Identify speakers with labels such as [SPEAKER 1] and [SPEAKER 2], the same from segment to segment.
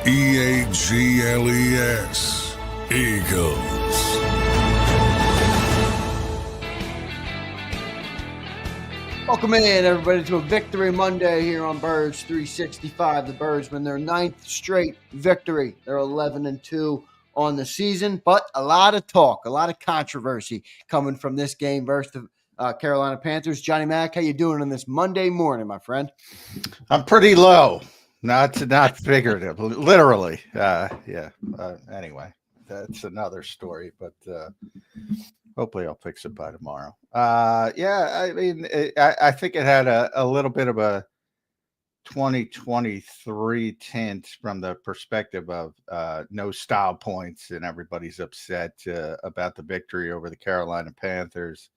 [SPEAKER 1] EAGLES, Eagles.
[SPEAKER 2] Welcome in, everybody, to a Victory Monday here on Birds 365. The Birds win their 9th straight victory. They're 11-2 on the season, but a lot of talk, a lot of controversy coming from this game versus the Carolina Panthers. Johnny Mac, how you doing on this Monday morning, my friend?
[SPEAKER 3] I'm pretty low, not figurative, literally. Anyway, that's another story, but hopefully I'll fix it by tomorrow. I mean, I think it had a little bit of a 2023 tint from the perspective of no style points, and everybody's upset about the victory over the Carolina Panthers.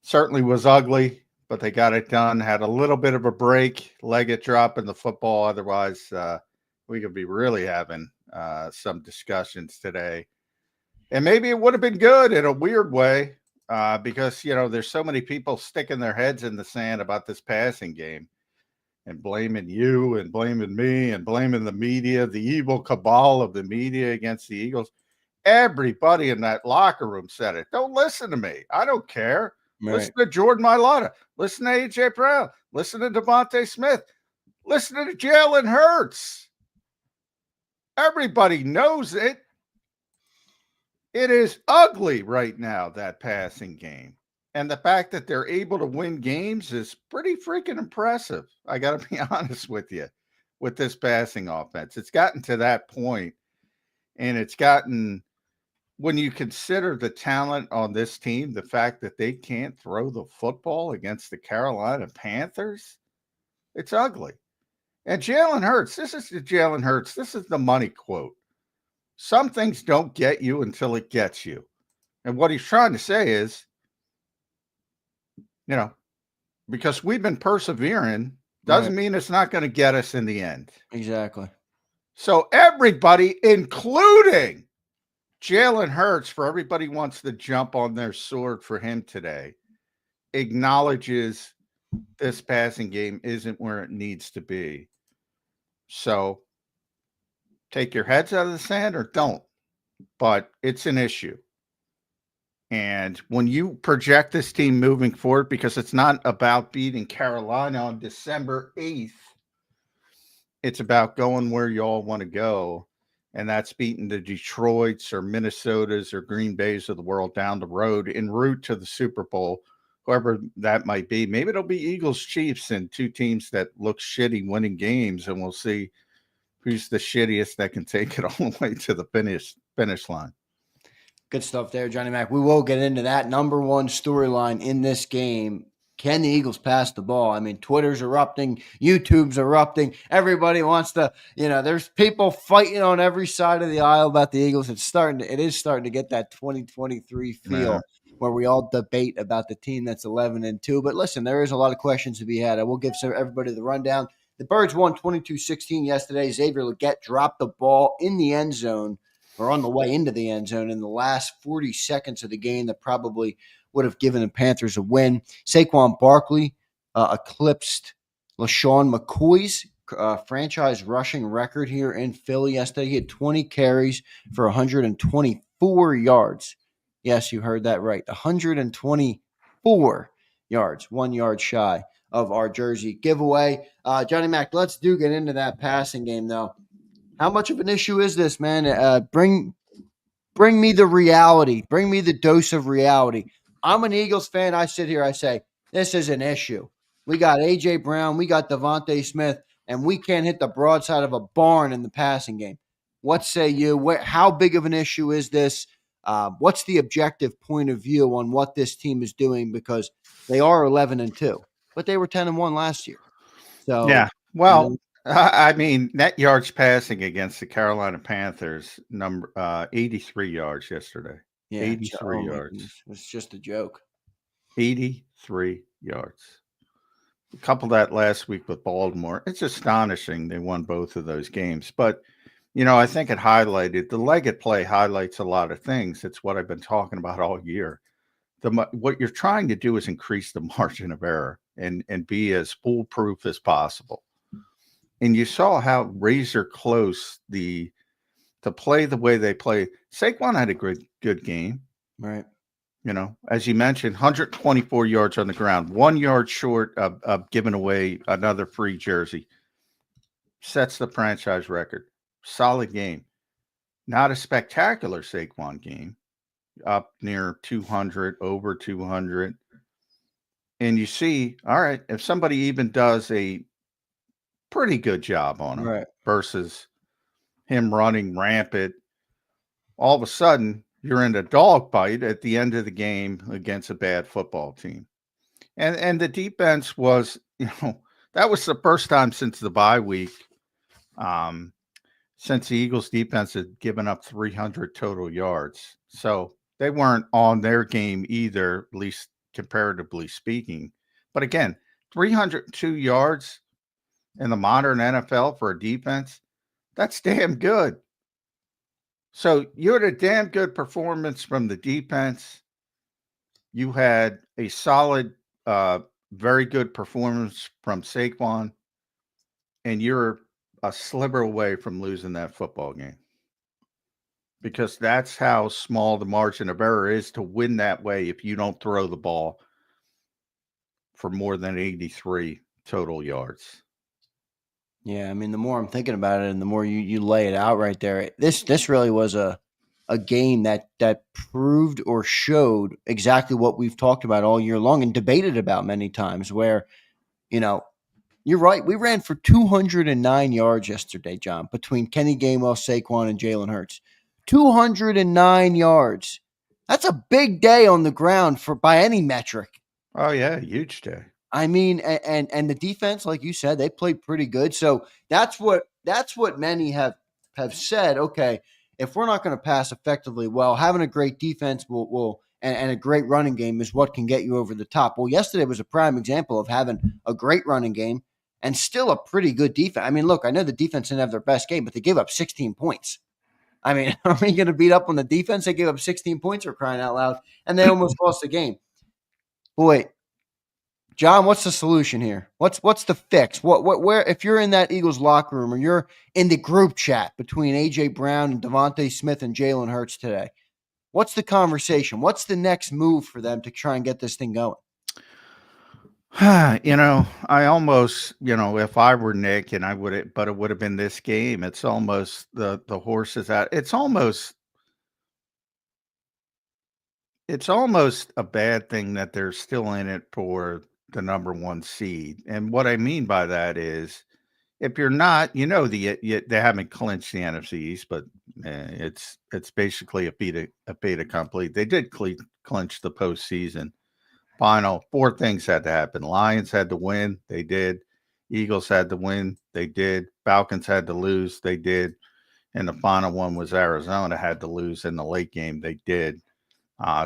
[SPEAKER 3] Certainly was ugly, but they got it done. Had a little bit of a break, Leggett dropping the football. Otherwise, we could be really having some discussions today. And maybe it would have been good in a weird way because, you know, there's so many people sticking their heads in the sand about this passing game and blaming you and blaming me and blaming the media, the evil cabal of the media against the Eagles. Everybody in that locker room said it. Don't listen to me. I don't care. Right. Listen to Jordan Mailata. Listen to A.J. Brown. Listen to Devontae Smith. Listen to Jalen Hurts. Everybody knows it. It is ugly right now, that passing game. And the fact that they're able to win games is pretty freaking impressive. I got to be honest with you, with this passing offense. It's gotten to that point, and it's gotten, when you consider the talent on this team, the fact that they can't throw the football against the Carolina Panthers, it's ugly. And Jalen Hurts, this is the money quote. Some things don't get you until it gets you. And what he's trying to say is, you know, because we've been persevering doesn't mean it's not going to get us in the end.
[SPEAKER 2] Exactly.
[SPEAKER 3] So everybody, including Jalen Hurts, for everybody wants to jump on their sword for him today, acknowledges this passing game isn't where it needs to be. So take your heads out of the sand or don't, but it's an issue. And when you project this team moving forward, because it's not about beating Carolina on December 8th, it's about going where you all want to go. And that's beating the Detroits or Minnesotas or Green Bays of the world down the road en route to the Super Bowl, whoever that might be. Maybe it'll be Eagles, Chiefs, and two teams that look shitty winning games, and we'll see who's the shittiest that can take it all the way to the finish line.
[SPEAKER 2] Good stuff there, Johnny Mac. We will get into that. Number one storyline in this game. Can the Eagles pass the ball? I mean, Twitter's erupting, YouTube's erupting. Everybody wants to, you know, there's people fighting on every side of the aisle about the Eagles. It is starting to get that 2023 feel where we all debate about the team that's 11-2. But listen, there is a lot of questions to be had. I will give everybody the rundown. The Birds won 22-16 yesterday. Xavier Leggett dropped the ball in the end zone, or on the way into the end zone, in the last 40 seconds of the game that probably would have given the Panthers a win. Saquon Barkley eclipsed LaShawn McCoy's franchise rushing record here in Philly yesterday. He had 20 carries for 124 yards. Yes, you heard that right. 124 yards, 1 yard shy of our jersey giveaway. Johnny Mac, let's get into that passing game, though. How much of an issue is this, man? Bring me the reality. Bring me the dose of reality. I'm an Eagles fan. I sit here, I say, this is an issue. We got A.J. Brown, we got Devontae Smith, and we can't hit the broadside of a barn in the passing game. What say you? How big of an issue is this? What's the objective point of view on what this team is doing? Because they are 11-2, but they were 10-1 last year. So
[SPEAKER 3] yeah, well, I mean, net yards passing against the Carolina Panthers, 83 yards yesterday. Yeah, 83 yards.
[SPEAKER 2] It's just a joke.
[SPEAKER 3] 83 yards. A couple that last week with Baltimore. It's astonishing they won both of those games. But, you know, I think it highlighted, the Leggett play highlights a lot of things. It's what I've been talking about all year. What you're trying to do is increase the margin of error and be as foolproof as possible. and you saw how razor close to play the way they play. Saquon had a good game.
[SPEAKER 2] Right.
[SPEAKER 3] You know, as you mentioned, 124 yards on the ground, 1 yard short of giving away another free jersey. Sets the franchise record. Solid game. Not a spectacular Saquon game. Up near 200, over 200. And you see, all right, if somebody even does a pretty good job on him
[SPEAKER 2] Right.
[SPEAKER 3] versus him running rampant, all of a sudden you're in a dogfight at the end of the game against a bad football team. And the defense was, that was the first time since the bye week, since the Eagles defense had given up 300 total yards. So they weren't on their game either, at least comparatively speaking. But again, 302 yards in the modern NFL for a defense, that's damn good. So you had a damn good performance from the defense. You had a solid, very good performance from Saquon, and you're a sliver away from losing that football game. Because that's how small the margin of error is to win that way if you don't throw the ball for more than 83 total yards.
[SPEAKER 2] Yeah, I mean, the more I'm thinking about it and the more you lay it out right there, this really was a game that proved or showed exactly what we've talked about all year long and debated about many times, where, you're right. We ran for 209 yards yesterday, John, between Kenny Gainwell, Saquon, and Jalen Hurts. 209 yards. That's a big day on the ground by any metric.
[SPEAKER 3] Oh, yeah, huge day.
[SPEAKER 2] I mean, and the defense, like you said, they played pretty good. So that's what many have said. Okay, if we're not going to pass effectively, well, having a great defense and a great running game is what can get you over the top. Well, yesterday was a prime example of having a great running game and still a pretty good defense. I mean, look, I know the defense didn't have their best game, but they gave up 16 points. I mean, are we going to beat up on the defense? They gave up 16 points for crying out loud, and they almost lost the game. Boy, John, what's the solution here? What's the fix? Where if you're in that Eagles locker room or you're in the group chat between AJ Brown and Devontae Smith and Jalen Hurts today, what's the conversation? What's the next move for them to try and get this thing going?
[SPEAKER 3] I almost, if I were Nick and but it would have been this game. It's almost the horse is out. It's almost a bad thing that they're still in it for the number 1 seed. And what I mean by that is, if you're not, they haven't clinched the NFC East, but it's basically a fait accompli. They did clinch the postseason. Final 4 things had to happen. Lions had to win. They did. Eagles had to win. They did. Falcons had to lose. They did. And the final one was Arizona had to lose in the late game. They did.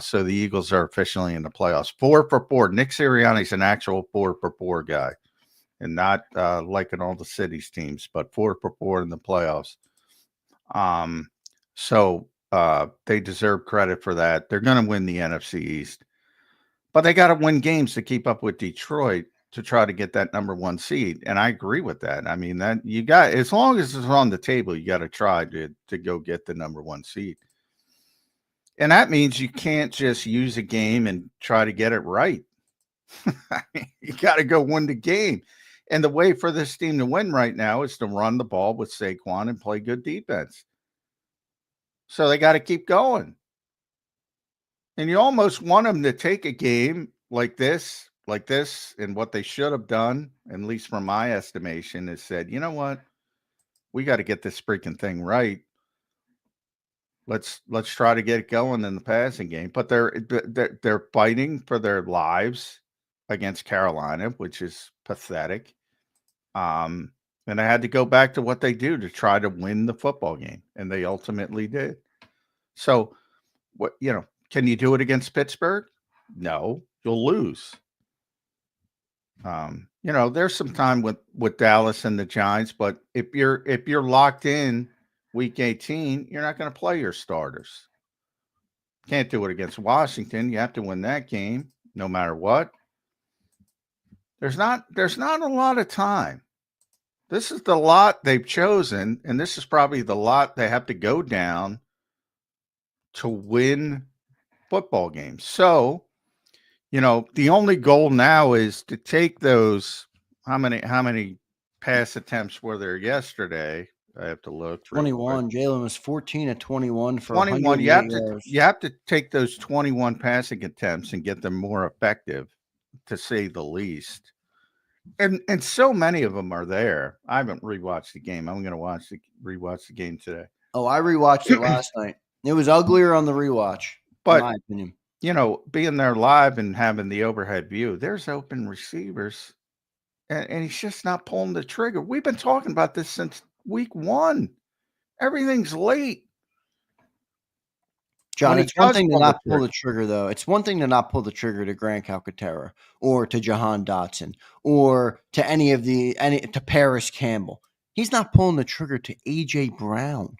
[SPEAKER 3] So the Eagles are officially in the playoffs. 4 for 4. Nick Sirianni's an actual 4 for 4 guy, and not like in all the cities teams, but 4 for 4 in the playoffs. So they deserve credit for that. They're going to win the NFC East. But they got to win games to keep up with Detroit to try to get that number 1 seed. And I agree with that. I mean, that you got, as long as it's on the table, you got to try to go get the number 1 seed. And that means you can't just use a game and try to get it right. You got to go win the game. And the way for this team to win right now is to run the ball with Saquon and play good defense. So they got to keep going. And you almost want them to take a game like this, and what they should have done, at least from my estimation, is said, you know what? We got to get this freaking thing right. Let's try to get it going in the passing game. But they're fighting for their lives against Carolina, which is pathetic. And I had to go back to what they do to try to win the football game, and they ultimately did. So, can you do it against Pittsburgh? No, you'll lose. There's some time with Dallas and the Giants, but if you're locked in week 18, you're not going to play your starters. Can't do it against Washington. You have to win that game no matter what. There's not a lot of time. This is the lot they've chosen, and this is probably the lot they have to go down to win football games. So, the only goal now is to take those. How many pass attempts were there yesterday? I have to look real quick.
[SPEAKER 2] 21. Jalen was 14 of 21 for
[SPEAKER 3] 21.
[SPEAKER 2] 108 yards.
[SPEAKER 3] You have to take those 21 passing attempts and get them more effective, to say the least. And so many of them are there. I haven't rewatched the game. I'm going to rewatch the game today.
[SPEAKER 2] Oh, I rewatched it last night. It was uglier on the rewatch,
[SPEAKER 3] But,
[SPEAKER 2] in my opinion.
[SPEAKER 3] Being there live and having the overhead view, there's open receivers, and he's just not pulling the trigger. We've been talking about this since week 1. Everything's late.
[SPEAKER 2] John,
[SPEAKER 3] When
[SPEAKER 2] it's
[SPEAKER 3] he
[SPEAKER 2] one
[SPEAKER 3] does
[SPEAKER 2] thing to
[SPEAKER 3] pull the
[SPEAKER 2] not pull
[SPEAKER 3] trigger.
[SPEAKER 2] the trigger, though. It's one thing to not pull the trigger to Grant Calcaterra or to Jahan Dotson or to to Paris Campbell. He's not pulling the trigger to A.J. Brown.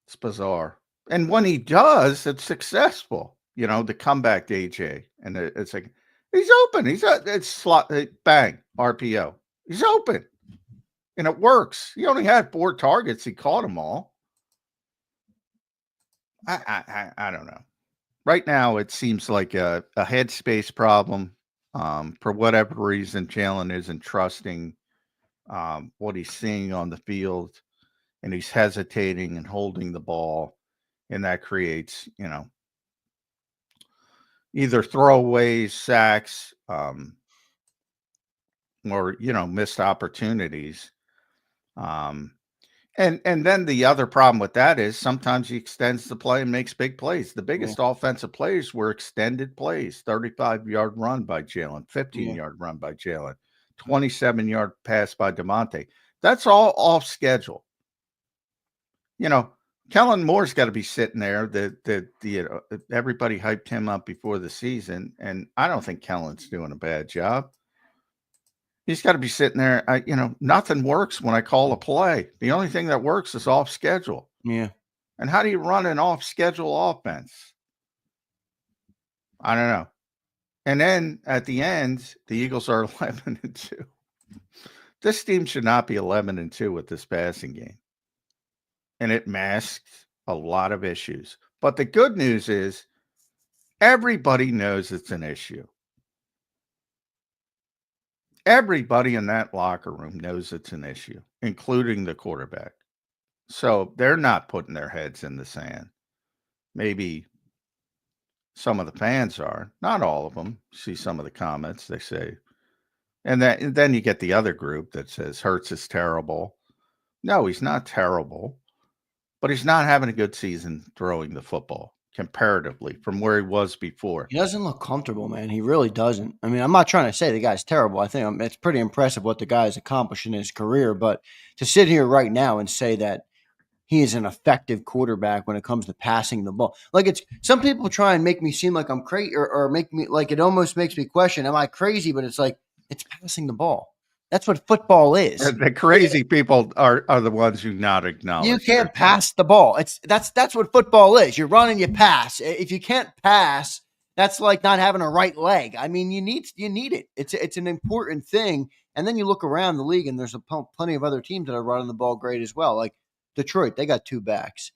[SPEAKER 3] It's bizarre. And when he does, it's successful. The comeback to AJ. And it's like, he's open. It's slot, bang, RPO. He's open. And it works. He only had 4 targets. He caught them all. I don't know. Right now, it seems like a headspace problem. For whatever reason, Jalen isn't trusting what he's seeing on the field, and he's hesitating and holding the ball, and that creates, either throwaways, sacks, or missed opportunities. And then the other problem with that is sometimes he extends the play and makes big plays. The biggest offensive plays were extended plays: 35-yard run by Jalen, 15-yard run by Jalen, 27-yard pass by DeMonte. That's all off schedule. Kellen Moore's got to be sitting there. Everybody hyped him up before the season, and I don't think Kellen's doing a bad job. He's got to be sitting there. Nothing works when I call a play. The only thing that works is off schedule.
[SPEAKER 2] Yeah.
[SPEAKER 3] And how do you run an off schedule offense? I don't know. And then at the end, the Eagles are 11-2. This team should not be 11-2 with this passing game. And it masks a lot of issues. But the good news is everybody knows it's an issue. Everybody in that locker room knows it's an issue, including the quarterback. So they're not putting their heads in the sand. Maybe some of the fans are, not all of them. See some of the comments they say. And then you get the other group that says Hurts is terrible. No, he's not terrible, but he's not having a good season throwing the football comparatively from where he was before.
[SPEAKER 2] He doesn't look comfortable, man. He really doesn't. I mean, I'm not trying to say the guy's terrible. I think it's pretty impressive what the guy has accomplished in his career. But to sit here right now and say that he is an effective quarterback when it comes to passing the ball, like it's some people try and make me seem like I'm crazy or make me like it almost makes me question, am I crazy? But it's like it's passing the ball. That's what football is.
[SPEAKER 3] The crazy people are the ones who not acknowledge.
[SPEAKER 2] You can't pass the ball. That's what football is. You run and you pass. If you can't pass, that's like not having a right leg. I mean, you need it. It's an important thing. And then you look around the league, and there's plenty of other teams that are running the ball great as well. Like Detroit, they got 2 backs.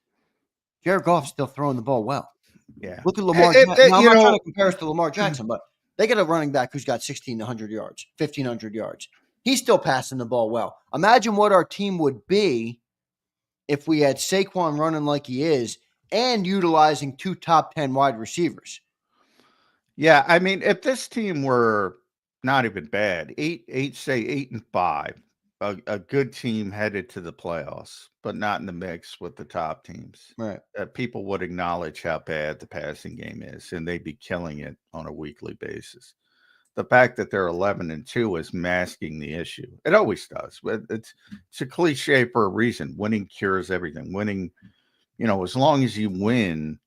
[SPEAKER 2] Jared Goff's still throwing the ball well.
[SPEAKER 3] Yeah.
[SPEAKER 2] Look at Lamar. I'm not trying to compare us to Lamar Jackson, but they got a running back who's got 1,600 yards, 1,500 yards. He's still passing the ball well. Imagine what our team would be if we had Saquon running like he is and utilizing 2 top 10 wide receivers.
[SPEAKER 3] Yeah, I mean, if this team were not even bad, 8-5, a good team headed to the playoffs, but not in the mix with the top teams.
[SPEAKER 2] Right.
[SPEAKER 3] People would acknowledge how bad the passing game is, and they'd be killing it on a weekly basis. The fact that they're 11-2 is masking the issue. It always does. It's a cliche for a reason. Winning cures everything. Winning, as long as you win,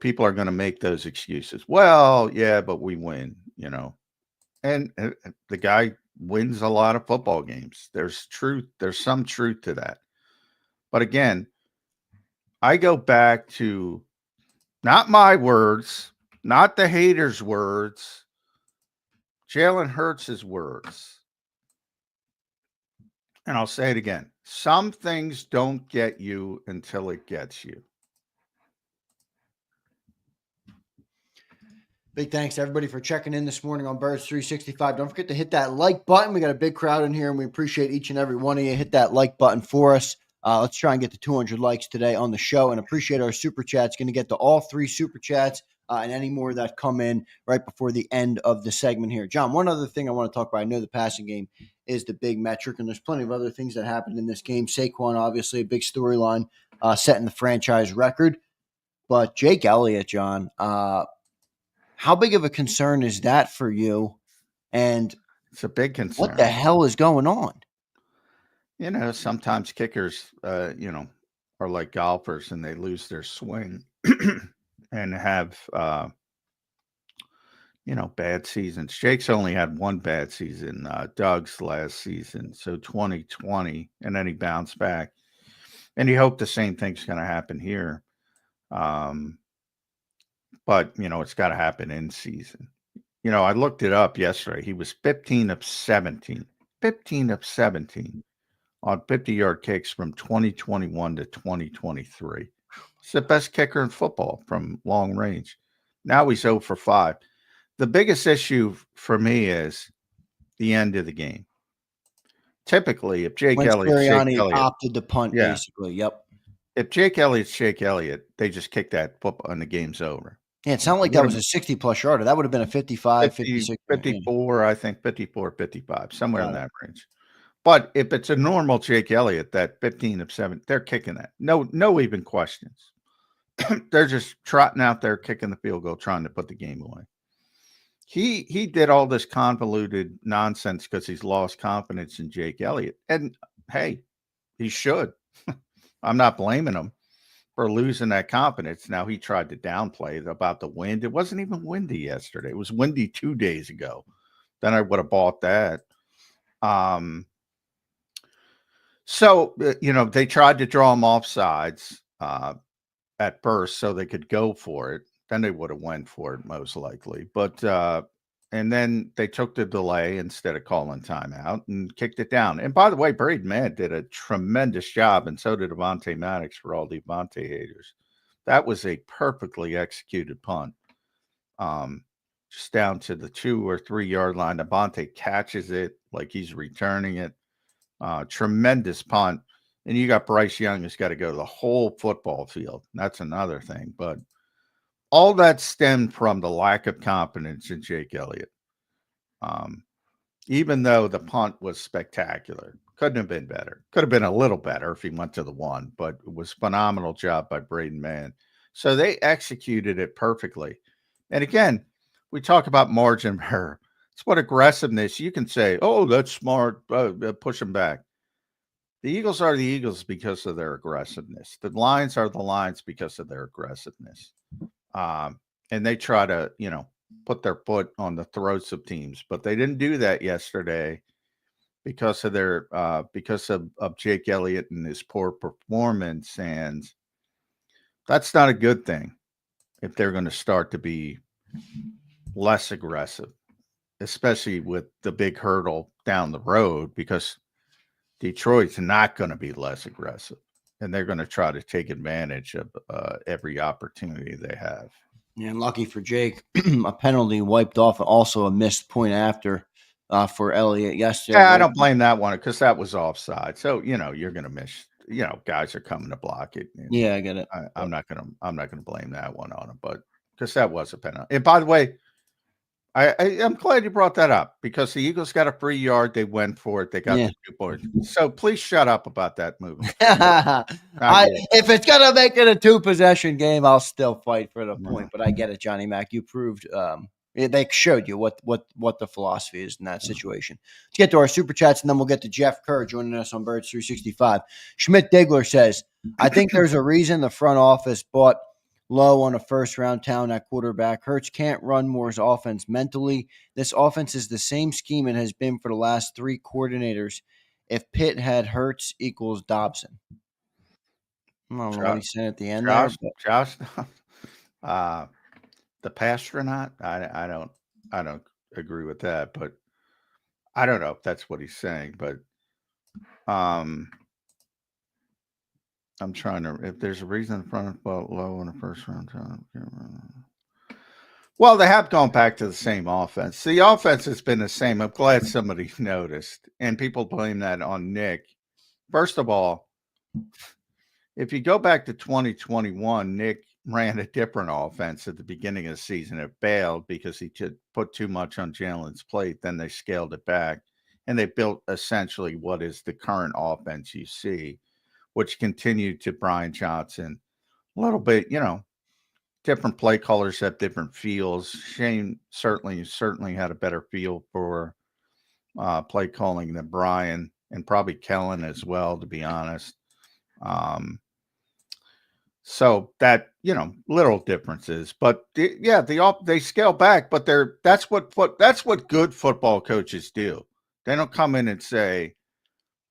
[SPEAKER 3] people are going to make those excuses. Well, yeah, but we win, and the guy wins a lot of football games. There's truth. There's some truth to that. But again, I go back to not my words, not the haters' words, Jalen Hurts' words. And I'll say it again. Some things don't get you until it gets you.
[SPEAKER 2] Big thanks to everybody for checking in this morning on Birds 365. Don't forget to hit that like button. We got a big crowd in here, and we appreciate each and every one of you. Hit that like button for us. Let's try and get to 200 likes today on the show, and appreciate our super chats. Going to get to all 3 super chats and any more that come in right before the end of the segment here. John, one other thing I want to talk about. I know the passing game is the big metric, and there's plenty of other things that happened in this game. Saquon, obviously, a big storyline, setting the franchise record. But Jake Elliott, John, how big of a concern is that for you? And
[SPEAKER 3] it's a big concern.
[SPEAKER 2] What the hell is going on?
[SPEAKER 3] You know, sometimes kickers, are like golfers and they lose their swing and have, bad seasons. Jake's only had one bad season, Doug's last season, so 2020, and then he bounced back. And you hope the same thing's going to happen here. But, it's got to happen in season. I looked it up yesterday. He was 15 of 17 on 50-yard kicks from 2021 to 2023. He's the best kicker in football from long range. Now he's 0 for 5. The biggest issue for me is the end of the game. Typically, if Jake Elliott
[SPEAKER 2] opted to punt, basically, yep.
[SPEAKER 3] If Jake Elliott's Jake Elliott, they just kick that football and the game's over.
[SPEAKER 2] Yeah, it sounded like that was a 60-plus yarder. That would have been a 55, 56.
[SPEAKER 3] 54, I think, 54, 55, somewhere in that range. But if it's a normal Jake Elliott, that 15 of 7, they're kicking that. No even questions. They're just trotting out there, kicking the field goal, trying to put the game away. He did all this convoluted nonsense because he's lost confidence in Jake Elliott. And, hey, he should. I'm not blaming him for losing that confidence. Now, he tried to downplay about the wind. It wasn't even windy yesterday. It was windy 2 days ago. Then I would have bought that. So, they tried to draw him off sides at first so they could go for it. Then they would have went for it most likely. But and then they took the delay instead of calling timeout and kicked it down. And by the way, Braden Mann did a tremendous job, and so did Avonte Maddox for all the Avonte haters. That was a perfectly executed punt. Just down to the 2 or 3 yard line. Avonte catches it like he's returning it. Tremendous punt. And you got Bryce Young who's got to go to the whole football field. That's another thing. But all that stemmed from the lack of confidence in Jake Elliott. Even though the punt was spectacular, couldn't have been better. Could have been a little better if he went to the 1, but it was a phenomenal job by Braden Mann. So they executed it perfectly. And again, we talk about margin of error. It's what aggressiveness. You can say, oh, that's smart, push them back. The Eagles are the Eagles because of their aggressiveness. The Lions are the Lions because of their aggressiveness. And they try to, put their foot on the throats of teams, but they didn't do that yesterday because of their of Jake Elliott and his poor performance. And that's not a good thing if they're going to start to be less aggressive, especially with the big hurdle down the road, because Detroit's not going to be less aggressive, and they're going to try to take advantage of every opportunity they have.
[SPEAKER 2] Yeah, and lucky for Jake, a penalty wiped off, also a missed point after for Elliott yesterday.
[SPEAKER 3] Yeah, I don't blame that one because that was offside. So you're going to miss. Guys are coming to block it.
[SPEAKER 2] Yeah, I get it.
[SPEAKER 3] I'm not going to blame that one on him, but because that was a penalty. And by the way, I'm glad you brought that up because the Eagles got a free yard. They went for it. They got the 2 points. So please shut up about that movie.
[SPEAKER 2] If it's going to make it a 2-possession game, I'll still fight for the point. But I get it, Johnny Mac. You proved they showed you what the philosophy is in that situation. Let's get to our super chats, and then we'll get to Jeff Kerr joining us on Birds 365. Schmidt Digler says, I think there's a reason the front office bought low on a first-round talent at quarterback. Hurts can't run Moore's offense mentally. This offense is the same scheme it has been for the last 3 coordinators. If Pitt had Hurts equals Dobson. I don't know what he said at the end
[SPEAKER 3] Josh, the pastronaut, I don't agree with that, but I don't know if that's what he's saying. But I'm trying to, if there's a reason the front felt low in the first round. Well, they have gone back to the same offense. The offense has been the same. I'm glad somebody noticed. And people blame that on Nick. First of all, if you go back to 2021, Nick ran a different offense at the beginning of the season. It failed because he put too much on Jalen's plate. Then they scaled it back. And they built essentially what is the current offense you see, which continued to Brian Johnson. A little bit, different play callers have different feels. Shane certainly had a better feel for play calling than Brian, and probably Kellen as well, to be honest. So that, little differences, but they scale back, but that's what good football coaches do. They don't come in and say,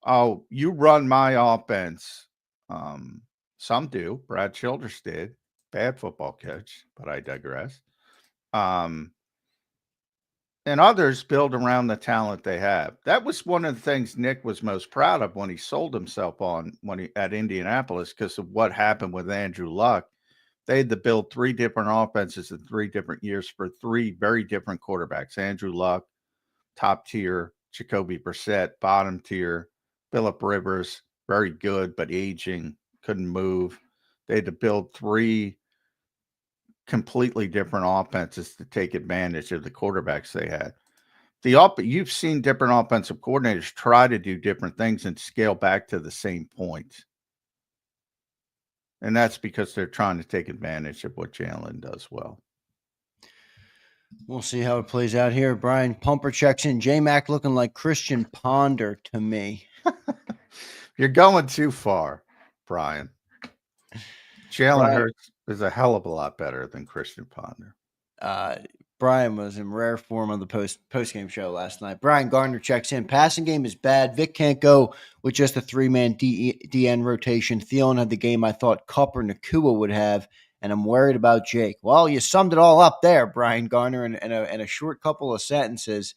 [SPEAKER 3] "Oh, you run my offense." Some do. Brad Childress did. Bad football coach, but I digress. And others build around the talent they have. That was one of the things Nick was most proud of when he sold himself on at Indianapolis, because of what happened with Andrew Luck. They had to build 3 different offenses in 3 different years for 3 very different quarterbacks. Andrew Luck, top tier. Jacoby Brissett, bottom tier. Phillip Rivers, very good, but aging, couldn't move. They had to build 3 completely different offenses to take advantage of the quarterbacks they had. You've seen different offensive coordinators try to do different things and scale back to the same point. And that's because they're trying to take advantage of what Jalen does well.
[SPEAKER 2] We'll see how it plays out here. Brian Pumper checks in. J-Mac looking like Christian Ponder to me.
[SPEAKER 3] You're going too far, Brian. Jalen Hurts is a hell of a lot better than Christian Ponder.
[SPEAKER 2] Brian was in rare form on the post-game show last night. Brian Gardner checks in. Passing game is bad. Vic can't go with just a 3-man DN rotation. Thielen had the game I thought Kupp or Nakua would have, and I'm worried about Jake. Well, you summed it all up there, Brian Garner, in a short couple of sentences.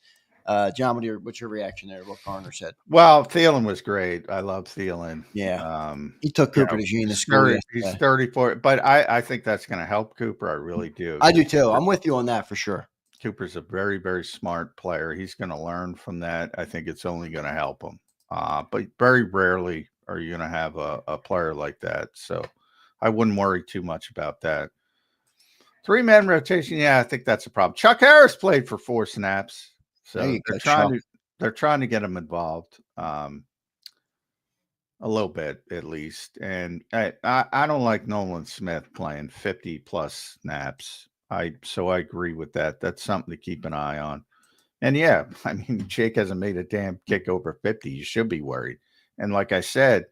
[SPEAKER 2] John, what's your reaction there to what Garner said?
[SPEAKER 3] Well, Thielen was great. I love Thielen.
[SPEAKER 2] Yeah. He took Cooper DeJean to school.
[SPEAKER 3] He's 34, but I think that's going to help Cooper. I really do.
[SPEAKER 2] I do too. I'm with you on that for sure.
[SPEAKER 3] Cooper's a very, very smart player. He's going to learn from that. I think it's only going to help him. But very rarely are you going to have a player like that. So I wouldn't worry too much about that. 3-man rotation, yeah, I think that's a problem. Chuck Harris played for 4 snaps. So they're trying to get him involved a little bit at least. And I don't like Nolan Smith playing 50+ snaps. So I agree with that. That's something to keep an eye on. And yeah, I mean, Jake hasn't made a damn kick over 50. You should be worried. And like I said,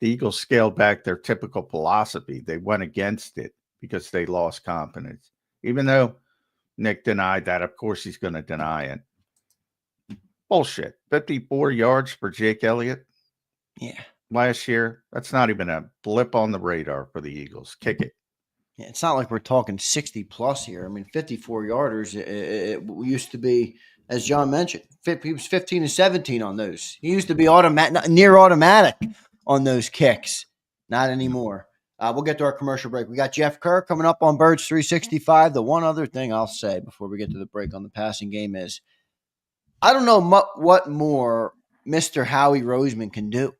[SPEAKER 3] the Eagles scaled back their typical philosophy. They went against it because they lost confidence. Even though Nick denied that, of course he's going to deny it. Bullshit. 54 yards for Jake Elliott.
[SPEAKER 2] Yeah.
[SPEAKER 3] Last year. That's not even a blip on the radar for the Eagles. Kick it.
[SPEAKER 2] Yeah, it's not like we're talking 60+ here. I mean, 54 yarders. It used to be, as John mentioned, he was 15 and 17 on those. He used to be near automatic on those kicks. Not anymore. We'll get to our commercial break. We got Jeff Kerr coming up on Birds 365. The one other thing I'll say before we get to the break on the passing game is, I don't know what more Mr. Howie Roseman can do.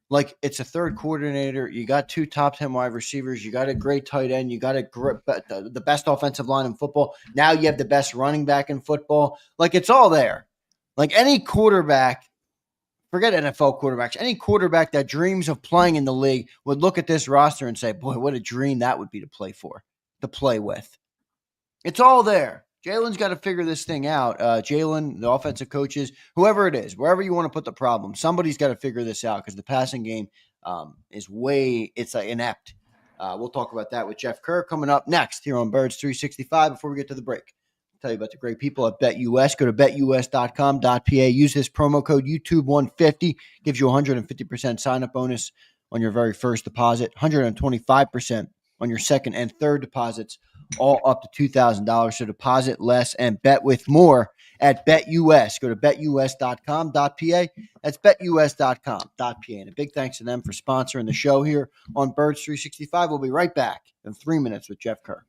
[SPEAKER 2] Like, it's a third coordinator. You got 2 top 10 wide receivers. You got a great tight end. You got the best offensive line in football. Now you have the best running back in football. Like, it's all there. Like, any quarterback, forget NFL quarterbacks, any quarterback that dreams of playing in the league would look at this roster and say, boy, what a dream that would be to play with. It's all there. Jalen's got to figure this thing out. Jalen, the offensive coaches, whoever it is, wherever you want to put the problem, somebody's got to figure this out because the passing game is inept. We'll talk about that with Jeff Kerr coming up next here on Birds 365 before we get to the break. I'll tell you about the great people at BetUS. Go to betus.com.pa. Use this promo code YouTube150. Gives you a 150% sign-up bonus on your very first deposit, 125% on your second and third deposits, all up to $2,000. So deposit less and bet with more at BetUS. Go to betus.com.pa. That's betus.com.pa. And a big thanks to them for sponsoring the show here on Birds 365. We'll be right back in 3 minutes with Jeff Kerr.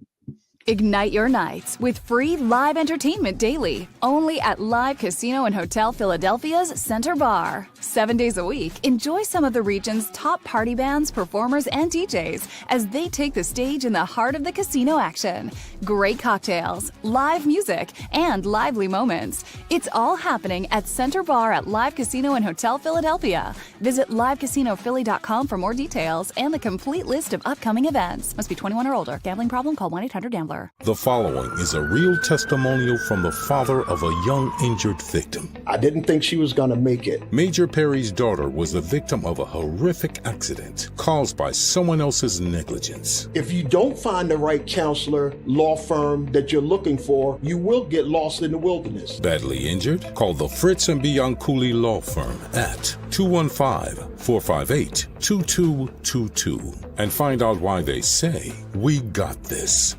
[SPEAKER 4] Ignite your nights with free live entertainment daily, only at Live Casino and Hotel Philadelphia's Center Bar. 7 days a week, enjoy some of the region's top party bands, performers, and DJs as they take the stage in the heart of the casino action. Great cocktails, live music, and lively moments. It's all happening at Center Bar at Live Casino and Hotel Philadelphia. Visit livecasinophilly.com for more details and the complete list of upcoming events. Must be 21 or older. Gambling problem? Call 1-800-GAMBLER.
[SPEAKER 1] The following is a real testimonial from the father of a young injured victim.
[SPEAKER 5] I didn't think she was going to make it.
[SPEAKER 1] Major Perry's daughter was the victim of a horrific accident caused by someone else's negligence.
[SPEAKER 5] If you don't find the right counselor, law firm that you're looking for, you will get lost in the wilderness.
[SPEAKER 1] Badly injured? Call the Fritz and Bianculli Law Firm at 215-458-2222 and find out why they say, "We got this."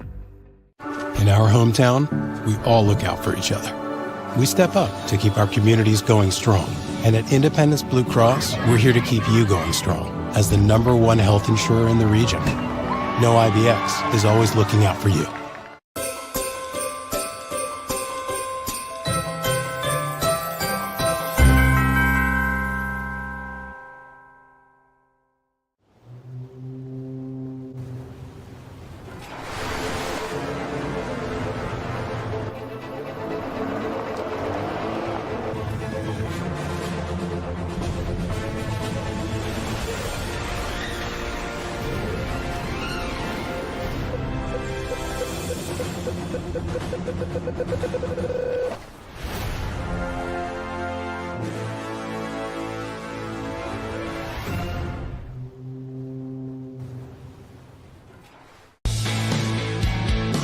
[SPEAKER 6] In our hometown, we all look out for each other. We step up to keep our communities going strong. And at Independence Blue Cross, we're here to keep you going strong as the #1 health insurer in the region. No IBX is always looking out for you.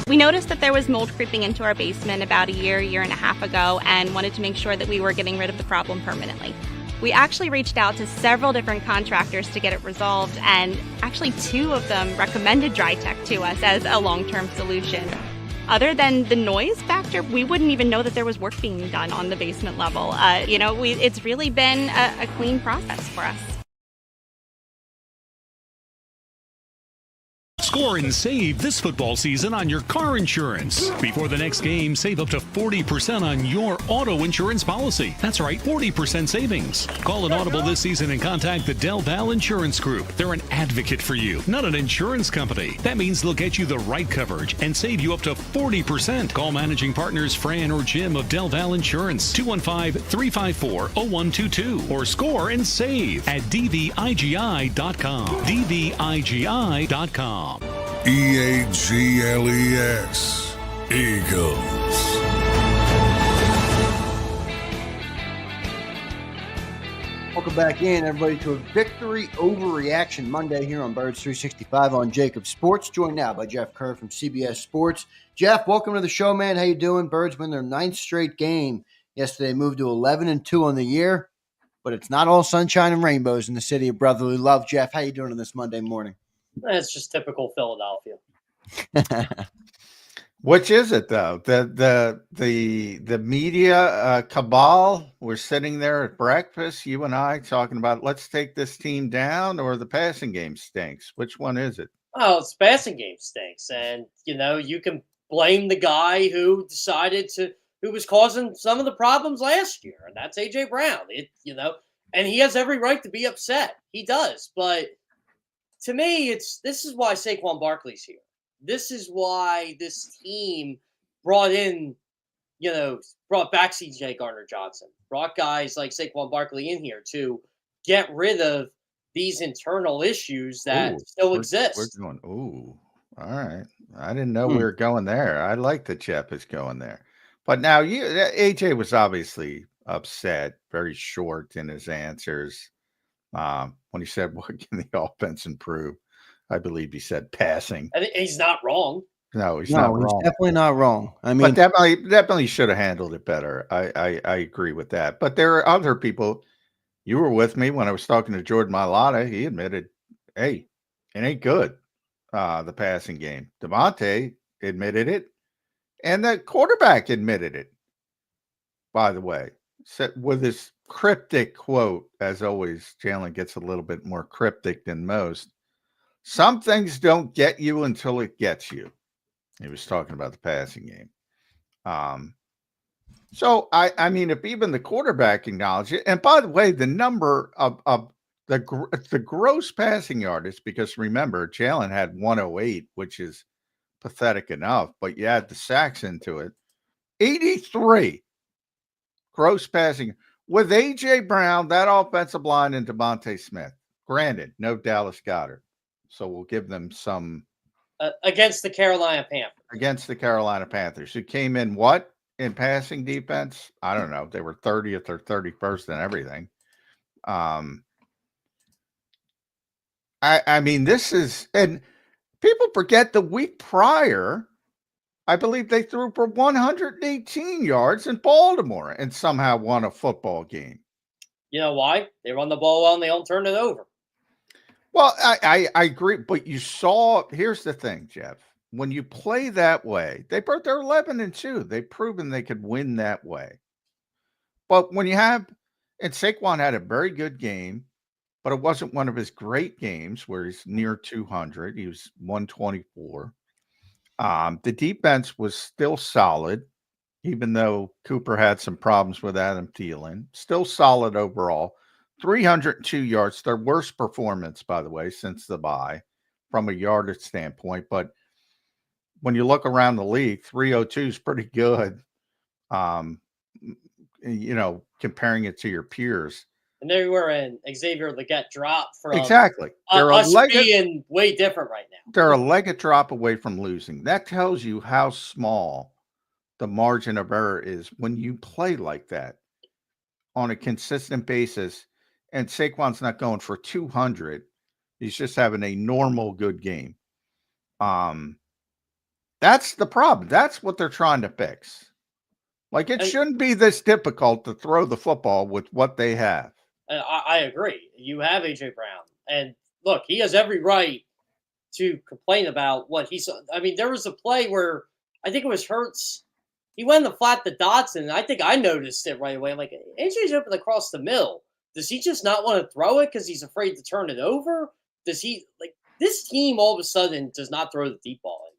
[SPEAKER 7] We noticed that there was mold creeping into our basement about a year and a half ago, and wanted to make sure that we were getting rid of the problem permanently. We actually reached out to several different contractors to get it resolved, and actually 2 of them recommended DryTech to us as a long-term solution. Other than the noise factor, we wouldn't even know that there was work being done on the basement level. It's really been a clean process for us.
[SPEAKER 8] Score and save this football season on your car insurance. Before the next game, save up to 40% on your auto insurance policy. That's right, 40% savings. Call an audible this season and contact the Del Val Insurance Group. They're an advocate for you, not an insurance company. That means they'll get you the right coverage and save you up to 40%. Call managing partners Fran or Jim of Del Val Insurance, 215-354-0122, or score and save at dvigi.com. dvigi.com.
[SPEAKER 1] EAGLES, Eagles.
[SPEAKER 2] Welcome back in, everybody, to a Victory Overreaction Monday here on Birds 365 on JAKIB Sports. Joined now by Jeff Kerr from CBS Sports. Jeff, welcome to the show, man. How you doing? Birds win their 9th straight game yesterday, moved to 11-2 on the year, but it's not all sunshine and rainbows in the city of brotherly love. Jeff, how you doing on this Monday morning?
[SPEAKER 9] It's just typical Philadelphia.
[SPEAKER 3] Which is it though? The media cabal. We're sitting there at breakfast, you and I, talking about let's take this team down, or the passing game stinks. Which one is it?
[SPEAKER 9] Oh, it's passing game stinks, and you can blame the guy who who was causing some of the problems last year, and that's AJ Brown. And he has every right to be upset. He does, but to me, this is why Saquon Barkley's here. This is why this team brought back C.J. Gardner-Johnson, brought guys like Saquon Barkley in here to get rid of these internal issues that still exist.
[SPEAKER 3] We're going, all right. I didn't know we were going there. I like that Jeff is going there. But now AJ was obviously upset, very short in his answers. When he said, "What can the offense improve?" I believe he said passing.
[SPEAKER 9] I think he's not wrong.
[SPEAKER 3] No, he's not wrong.
[SPEAKER 2] He's definitely not wrong. I mean,
[SPEAKER 3] but definitely should have handled it better. I agree with that. But there are other people. You were with me when I was talking to Jordan Mailata. He admitted, "Hey, it ain't good." The passing game. Devontae admitted it, and the quarterback admitted it. by the way, said with his cryptic quote, as always, Jalen gets a little bit more cryptic than most. Some things don't get you until it gets you. He was talking about the passing game. So I mean, if even the quarterback acknowledged it, and by the way, the number of the gross passing yardage, because remember, Jalen had 108, which is pathetic enough, but you add the sacks into it, 83 gross passing with AJ Brown, that offensive line, and Devontae Smith. Granted, no Dallas Goedert, so we'll give them some
[SPEAKER 9] against the Carolina
[SPEAKER 3] Panthers, who came in what in passing defense? I don't know. They were 30th or 31st in everything. I mean, this is, and people forget the week prior, I believe they threw for 118 yards in Baltimore and somehow won a football game.
[SPEAKER 9] You know why? They run the ball well and they don't turn it over.
[SPEAKER 3] Well, I agree, but you saw, here's the thing, Jeff. When you play that way, they're 11-2. They've proven they could win that way. But when you have, and Saquon had a very good game, but it wasn't one of his great games where he's near 200. He was 124. The defense was still solid, even though Cooper had some problems with Adam Thielen. Still solid overall. 302 yards, their worst performance, by the way, since the bye from a yardage standpoint. But when you look around the league, 302 is pretty good, comparing it to your peers.
[SPEAKER 9] And they were in Xavier Legette drop from
[SPEAKER 3] exactly. They're
[SPEAKER 9] us being way different right now.
[SPEAKER 3] They're a Legette drop away from losing. That tells you how small the margin of error is when you play like that on a consistent basis. And Saquon's not going for 200. He's just having a normal good game. That's the problem. That's what they're trying to fix. Like, it shouldn't be this difficult to throw the football with what they have.
[SPEAKER 9] I agree. You have AJ Brown, and look, he has every right to complain about what he saw. I mean, there was a play where I think it was Hurts. He went in the flat to Dotson, and I think I noticed it right away. I'm like, AJ's open across the middle. Does he just not want to throw it because he's afraid to turn it over? Does he, like, this team all of a sudden does not throw the deep ball anymore?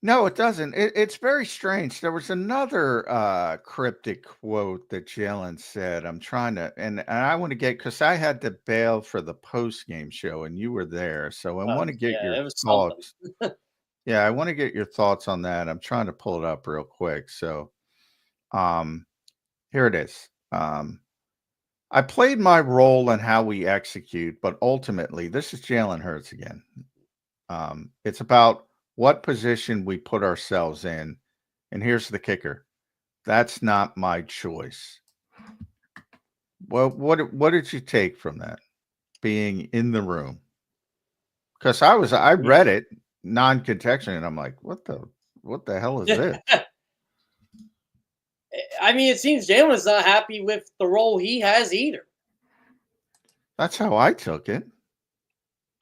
[SPEAKER 3] No, it doesn't. It's very strange. There was another cryptic quote that Jalen said. I'm trying to, and I want to get, because I had to bail for the post-game show, and you were there. So I want to get your thoughts. Yeah, I want to get your thoughts on that. I'm trying to pull it up real quick. So here it is. I played my role in how we execute, but ultimately, this is Jalen Hurts again. It's about what position we put ourselves in. And here's the kicker. That's not my choice. Well, what did you take from that, being in the room? Because I read it non-contextually, and I'm like, what the hell is this?
[SPEAKER 9] I mean, it seems Jalen's not happy with the role he has either.
[SPEAKER 3] That's how I took it.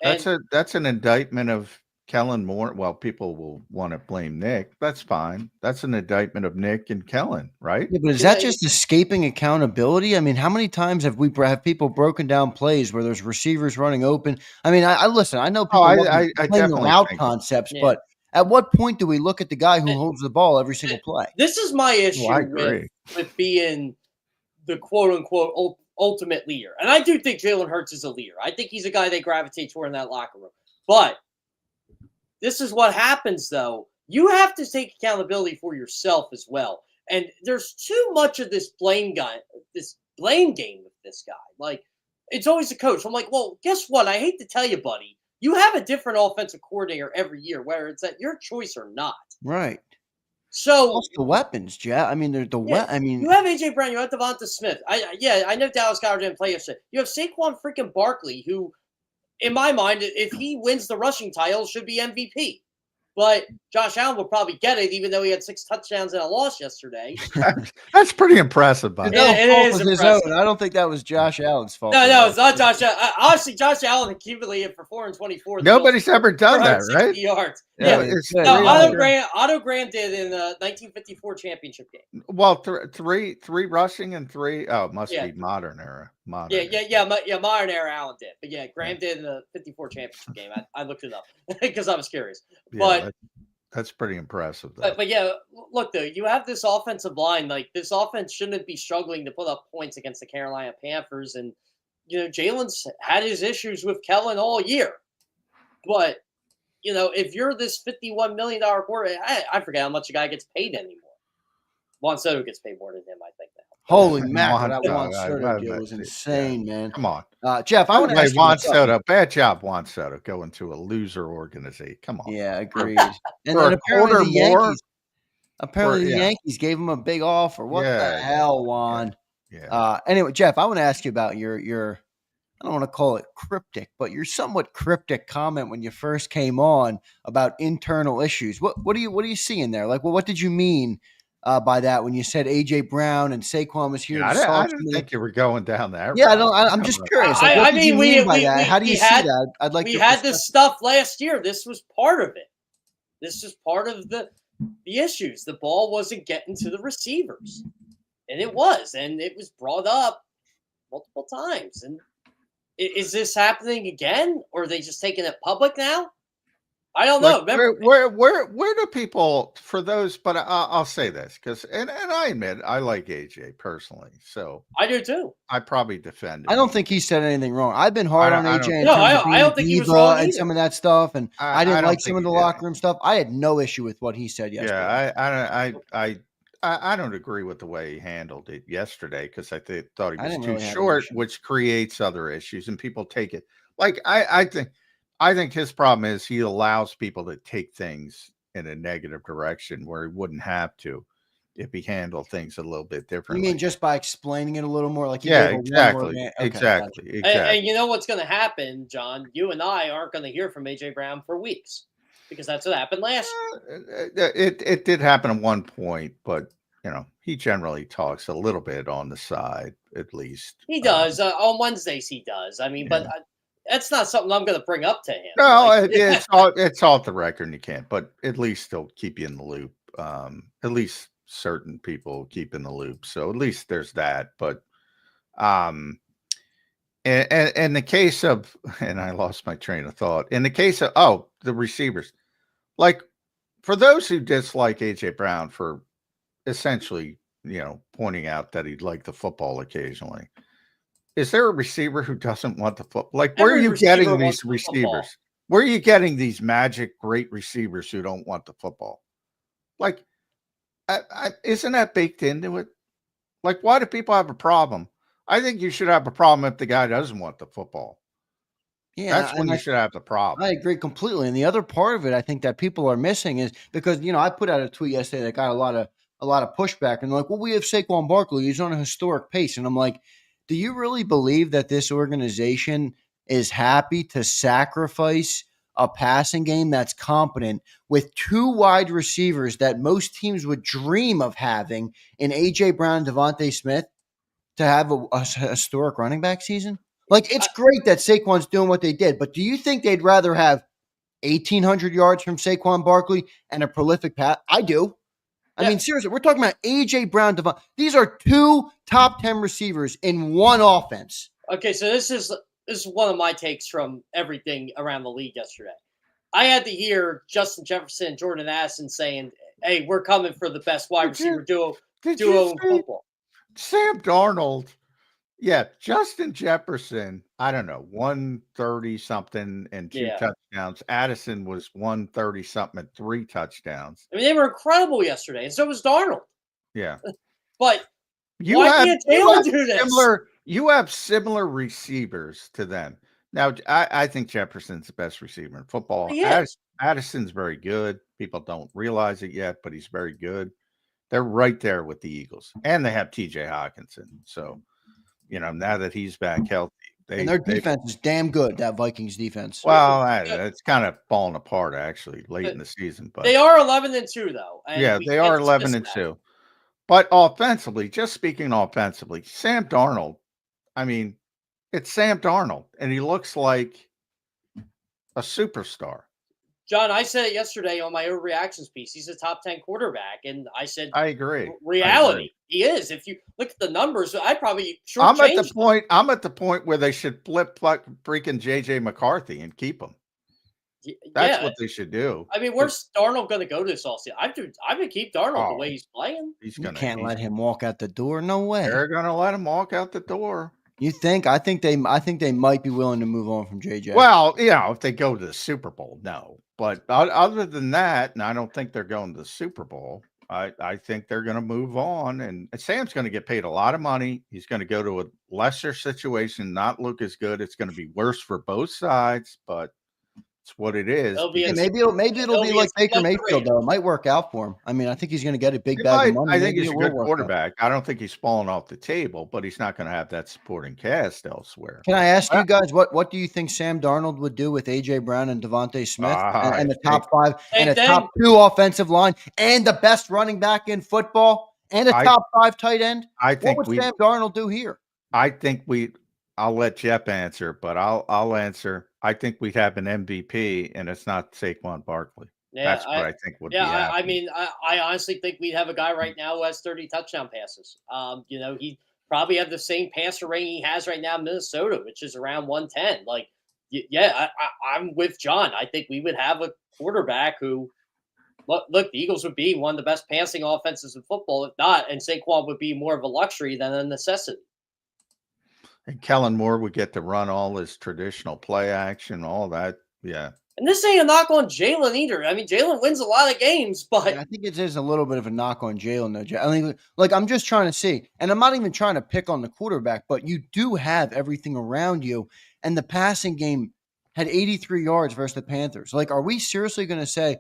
[SPEAKER 3] That's an indictment of Kellen Moore. Well, people will want to blame Nick. That's fine. That's an indictment of Nick and Kellen, right?
[SPEAKER 2] Yeah, but is that just escaping accountability? I mean, how many times have people broken down plays where there's receivers running open? I mean, I listen. I know people
[SPEAKER 3] I
[SPEAKER 2] playing the route concepts, but at what point do we look at the guy who holds the ball every single play?
[SPEAKER 9] This is my issue with being the quote-unquote ultimate leader. And I do think Jalen Hurts is a leader. I think he's a guy they gravitate toward in that locker room. But this is what happens, though. You have to take accountability for yourself as well. And there's too much of this blame game with this guy. Like, it's always the coach. I'm like, well, guess what? I hate to tell you, buddy. You have a different offensive coordinator every year, whether it's at your choice or not.
[SPEAKER 2] Right.
[SPEAKER 9] So
[SPEAKER 2] also the weapons, Jeff. I mean,
[SPEAKER 9] you have AJ Brown, you have Devonta Smith. I know Dallas Goedert didn't play yesterday. You have Saquon freaking Barkley, who, in my mind, if he wins the rushing title, should be MVP. But Josh Allen will probably get it, even though he had 6 touchdowns and a loss yesterday.
[SPEAKER 3] That's pretty impressive, by the way.
[SPEAKER 9] It is impressive.
[SPEAKER 2] I don't think that was Josh Allen's fault.
[SPEAKER 9] No, it's not Josh Allen. Honestly, Josh Allen accumulated for 424.
[SPEAKER 3] Nobody's ever done that, right?
[SPEAKER 9] Yards. Yeah.
[SPEAKER 3] it's
[SPEAKER 2] good.
[SPEAKER 9] No,
[SPEAKER 3] three
[SPEAKER 9] Otto Graham did in the 1954 championship game.
[SPEAKER 3] well, three rushing and three. Oh, it must
[SPEAKER 9] Yeah.
[SPEAKER 3] be modern era.
[SPEAKER 9] Modern era Allen did, but yeah, Graham
[SPEAKER 3] Yeah.
[SPEAKER 9] did in the 54 championship game. I looked it up because I was curious.
[SPEAKER 3] Yeah,
[SPEAKER 9] But
[SPEAKER 3] that's pretty impressive, though.
[SPEAKER 9] but yeah, look though, you have this offensive line. Like this offense shouldn't be struggling to put up points against the Carolina Panthers, and Jalen's had his issues with Kellen all year. But if you're this $51 million quarterback, I forget how much a guy gets paid anymore. Juan Soto gets paid more than him, I think now.
[SPEAKER 2] Holy mackerel, that
[SPEAKER 3] Juan
[SPEAKER 2] Juan
[SPEAKER 3] Soto,
[SPEAKER 2] Soto deal was insane, man.
[SPEAKER 3] Come on.
[SPEAKER 2] Jeff, I want to ask you
[SPEAKER 3] Juan
[SPEAKER 2] about something.
[SPEAKER 3] Soto. Bad job, Juan Soto, going to a loser organization. Come on.
[SPEAKER 2] Yeah, agreed. And
[SPEAKER 3] For
[SPEAKER 2] then
[SPEAKER 3] a
[SPEAKER 2] apparently
[SPEAKER 3] quarter
[SPEAKER 2] the
[SPEAKER 3] more.
[SPEAKER 2] Yankees,
[SPEAKER 3] Yeah.
[SPEAKER 2] Yankees gave him a big offer. What the
[SPEAKER 3] Yeah,
[SPEAKER 2] hell, Juan?
[SPEAKER 3] Yeah.
[SPEAKER 2] Anyway, Jeff, I want to ask you about your I don't want to call it cryptic, but your somewhat cryptic comment when you first came on about internal issues. What are you seeing there? Like, well, what did you mean by that when you said AJ Brown and Saquon was here?
[SPEAKER 3] I didn't think you were going down that.
[SPEAKER 2] Yeah,
[SPEAKER 3] route.
[SPEAKER 2] I'm just curious. Like, what did you mean by that? How do you see that? I'd like.
[SPEAKER 9] We had this stuff last year. This was part of it. This is part of the issues. The ball wasn't getting to the receivers, and it was brought up multiple times. And is this happening again, or are they just taking it public now? I don't know.
[SPEAKER 3] Where do people, for those, but I'll say this because, and I admit I like AJ personally, so
[SPEAKER 9] I do too.
[SPEAKER 3] I probably defend him.
[SPEAKER 2] I don't think he said anything wrong. I've been hard on AJ.
[SPEAKER 9] I don't think he was wrong
[SPEAKER 2] and some of that stuff, and I didn't like some of the locker room stuff. I had no issue with what he said yesterday.
[SPEAKER 3] Yeah, I don't agree with the way he handled it yesterday because I thought he was too
[SPEAKER 2] really
[SPEAKER 3] short, which creates other issues, and people take it like I think his problem is he allows people to take things in a negative direction where he wouldn't have to if he handled things a little bit differently.
[SPEAKER 2] You mean just by explaining it a little more? Like
[SPEAKER 3] exactly.
[SPEAKER 9] And you know what's going to happen, John? You and I aren't going to hear from AJ Brown for weeks because that's what happened last year.
[SPEAKER 3] It did happen at one point, but he generally talks a little bit on the side, at least.
[SPEAKER 9] He does on Wednesdays. He does. I mean, but. That's not something I'm going to bring up to him.
[SPEAKER 3] No, it's off the record and you can't, but at least they'll keep you in the loop. At least certain people keep in the loop. So at least there's that. But in the case of, and I lost my train of thought, in the case of, the receivers, like for those who dislike AJ Brown for essentially, pointing out that he'd like the football occasionally. Is there a receiver who doesn't want the football? Like, where are you getting these receivers? Where are you getting these magic great receivers who don't want the football? Like, isn't that baked into it? Like, why do people have a problem? I think you should have a problem if the guy doesn't want the football. Yeah, that's when you should have the problem.
[SPEAKER 2] I agree completely. And the other part of it, I think that people are missing is because I put out a tweet yesterday that got a lot of pushback, and they're like, well, we have Saquon Barkley. He's on a historic pace, and I'm like, do you really believe that this organization is happy to sacrifice a passing game that's competent with two wide receivers that most teams would dream of having in A.J. Brown and Devontae Smith to have a historic running back season? Like, it's great that Saquon's doing what they did, but do you think they'd rather have 1,800 yards from Saquon Barkley and a prolific pass? I do. I mean, seriously, we're talking about A.J. Brown, Devon. These are two top 10 receivers in one offense.
[SPEAKER 9] Okay, so this is one of my takes from everything around the league yesterday. I had to hear Justin Jefferson and Jordan Addison saying, hey, we're coming for the best wide receiver duo in football.
[SPEAKER 3] Sam Darnold. Yeah, Justin Jefferson, I don't know, 130-something and 2 touchdowns. Addison was 130-something and 3 touchdowns.
[SPEAKER 9] I mean, they were incredible yesterday, and so was Darnold.
[SPEAKER 3] Yeah.
[SPEAKER 9] But
[SPEAKER 3] you have similar receivers to them. Now, I think Jefferson's the best receiver in football. Addison's very good. People don't realize it yet, but he's very good. They're right there with the Eagles. And they have T.J. Hawkinson, so now that he's back healthy,
[SPEAKER 2] their defense is damn good. That Vikings defense.
[SPEAKER 3] Well, it's kind of falling apart actually late in the season, but
[SPEAKER 9] they are 11-2 though.
[SPEAKER 3] They are 11-2. But offensively, just speaking offensively, Sam Darnold. I mean, it's Sam Darnold, and he looks like a superstar.
[SPEAKER 9] John, I said it yesterday on my overreactions piece. He's a top 10 quarterback, and I said,
[SPEAKER 3] I agree.
[SPEAKER 9] reality, he is. If you look at the numbers, I probably
[SPEAKER 3] I'm at
[SPEAKER 9] shortchanged
[SPEAKER 3] the point. I'm at the point where they should flip freaking JJ McCarthy and keep him. That's what they should do.
[SPEAKER 9] I mean, where's Darnold going to go this offseason? I would keep Darnold the way he's playing.
[SPEAKER 2] You can't let him walk out the door. No way.
[SPEAKER 3] They're going to let him walk out the door.
[SPEAKER 2] You think? I think they might be willing to move on from JJ.
[SPEAKER 3] Well, if they go to the Super Bowl, no. But other than that, and I don't think they're going to the Super Bowl. I think they're going to move on, and Sam's going to get paid a lot of money. He's going to go to a lesser situation, not look as good. It's going to be worse for both sides, but it's what it is.
[SPEAKER 2] Maybe it'll be like Baker Mayfield, though. It might work out for him. I mean, I think he's going to get a big bag of money.
[SPEAKER 3] I think he's a good quarterback. I don't think he's falling off the table, but he's not going to have that supporting cast elsewhere.
[SPEAKER 2] Can I ask you guys what do you think Sam Darnold would do with AJ Brown and Devontae Smith and the top 5 and a top 2 offensive line and the best running back in football and a top 5 tight end? What would Sam Darnold do here?
[SPEAKER 3] I think I'll let Jeff answer, but I'll answer. I think we'd have an MVP, and it's not Saquon Barkley. Yeah, that's what I think would be happening.
[SPEAKER 9] I mean, I honestly think we'd have a guy right now who has 30 touchdown passes. He probably have the same passer rating he has right now in Minnesota, which is around 110. Like, I'm with John. I think we would have a quarterback who, look, the Eagles would be one of the best passing offenses in football, if not, and Saquon would be more of a luxury than a necessity.
[SPEAKER 3] And Kellen Moore would get to run all his traditional play action, all that. Yeah.
[SPEAKER 9] And this ain't a knock on Jalen either. I mean, Jalen wins a lot of games, but
[SPEAKER 2] I think it is a little bit of a knock on Jalen, though. I mean, like, I'm just trying to see, and I'm not even trying to pick on the quarterback, but you do have everything around you. And the passing game had 83 yards versus the Panthers. Like, are we seriously going to say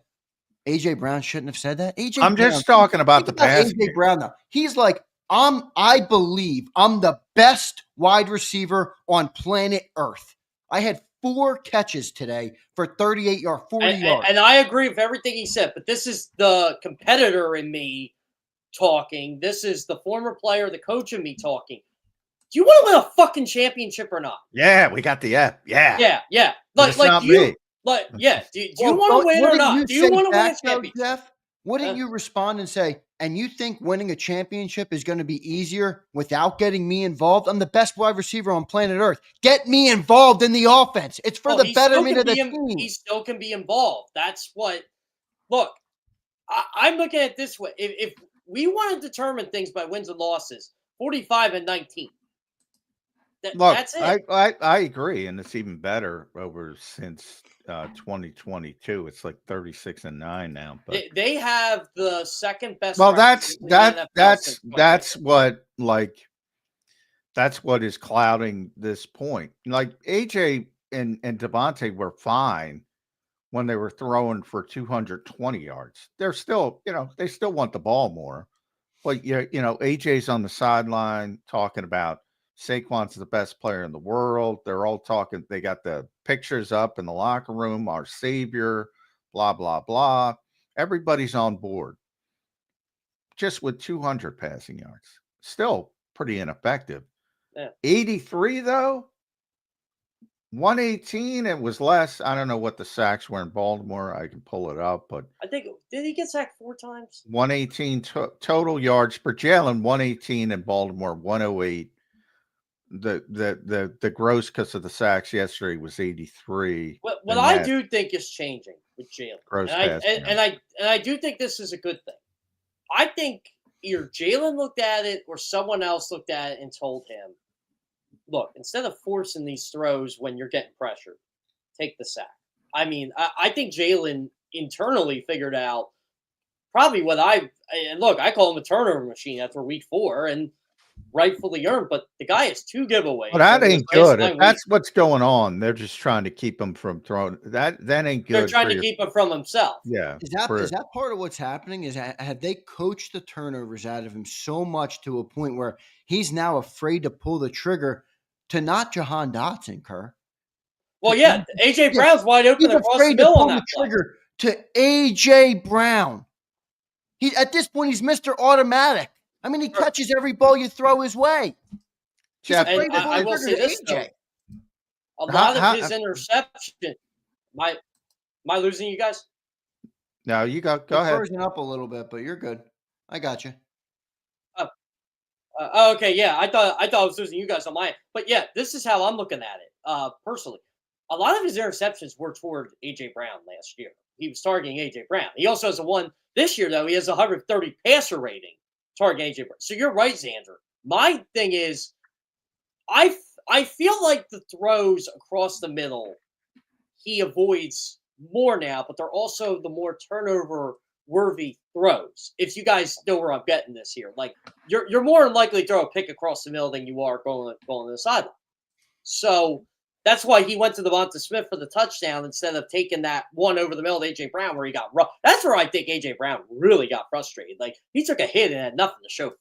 [SPEAKER 2] AJ Brown shouldn't have said that?
[SPEAKER 3] I'm just talking about the passing game.
[SPEAKER 2] AJ Brown, though. He's like, I believe I'm the best wide receiver on planet Earth. I had 4 catches today for 38 yards, 40 yards.
[SPEAKER 9] And I agree with everything he said, but this is the competitor in me talking. This is the former player, the coach in me talking. Do you want to win a fucking championship or not?
[SPEAKER 3] Yeah, we got the app. Yeah.
[SPEAKER 9] Yeah. Do you want to win or not? Do you want to win a championship?
[SPEAKER 2] Jeff? Wouldn't you respond and say, and you think winning a championship is going to be easier without getting me involved? I'm the best wide receiver on planet Earth. Get me involved in the offense. It's for the betterment of the team.
[SPEAKER 9] He still can be involved. That's what – look, I'm looking at it this way. If we want to determine things by wins and losses, 45-19. That's it.
[SPEAKER 3] I agree, and it's even better since 2022. It's like 36-9 now. But
[SPEAKER 9] they have the second best.
[SPEAKER 3] Well, that's what is clouding this point. Like AJ and Devontae were fine when they were throwing for 220 yards. They're still, they still want the ball more. But AJ's on the sideline talking about Saquon's the best player in the world. They're all talking. They got the pictures up in the locker room, our savior, blah, blah, blah. Everybody's on board. Just with 200 passing yards. Still pretty ineffective.
[SPEAKER 9] Yeah.
[SPEAKER 3] 83, though? 118, it was less. I don't know what the sacks were in Baltimore. I can pull it up, but
[SPEAKER 9] I think, did he get sacked 4 times?
[SPEAKER 3] 118 total yards per Jalen, 118 in Baltimore, 108. The gross because of the sacks yesterday was 83.
[SPEAKER 9] What I do think is changing with Jalen, and I do think this is a good thing. I think either Jalen looked at it or someone else looked at it and told him, look, instead of forcing these throws when you're getting pressured, take the sack. I mean, I think Jalen internally figured out probably and look, I call him a turnover machine after week 4, and rightfully earned, but the guy has 2 giveaways.
[SPEAKER 3] But that ain't good. If that's what's going on, they're just trying to keep him from throwing. That ain't good.
[SPEAKER 9] They're trying to keep him from himself.
[SPEAKER 3] Yeah.
[SPEAKER 2] Is that part of what's happening? Have they coached the turnovers out of him so much to a point where he's now afraid to pull the trigger to not Jahan Dotson, Kerr?
[SPEAKER 9] Well, yeah, AJ Brown's wide open across the middle on that
[SPEAKER 2] trigger to AJ Brown. At this point, he's Mr. Automatic. I mean, he catches every ball you throw his way.
[SPEAKER 3] Jeff,
[SPEAKER 9] I will say this, though. A lot of his interception, Am I losing you guys?
[SPEAKER 3] No, you go
[SPEAKER 2] You're
[SPEAKER 3] ahead.
[SPEAKER 2] frozen up a little bit, but you're good. I got you.
[SPEAKER 9] Okay, yeah. I thought I was losing you guys on my end. But yeah, this is how I'm looking at it. Personally. A lot of his interceptions were toward AJ Brown last year. He was targeting AJ Brown. He also has a one this year, though. He has a 130 passer rating targeting AJ Brown. So you're right, Zander. My thing is, I feel like the throws across the middle he avoids more now, but they're also the more turnover worthy throws. If you guys know where I'm getting this here, like you're more than likely to throw a pick across the middle than you are going to the sideline. So that's why he went to Devonta Smith for the touchdown instead of taking that one over the middle of AJ Brown where he got rough. That's where I think AJ Brown really got frustrated. Like he took a hit and had nothing to show for it.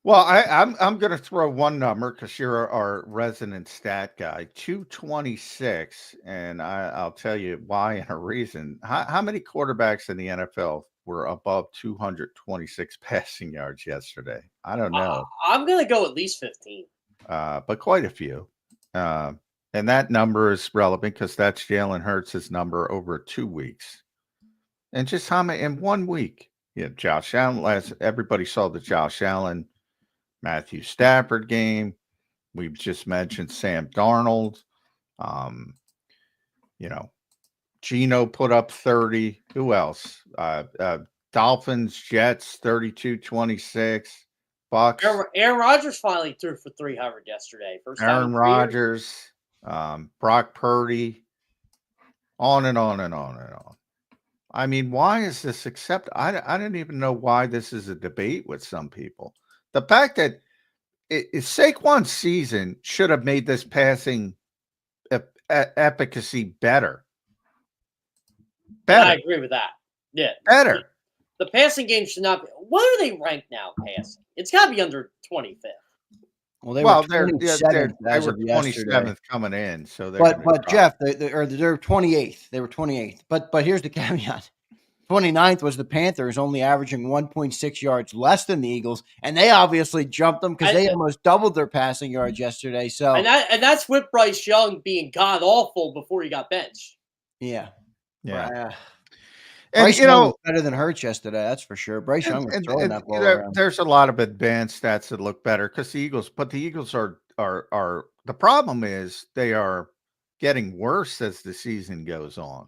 [SPEAKER 3] Well, I'm going to throw one number because you're our resident stat guy, 226, and I'll tell you why and a reason. How many quarterbacks in the NFL were above 226 passing yards yesterday? I don't know.
[SPEAKER 9] I'm going to go at least 15.
[SPEAKER 3] But quite a few. And that number is relevant because that's Jalen Hurts' number over 2 weeks. And just how many in 1 week? Yeah, Josh Allen. Everybody saw the Josh Allen, Matthew Stafford game. We've just mentioned Sam Darnold. Geno put up 30. Who else? Dolphins, Jets, 32-26. Bucks.
[SPEAKER 9] Aaron Rodgers finally threw for 300 yesterday. First time
[SPEAKER 3] Aaron Rodgers, Brock Purdy, on and on and on and on. I mean, why is this accepted? I didn't even know why this is a debate with some people. The fact that Saquon's season should have made this passing efficacy better.
[SPEAKER 9] Yeah, I agree with that. Yeah.
[SPEAKER 3] Better.
[SPEAKER 9] The passing game should not be. What are they ranked now passing? It's got to be under 25th.
[SPEAKER 2] Well, they were
[SPEAKER 3] 27th coming in. So
[SPEAKER 2] but Jeff, they're 28th. They were 28th. But here's the caveat. 29th was the Panthers, only averaging 1.6 yards less than the Eagles, and they obviously jumped them because they almost doubled their passing yards yesterday. So
[SPEAKER 9] and that's with Bryce Young being god awful before he got benched.
[SPEAKER 2] Yeah.
[SPEAKER 3] And
[SPEAKER 2] Bryce Young was better than Hurts yesterday, that's for sure. Bryce Young was throwing that ball around.
[SPEAKER 3] There's a lot of advanced stats that look better because the Eagles are the problem is they are getting worse as the season goes on.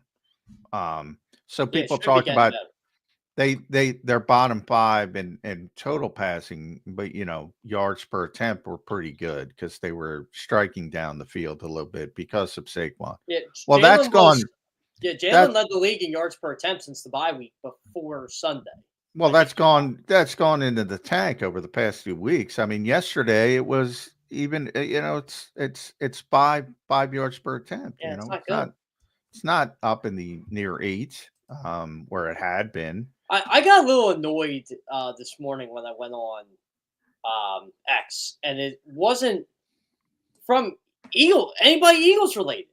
[SPEAKER 3] So people talk about they're bottom 5 in total passing, but yards per attempt were pretty good because they were striking down the field a little bit because of Saquon.
[SPEAKER 9] Yeah,
[SPEAKER 3] well, that's gone.
[SPEAKER 9] Yeah, Jalen led the league in yards per attempt since the bye week before Sunday.
[SPEAKER 3] Well, that's gone into the tank over the past 2 weeks. I mean, yesterday it was even. It's 5 yards per attempt.
[SPEAKER 9] Yeah, it's not good.
[SPEAKER 3] It's not up in the near 8 where it had been.
[SPEAKER 9] I got a little annoyed this morning when I went on X, and it wasn't from anybody Eagles related.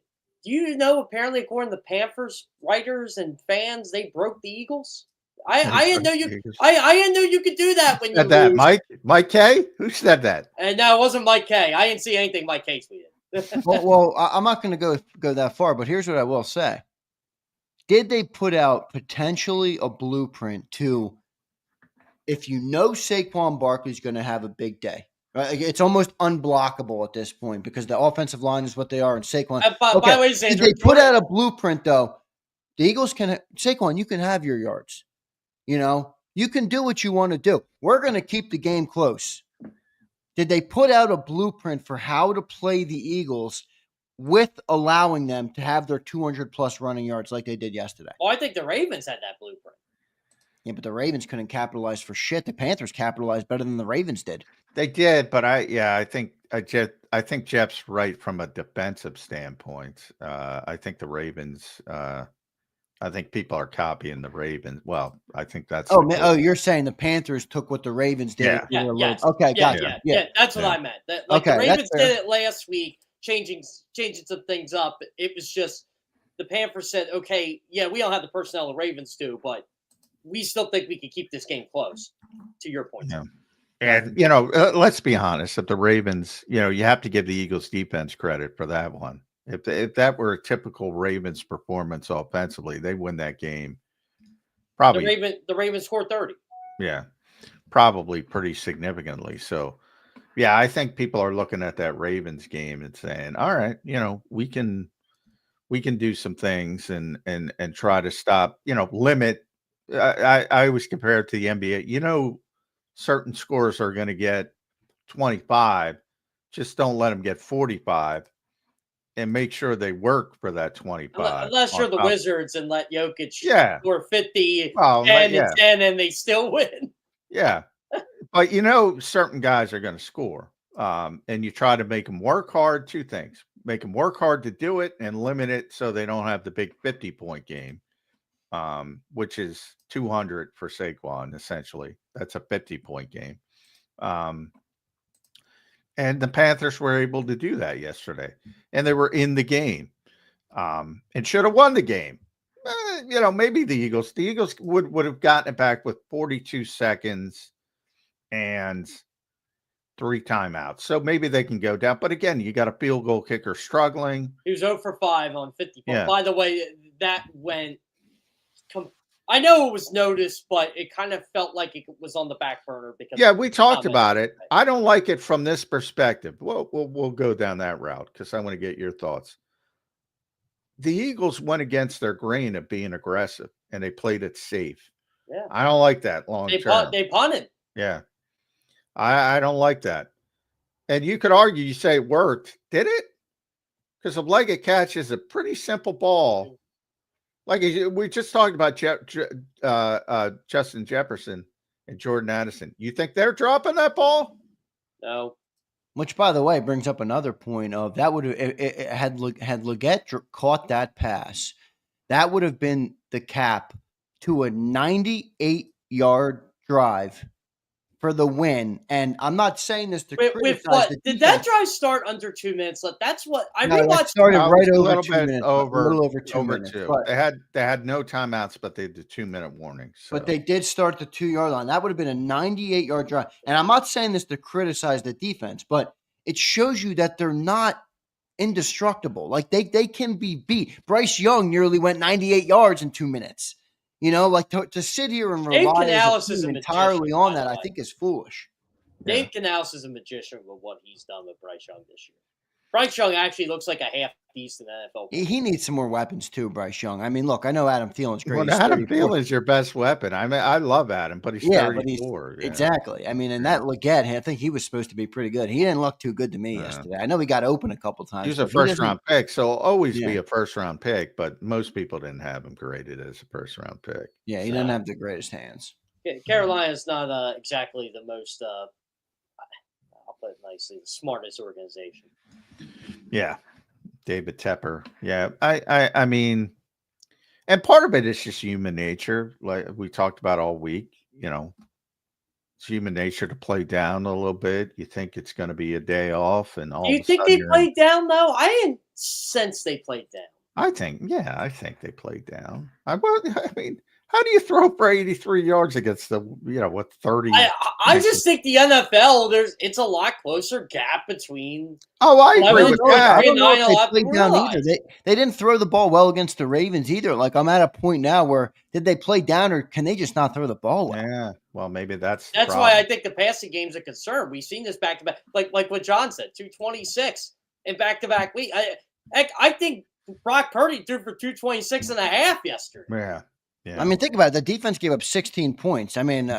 [SPEAKER 9] Do you know, apparently, according to Panthers writers and fans, they broke the Eagles? I didn't know you. I didn't know you could do that when you
[SPEAKER 3] said that. Mike K? Who said that?
[SPEAKER 9] And no, it wasn't Mike K. I didn't see anything Mike K tweeted.
[SPEAKER 2] well, I'm not going to go that far, but here's what I will say. Did they put out potentially a blueprint to, if you know Saquon Barkley's going to have a big day? Right? It's almost unblockable at this point because the offensive line is what they are, and Saquon.
[SPEAKER 9] By the way, Zander,
[SPEAKER 2] did they put out a blueprint though? The Eagles Saquon, you can have your yards. You can do what you want to do. We're going to keep the game close. Did they put out a blueprint for how to play the Eagles with allowing them to have their 200-plus running yards like they did yesterday?
[SPEAKER 9] Well, I think the Ravens had that blueprint.
[SPEAKER 2] Yeah, but the Ravens couldn't capitalize for shit. The Panthers capitalized better than the Ravens did.
[SPEAKER 3] They did, but I think Jeff's right from a defensive standpoint. I think the Ravens. I think people are copying the Ravens. Well, I think that's.
[SPEAKER 2] You're saying the Panthers took what the Ravens did.
[SPEAKER 9] Yeah. Yes.
[SPEAKER 2] Okay, gotcha.
[SPEAKER 9] Yeah, that's what I meant. The Ravens did it last week, changing some things up. It was just the Panthers said, okay, we don't have the personnel the Ravens do, but we still think we can keep this game close. To your point.
[SPEAKER 3] Yeah. And let's be honest. If the Ravens, you have to give the Eagles defense credit for that one. If that were a typical Ravens performance offensively, they win that game. Probably
[SPEAKER 9] The Ravens scored 30.
[SPEAKER 3] Yeah, probably pretty significantly. So, yeah, I think people are looking at that Ravens game and saying, "All right, we can do some things and try to stop, limit." I always compare it to the NBA. Certain scores are going to get 25. Just don't let them get 45, and make sure they work for that 25.
[SPEAKER 9] Unless you're the Wizards and let Jokic score 50,
[SPEAKER 3] Well,
[SPEAKER 9] 10, and 10, and they still win.
[SPEAKER 3] Yeah. But certain guys are going to score. And you try to make them work hard. Two things: make them work hard to do it, and limit it so they don't have the big 50-point game, which is 200 for Saquon. Essentially, that's a 50-point game. And the Panthers were able to do that yesterday, and they were in the game, and should have won the game. Maybe the Eagles would have gotten it back with 42 seconds and 3 timeouts. So maybe they can go down. But again, you got a field goal kicker struggling.
[SPEAKER 9] He was 0 for 5 on 50.
[SPEAKER 3] Yeah.
[SPEAKER 9] By the way, that went. I know it was noticed, but it kind of felt like it was on the back burner because.
[SPEAKER 3] Yeah, we talked about it. I don't like it from this perspective. We'll go down that route because I want to get your thoughts. The Eagles went against their grain of being aggressive, and they played it safe.
[SPEAKER 9] Yeah.
[SPEAKER 3] I don't like that long term.
[SPEAKER 9] They punted.
[SPEAKER 3] Yeah. I don't like that. And you could argue, you say it worked. Did it? Because a legged catch is a pretty simple ball. Like we just talked about Justin Jefferson and Jordan Addison. You think they're dropping that ball?
[SPEAKER 9] No.
[SPEAKER 2] Which, by the way, brings up another point of that would have had Leggett caught that pass, that would have been the cap to a 98-yard drive for the win. And I'm not saying this to criticize
[SPEAKER 9] what?
[SPEAKER 2] the
[SPEAKER 9] Did
[SPEAKER 2] defense.
[SPEAKER 9] that drive start under 2 minutes? That's what I
[SPEAKER 2] No,
[SPEAKER 9] rewatched.
[SPEAKER 2] that started right
[SPEAKER 3] a
[SPEAKER 2] over
[SPEAKER 3] little
[SPEAKER 2] 2
[SPEAKER 3] bit
[SPEAKER 2] minutes.
[SPEAKER 3] over,
[SPEAKER 2] a little over 2 minutes.
[SPEAKER 3] two.
[SPEAKER 2] But,
[SPEAKER 3] They had no timeouts, but they had the 2-minute warning. So.
[SPEAKER 2] But they did start the 2-yard line. That would have been a 98-yard drive. And I'm not saying this to criticize the defense, but it shows you that they're not indestructible. Like they can be beat. Bryce Young nearly went 98 yards in 2 minutes. Like to sit here and rely as a team entirely on that, I think is foolish.
[SPEAKER 9] Dave Canales is a magician with what he's done with Bryce Young this year. Bryce Young actually looks like a half-decent NFL player.
[SPEAKER 2] He needs some more weapons too, Bryce Young. I mean, look, I know Adam Thielen's great.
[SPEAKER 3] Well, Adam Thielen's your best weapon. I mean, I love Adam, but he's 34.
[SPEAKER 2] Exactly. I mean, and that Leggett, I think he was supposed to be pretty good. He didn't look too good to me yesterday. I know he got open a couple times.
[SPEAKER 3] He's a first-round pick, so he'll always be a first-round pick, but most people didn't have him graded as a first-round pick.
[SPEAKER 2] Yeah, he didn't have the greatest hands.
[SPEAKER 9] Carolina's not exactly the most, I'll put it nicely, the smartest organization.
[SPEAKER 3] Yeah. David Tepper. Yeah. I mean, and part of it is just human nature. Like we talked about all week, it's human nature to play down a little bit. You think it's going to be a day off and all.
[SPEAKER 9] Do you think they played down though? I didn't sense they played down.
[SPEAKER 3] I think they played down. I mean, how do you throw for 83 yards against the, 30?
[SPEAKER 9] I just think the NFL, it's a lot closer gap between.
[SPEAKER 3] Oh, I agree with that.
[SPEAKER 2] I don't know if they played down either. They didn't throw the ball well against the Ravens either. Like I'm at a point now where did they play down or can they just not throw the ball well?
[SPEAKER 3] Yeah. Well, maybe that's
[SPEAKER 9] why I think the passing game's a concern. We've seen this back to back, like what John said, 226 in back-to-back week. I think Brock Purdy threw for 226 and a half yesterday.
[SPEAKER 3] Yeah. Yeah.
[SPEAKER 2] I mean, think about it. The defense gave up 16 points. I mean,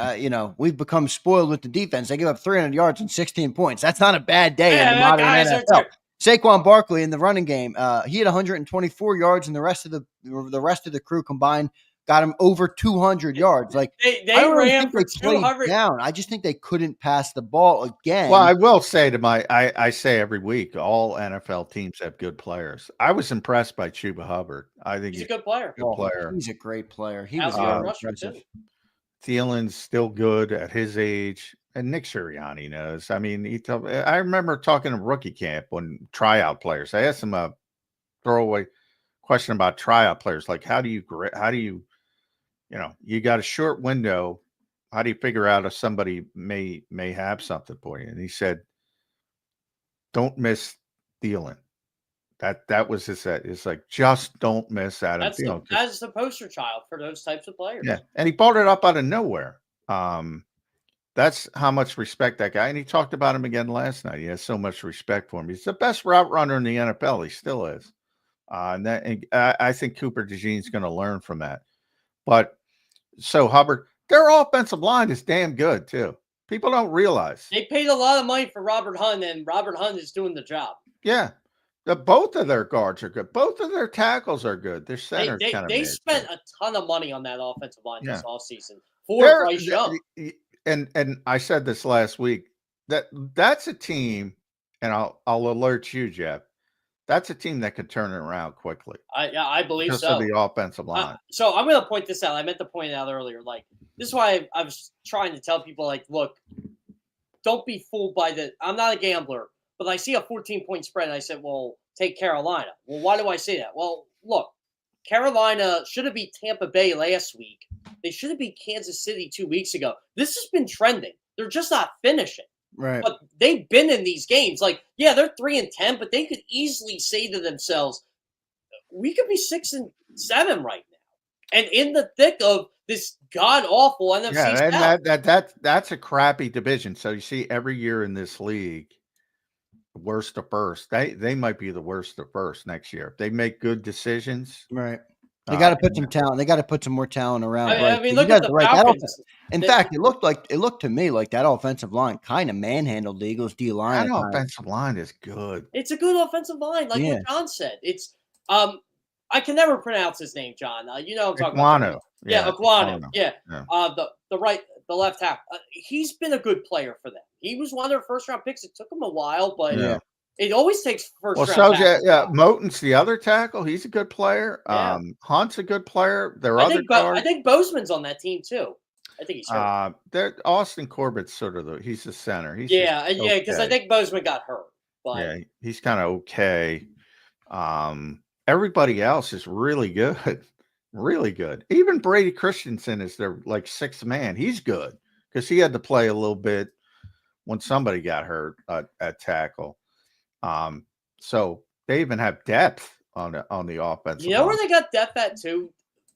[SPEAKER 2] we've become spoiled with the defense. They gave up 300 yards and 16 points. That's not a bad day in the modern NFL. Saquon Barkley in the running game, he had 124 yards, and the rest of the crew combined got him over 200 yards. Like
[SPEAKER 9] they ran for 200
[SPEAKER 2] down. I just think they couldn't pass the ball again.
[SPEAKER 3] Well, I will say I say every week, all NFL teams have good players. I was impressed by Chuba Hubbard. I think
[SPEAKER 9] he's a good player.
[SPEAKER 2] He's a great player. He was impressive.
[SPEAKER 3] Thielen's still good at his age, and Nick Sirianni knows. I mean, I remember talking to rookie camp when tryout players. I asked him a throwaway question about tryout players, like how do you you got a short window. How do you figure out if somebody may have something for you? And he said, don't miss Thielen. That was his set. It's like, just don't miss Adam
[SPEAKER 9] That's
[SPEAKER 3] Thielen.
[SPEAKER 9] that's the poster child for those types of players.
[SPEAKER 3] Yeah, and he brought it up out of nowhere. That's how much respect that guy. And he talked about him again last night. He has so much respect for him. He's the best route runner in the NFL. He still is. I think Cooper DeJean's going to learn from that. But so Hubbard, their offensive line is damn good too. People don't realize
[SPEAKER 9] They paid a lot of money for Robert Hunt, and Robert Hunt is doing the job.
[SPEAKER 3] Yeah, both of their guards are good. Both of their tackles are good. Their center
[SPEAKER 9] They spent a ton of money on that offensive line this offseason for Bryce Young.
[SPEAKER 3] And I said this last week, that's a team, and I'll alert you, Jeff. That's a team that could turn it around quickly.
[SPEAKER 9] I believe
[SPEAKER 3] just
[SPEAKER 9] so.
[SPEAKER 3] of the offensive line.
[SPEAKER 9] So I'm going to point this out. I meant to point it out earlier. Like, this is why I was trying to tell people, like, look, don't be fooled by the – I'm not a gambler, but I see a 14-point spread, and I said, well, take Carolina. Well, why do I say that? Well, look, Carolina should have beat Tampa Bay last week. They should have beat Kansas City 2 weeks ago. This has been trending. They're just not finishing.
[SPEAKER 2] Right.
[SPEAKER 9] But they've been in these games. Like, yeah, they're 3-10, but they could easily say to themselves, we could be 6-7 right now. And in the thick of this god-awful NFC South.
[SPEAKER 3] And that's a crappy division. So you see every year in this league, worst to first. They might be the worst to first next year. If they make good decisions.
[SPEAKER 2] Right. They got to put some talent. They got to put some more talent around.
[SPEAKER 9] I mean, look at the Falcons.
[SPEAKER 2] In fact, it looked to me like that offensive line kind of manhandled the Eagles' D line.
[SPEAKER 3] That offensive line is good.
[SPEAKER 9] It's a good offensive line, like what John said. It's I can never pronounce his name, John. You know what I'm talking about. Aquano. Yeah. The left tackle. He's been a good player for them. He was one of their first-round picks. It took him a while, but it always takes first round.
[SPEAKER 3] Moten's the other tackle. He's a good player.
[SPEAKER 9] Yeah.
[SPEAKER 3] Hunt's a good player.
[SPEAKER 9] I think Bozeman's on that team too. I think he's hurt.
[SPEAKER 3] Austin Corbett's sort of he's the center.
[SPEAKER 9] Because I think Bozeman got hurt. But
[SPEAKER 3] he's kind of okay. Everybody else is really good. Really good. Even Brady Christensen is their like sixth man. He's good because he had to play a little bit when somebody got hurt at tackle. So they even have depth on the offense.
[SPEAKER 9] You know where they got depth at too?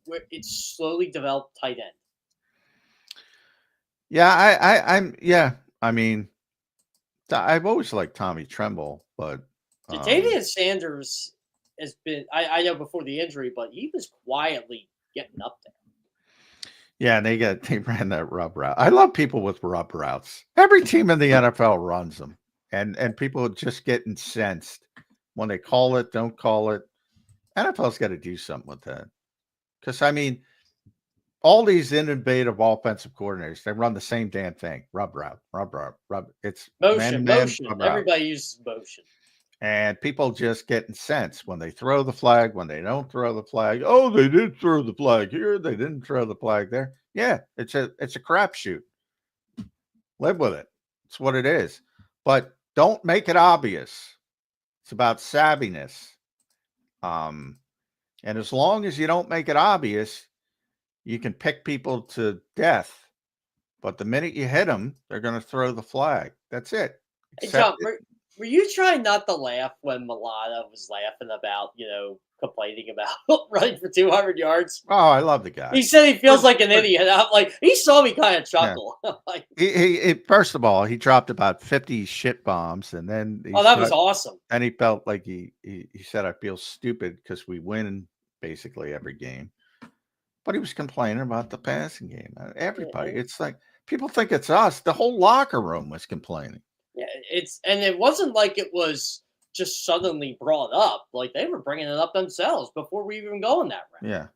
[SPEAKER 9] Where it's slowly developed tight end.
[SPEAKER 3] Yeah, I mean, I've always liked Tommy Tremble, but
[SPEAKER 9] Ja'Tavion Sanders has been. I know before the injury, but he was quietly getting up there.
[SPEAKER 3] Yeah, and they ran that rub route. I love people with rub routes. Every team in the NFL runs them. And people just get incensed when they call it, don't call it. NFL's got to do something with that. Because, I mean, all these innovative offensive coordinators, they run the same damn thing. Rub route. It's
[SPEAKER 9] motion. Everybody uses motion.
[SPEAKER 3] And people just get incensed when they throw the flag, when they don't throw the flag. Oh, they did throw the flag here. They didn't throw the flag there. Yeah, it's a crapshoot. Live with it. It's what it is. But don't make it obvious. It's about savviness. And as long as you don't make it obvious, you can pick people to death. But the minute you hit them, they're going to throw the flag. That's it.
[SPEAKER 9] Hey, John, were you trying not to laugh when Milana was laughing about, complaining about running for 200 yards?
[SPEAKER 3] Oh, I love the guy.
[SPEAKER 9] He said he feels like an idiot. I'm like, he saw me kind of chuckle.
[SPEAKER 3] Yeah. Like, he first of all, he dropped about 50 shit bombs, and then
[SPEAKER 9] that was awesome.
[SPEAKER 3] And he felt like he said, "I feel stupid because we win basically every game," but he was complaining about the passing game. Everybody, it's like people think it's us. The whole locker room was complaining.
[SPEAKER 9] Yeah, it wasn't like it was just suddenly brought up. Like they were bringing it up themselves before we even go in that round.
[SPEAKER 3] Yeah.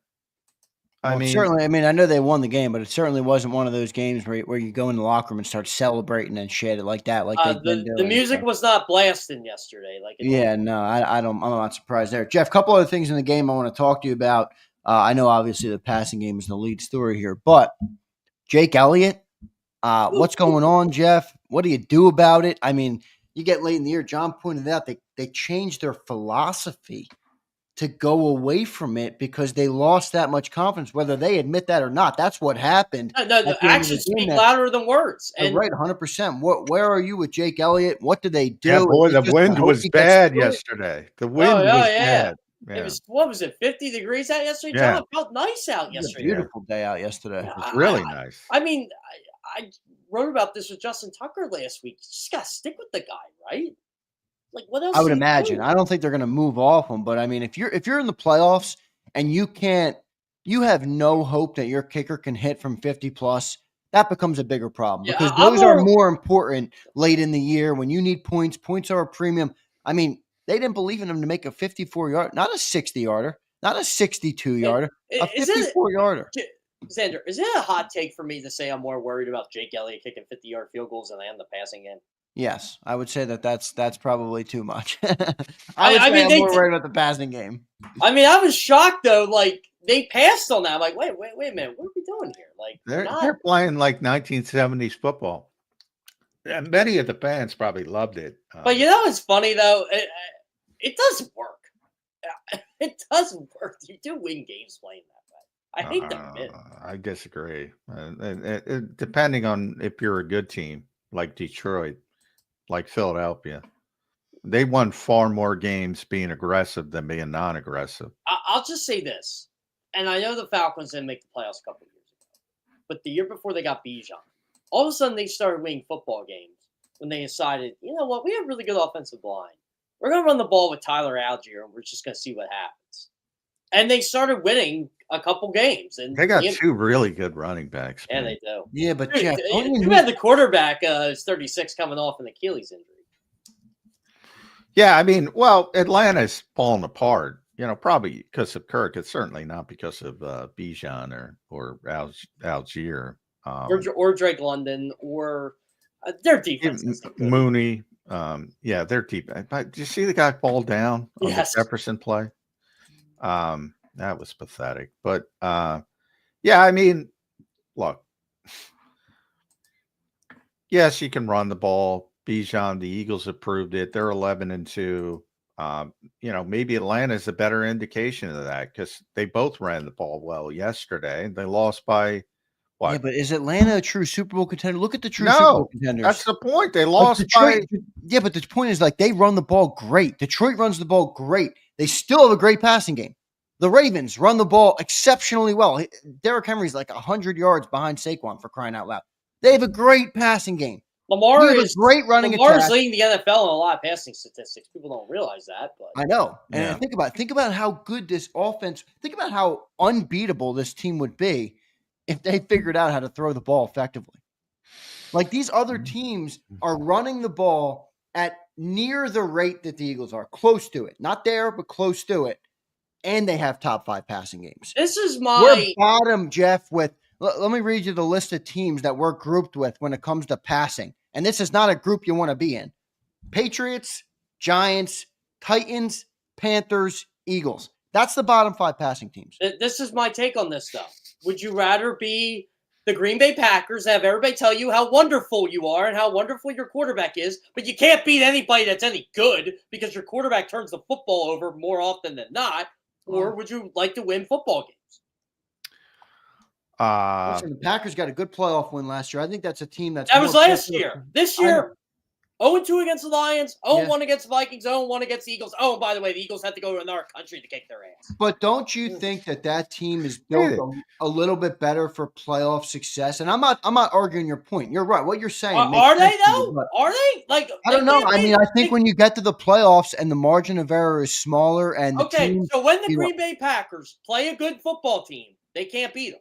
[SPEAKER 2] I know they won the game, but it certainly wasn't one of those games where you go in the locker room and start celebrating and shit like that. Like
[SPEAKER 9] the music was not blasting yesterday.
[SPEAKER 2] I'm not surprised there. Jeff, a couple other things in the game I want to talk to you about. I know obviously the passing game is the lead story here, but Jake Elliott, what's going on, Jeff? What do you do about it? I mean, you get late in the year. John pointed out they changed their philosophy to go away from it because they lost that much confidence, whether they admit that or not. That's what happened.
[SPEAKER 9] No, actions speak louder than words.
[SPEAKER 2] And right, 100%. Where are you with Jake Elliott? What did they do?
[SPEAKER 3] Yeah, boy, the
[SPEAKER 2] I
[SPEAKER 3] wind
[SPEAKER 2] hope
[SPEAKER 3] was
[SPEAKER 2] he gets
[SPEAKER 3] bad
[SPEAKER 2] through it.
[SPEAKER 3] yesterday. The wind was bad. Yeah.
[SPEAKER 9] It was, what was it, 50 degrees out yesterday?
[SPEAKER 3] Yeah.
[SPEAKER 9] John, it felt nice out
[SPEAKER 2] It was a
[SPEAKER 9] yesterday.
[SPEAKER 2] beautiful day out yesterday.
[SPEAKER 3] It was really nice.
[SPEAKER 9] I mean, I wrote about this with Justin Tucker last week. You just got to stick with the guy, right? Like, what else?
[SPEAKER 2] I would imagine. I don't think they're going to move off him, but I mean, if you're in the playoffs and you have no hope that your kicker can hit from 50 plus, that becomes a bigger problem because those are more important late in the year when you need points. Points are a premium. I mean, they didn't believe in him to make a 54-yard, not a 60-yarder, not a 62-yarder, a 54-yarder.
[SPEAKER 9] Zander, is it a hot take for me to say I'm more worried about Jake Elliott kicking 50-yard field goals than I am the passing game?
[SPEAKER 2] Yes, I would say that's probably too much.
[SPEAKER 9] I mean,
[SPEAKER 2] I'm more worried about the passing game.
[SPEAKER 9] I mean, I was shocked though. Like they passed on that. I'm like, wait a minute, what are we doing here? Like
[SPEAKER 3] they're playing like 1970s football. And many of the fans probably loved it.
[SPEAKER 9] But you know, it's funny though. It doesn't work. It doesn't work. You do win games playing that way. I hate to admit it.
[SPEAKER 3] I disagree. Depending on if you're a good team like Detroit, like Philadelphia, they won far more games being aggressive than being non-aggressive.
[SPEAKER 9] I'll just say this, and I know the Falcons didn't make the playoffs a couple of years ago, but the year before they got DeJean, all of a sudden they started winning football games when they decided, you know what, we have really good offensive line. We're going to run the ball with Tyler Algier, and we're just going to see what happens. And they started winning a couple games. And
[SPEAKER 3] they got two really good running backs.
[SPEAKER 9] Yeah, they do.
[SPEAKER 2] Yeah, but
[SPEAKER 9] Dude,
[SPEAKER 2] Jeff,
[SPEAKER 9] you had the quarterback is 36 coming off an Achilles injury.
[SPEAKER 3] Yeah, I mean, well, Atlanta's falling apart. You know, probably because of Kirk. It's certainly not because of Bijan or Algier.
[SPEAKER 9] Or Drake London or their defense.
[SPEAKER 3] Mooney. Yeah, their defense. Did you see the guy fall down on the Jefferson play? That was pathetic. But yeah, I mean, look. Yes, you can run the ball. Bijan, the Eagles have proved it. They're 11-2. You know, maybe Atlanta's a better indication of that because they both ran the ball well yesterday. They lost by what?
[SPEAKER 2] Yeah, but is Atlanta a true Super Bowl contender? Look at the true Super Bowl contenders.
[SPEAKER 3] That's the point. They lost
[SPEAKER 2] Detroit, yeah, but the point is like they run the ball great. Detroit runs the ball great. They still have a great passing game. The Ravens run the ball exceptionally well. Derrick Henry's like 100 yards behind Saquon for crying out loud. They have a great passing game.
[SPEAKER 9] Lamar is
[SPEAKER 2] great running attack.
[SPEAKER 9] Lamar's leading the NFL in a lot of passing statistics. People don't realize that, but
[SPEAKER 2] I know. And think about how good this offense. Think about how unbeatable this team would be if they figured out how to throw the ball effectively. Like these other teams are running the ball at near the rate that the Eagles are, close to it, not there, but close to it, and they have top 5 passing games.
[SPEAKER 9] This is my
[SPEAKER 2] we're bottom, Jeff. Let me read you the list of teams that we're grouped with when it comes to passing. And this is not a group you want to be in. Patriots, Giants, Titans, Panthers, Eagles. That's the bottom 5 passing teams.
[SPEAKER 9] This is my take on this stuff. Would you rather be the Green Bay Packers, have everybody tell you how wonderful you are and how wonderful your quarterback is, but you can't beat anybody that's any good because your quarterback turns the football over more often than not? Or would you like to win football games?
[SPEAKER 2] Listen, the Packers got a good playoff win last year. I think that's a team that
[SPEAKER 9] was last year. This year, 0-2 against the Lions, 0-1 against the Vikings, 0-1 against the Eagles. Oh, by the way, the Eagles had to go to another country to kick their ass.
[SPEAKER 2] But don't you think that team is built a little bit better for playoff success? And I'm not arguing your point. You're right. What you're saying.
[SPEAKER 9] Are they though? Are they? Like
[SPEAKER 2] I don't know. I mean, I think when you get to the playoffs and the margin of error is smaller, and
[SPEAKER 9] so when the Green Bay Packers play a good football team, they can't beat them.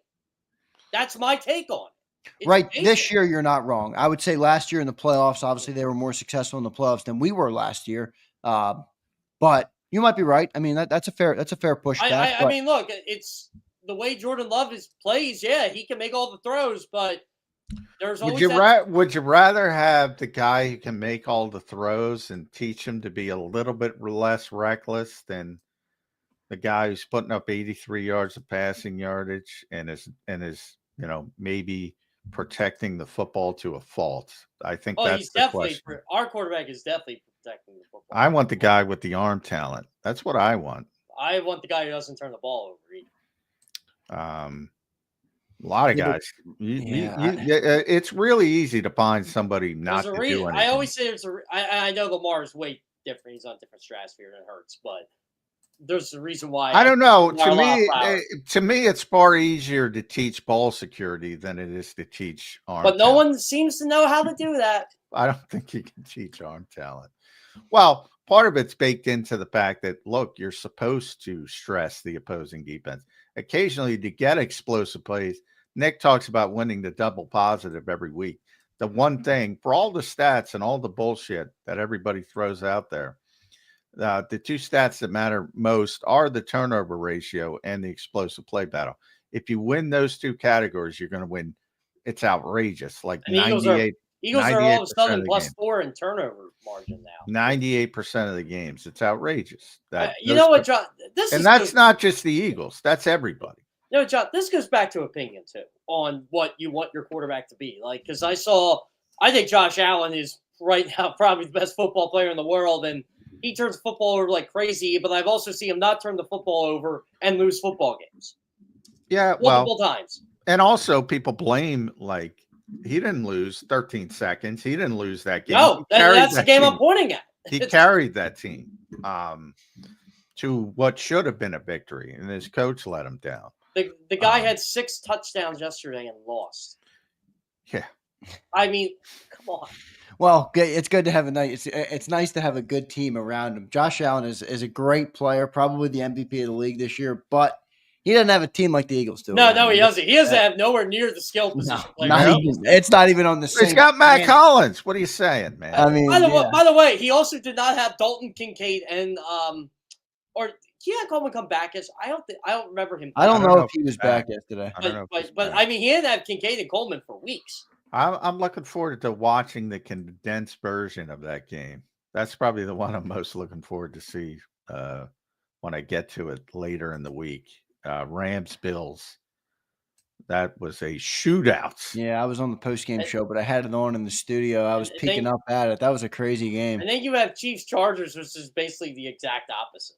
[SPEAKER 9] That's my take on it. It's
[SPEAKER 2] right.
[SPEAKER 9] basic.
[SPEAKER 2] This year, you're not wrong. I would say last year in the playoffs, obviously they were more successful in the playoffs than we were last year. But you might be right. I mean, that's a fair push.
[SPEAKER 9] I mean, look, it's the way Jordan Love plays. Yeah, he can make all the throws, but there's always
[SPEAKER 3] would you rather have the guy who can make all the throws and teach him to be a little bit less reckless than the guy who's putting up 83 yards of passing yardage and is maybe protecting the football to a fault? I think that's the question.
[SPEAKER 9] Our quarterback is definitely protecting the football.
[SPEAKER 3] I want the guy with the arm talent. That's what I want.
[SPEAKER 9] I want the guy who doesn't turn the ball over.
[SPEAKER 3] A lot of
[SPEAKER 2] Yeah, but-
[SPEAKER 3] guys.
[SPEAKER 2] yeah,
[SPEAKER 3] It's really easy to find somebody not
[SPEAKER 9] There's a
[SPEAKER 3] to do
[SPEAKER 9] reason.
[SPEAKER 3] anything.
[SPEAKER 9] I always say there's a. I know Lamar is way different. He's on a different stratosphere than Hurts, but there's a reason why.
[SPEAKER 3] I don't know.
[SPEAKER 9] There are a lot of flowers.
[SPEAKER 3] To me, it's far easier to teach ball security than it is to teach arm.
[SPEAKER 9] But no
[SPEAKER 3] talent.
[SPEAKER 9] one seems to know how to do that.
[SPEAKER 3] I don't think you can teach arm talent. Well, part of it's baked into the fact that, look, you're supposed to stress the opposing defense. Occasionally, to get explosive plays, Nick talks about winning the double positive every week. The one thing, for all the stats and all the bullshit that everybody throws out there, the two stats that matter most are the turnover ratio and the explosive play battle. If you win those two categories, you're going to win. It's outrageous. Like
[SPEAKER 9] And
[SPEAKER 3] 98.
[SPEAKER 9] Eagles are all of a
[SPEAKER 3] 98%
[SPEAKER 9] sudden
[SPEAKER 3] of the
[SPEAKER 9] plus
[SPEAKER 3] game.
[SPEAKER 9] 4 in turnover margin now.
[SPEAKER 3] 98% of the games. It's outrageous.
[SPEAKER 9] You know what, John?
[SPEAKER 3] That's not just the Eagles. That's everybody.
[SPEAKER 9] No, John, this goes back to opinion, too, on what you want your quarterback to be. Like, because I think Josh Allen is right now probably the best football player in the world, and he turns the football over like crazy, but I've also seen him not turn the football over and lose football games.
[SPEAKER 3] Yeah,
[SPEAKER 9] multiple times.
[SPEAKER 3] And also people blame, like, he didn't lose 13 seconds. He didn't lose that game.
[SPEAKER 9] No, that's the game I'm pointing at.
[SPEAKER 3] He carried that team to what should have been a victory, and his coach let him down.
[SPEAKER 9] The guy had 6 touchdowns yesterday and lost.
[SPEAKER 3] Yeah.
[SPEAKER 9] I mean, come on.
[SPEAKER 2] Well, it's good to have it's nice to have a good team around him. Josh Allen is a great player, probably the MVP of the league this year, but he doesn't have a team like the Eagles do.
[SPEAKER 9] No, he doesn't. He doesn't have nowhere near the skill position player.
[SPEAKER 2] It's not even on the same.
[SPEAKER 3] He's got Matt Collins. What are you saying, man?
[SPEAKER 2] I mean,
[SPEAKER 9] by the way, he also did not have Dalton Kincaid and or he had Coleman come back. I don't remember him.
[SPEAKER 2] I don't know if he was back yesterday.
[SPEAKER 9] But I mean, he didn't have Kincaid and Coleman for weeks.
[SPEAKER 3] I'm looking forward to watching the condensed version of that game. That's probably the one I'm most looking forward to see when I get to it later in the week. Rams Bills. That was a shootout.
[SPEAKER 2] Yeah, I was on the post-game show, but I had it on in the studio. I was peeking up at it. That was a crazy game.
[SPEAKER 9] And then you have Chiefs Chargers, which is basically the exact opposite.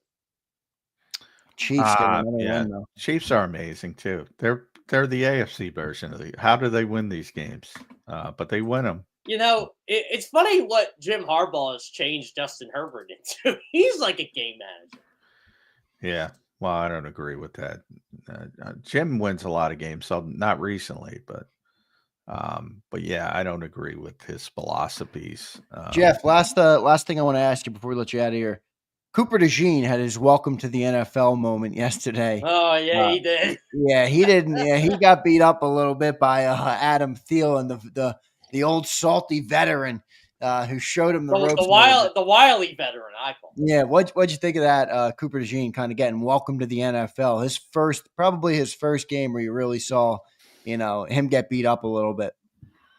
[SPEAKER 2] Chiefs win, though.
[SPEAKER 3] Chiefs are amazing too. They're the AFC version of the. How do they win these games? But they win them.
[SPEAKER 9] You know, it's funny what Jim Harbaugh has changed Justin Herbert into. He's like a game manager.
[SPEAKER 3] Yeah. Well, I don't agree with that. Jim wins a lot of games, so not recently, but yeah, I don't agree with his philosophies.
[SPEAKER 2] Jeff, last thing I want to ask you before we let you out of here. Cooper DeJean had his welcome to the NFL moment yesterday.
[SPEAKER 9] Oh yeah, he did.
[SPEAKER 2] Yeah, he didn't. Yeah, he got beat up a little bit by Adam Thielen, the old salty veteran who showed him the ropes.
[SPEAKER 9] The wily veteran, I call him.
[SPEAKER 2] Yeah, what'd you think of that? Cooper DeJean kind of getting welcome to the NFL. Probably his first game where you really saw, him get beat up a little bit.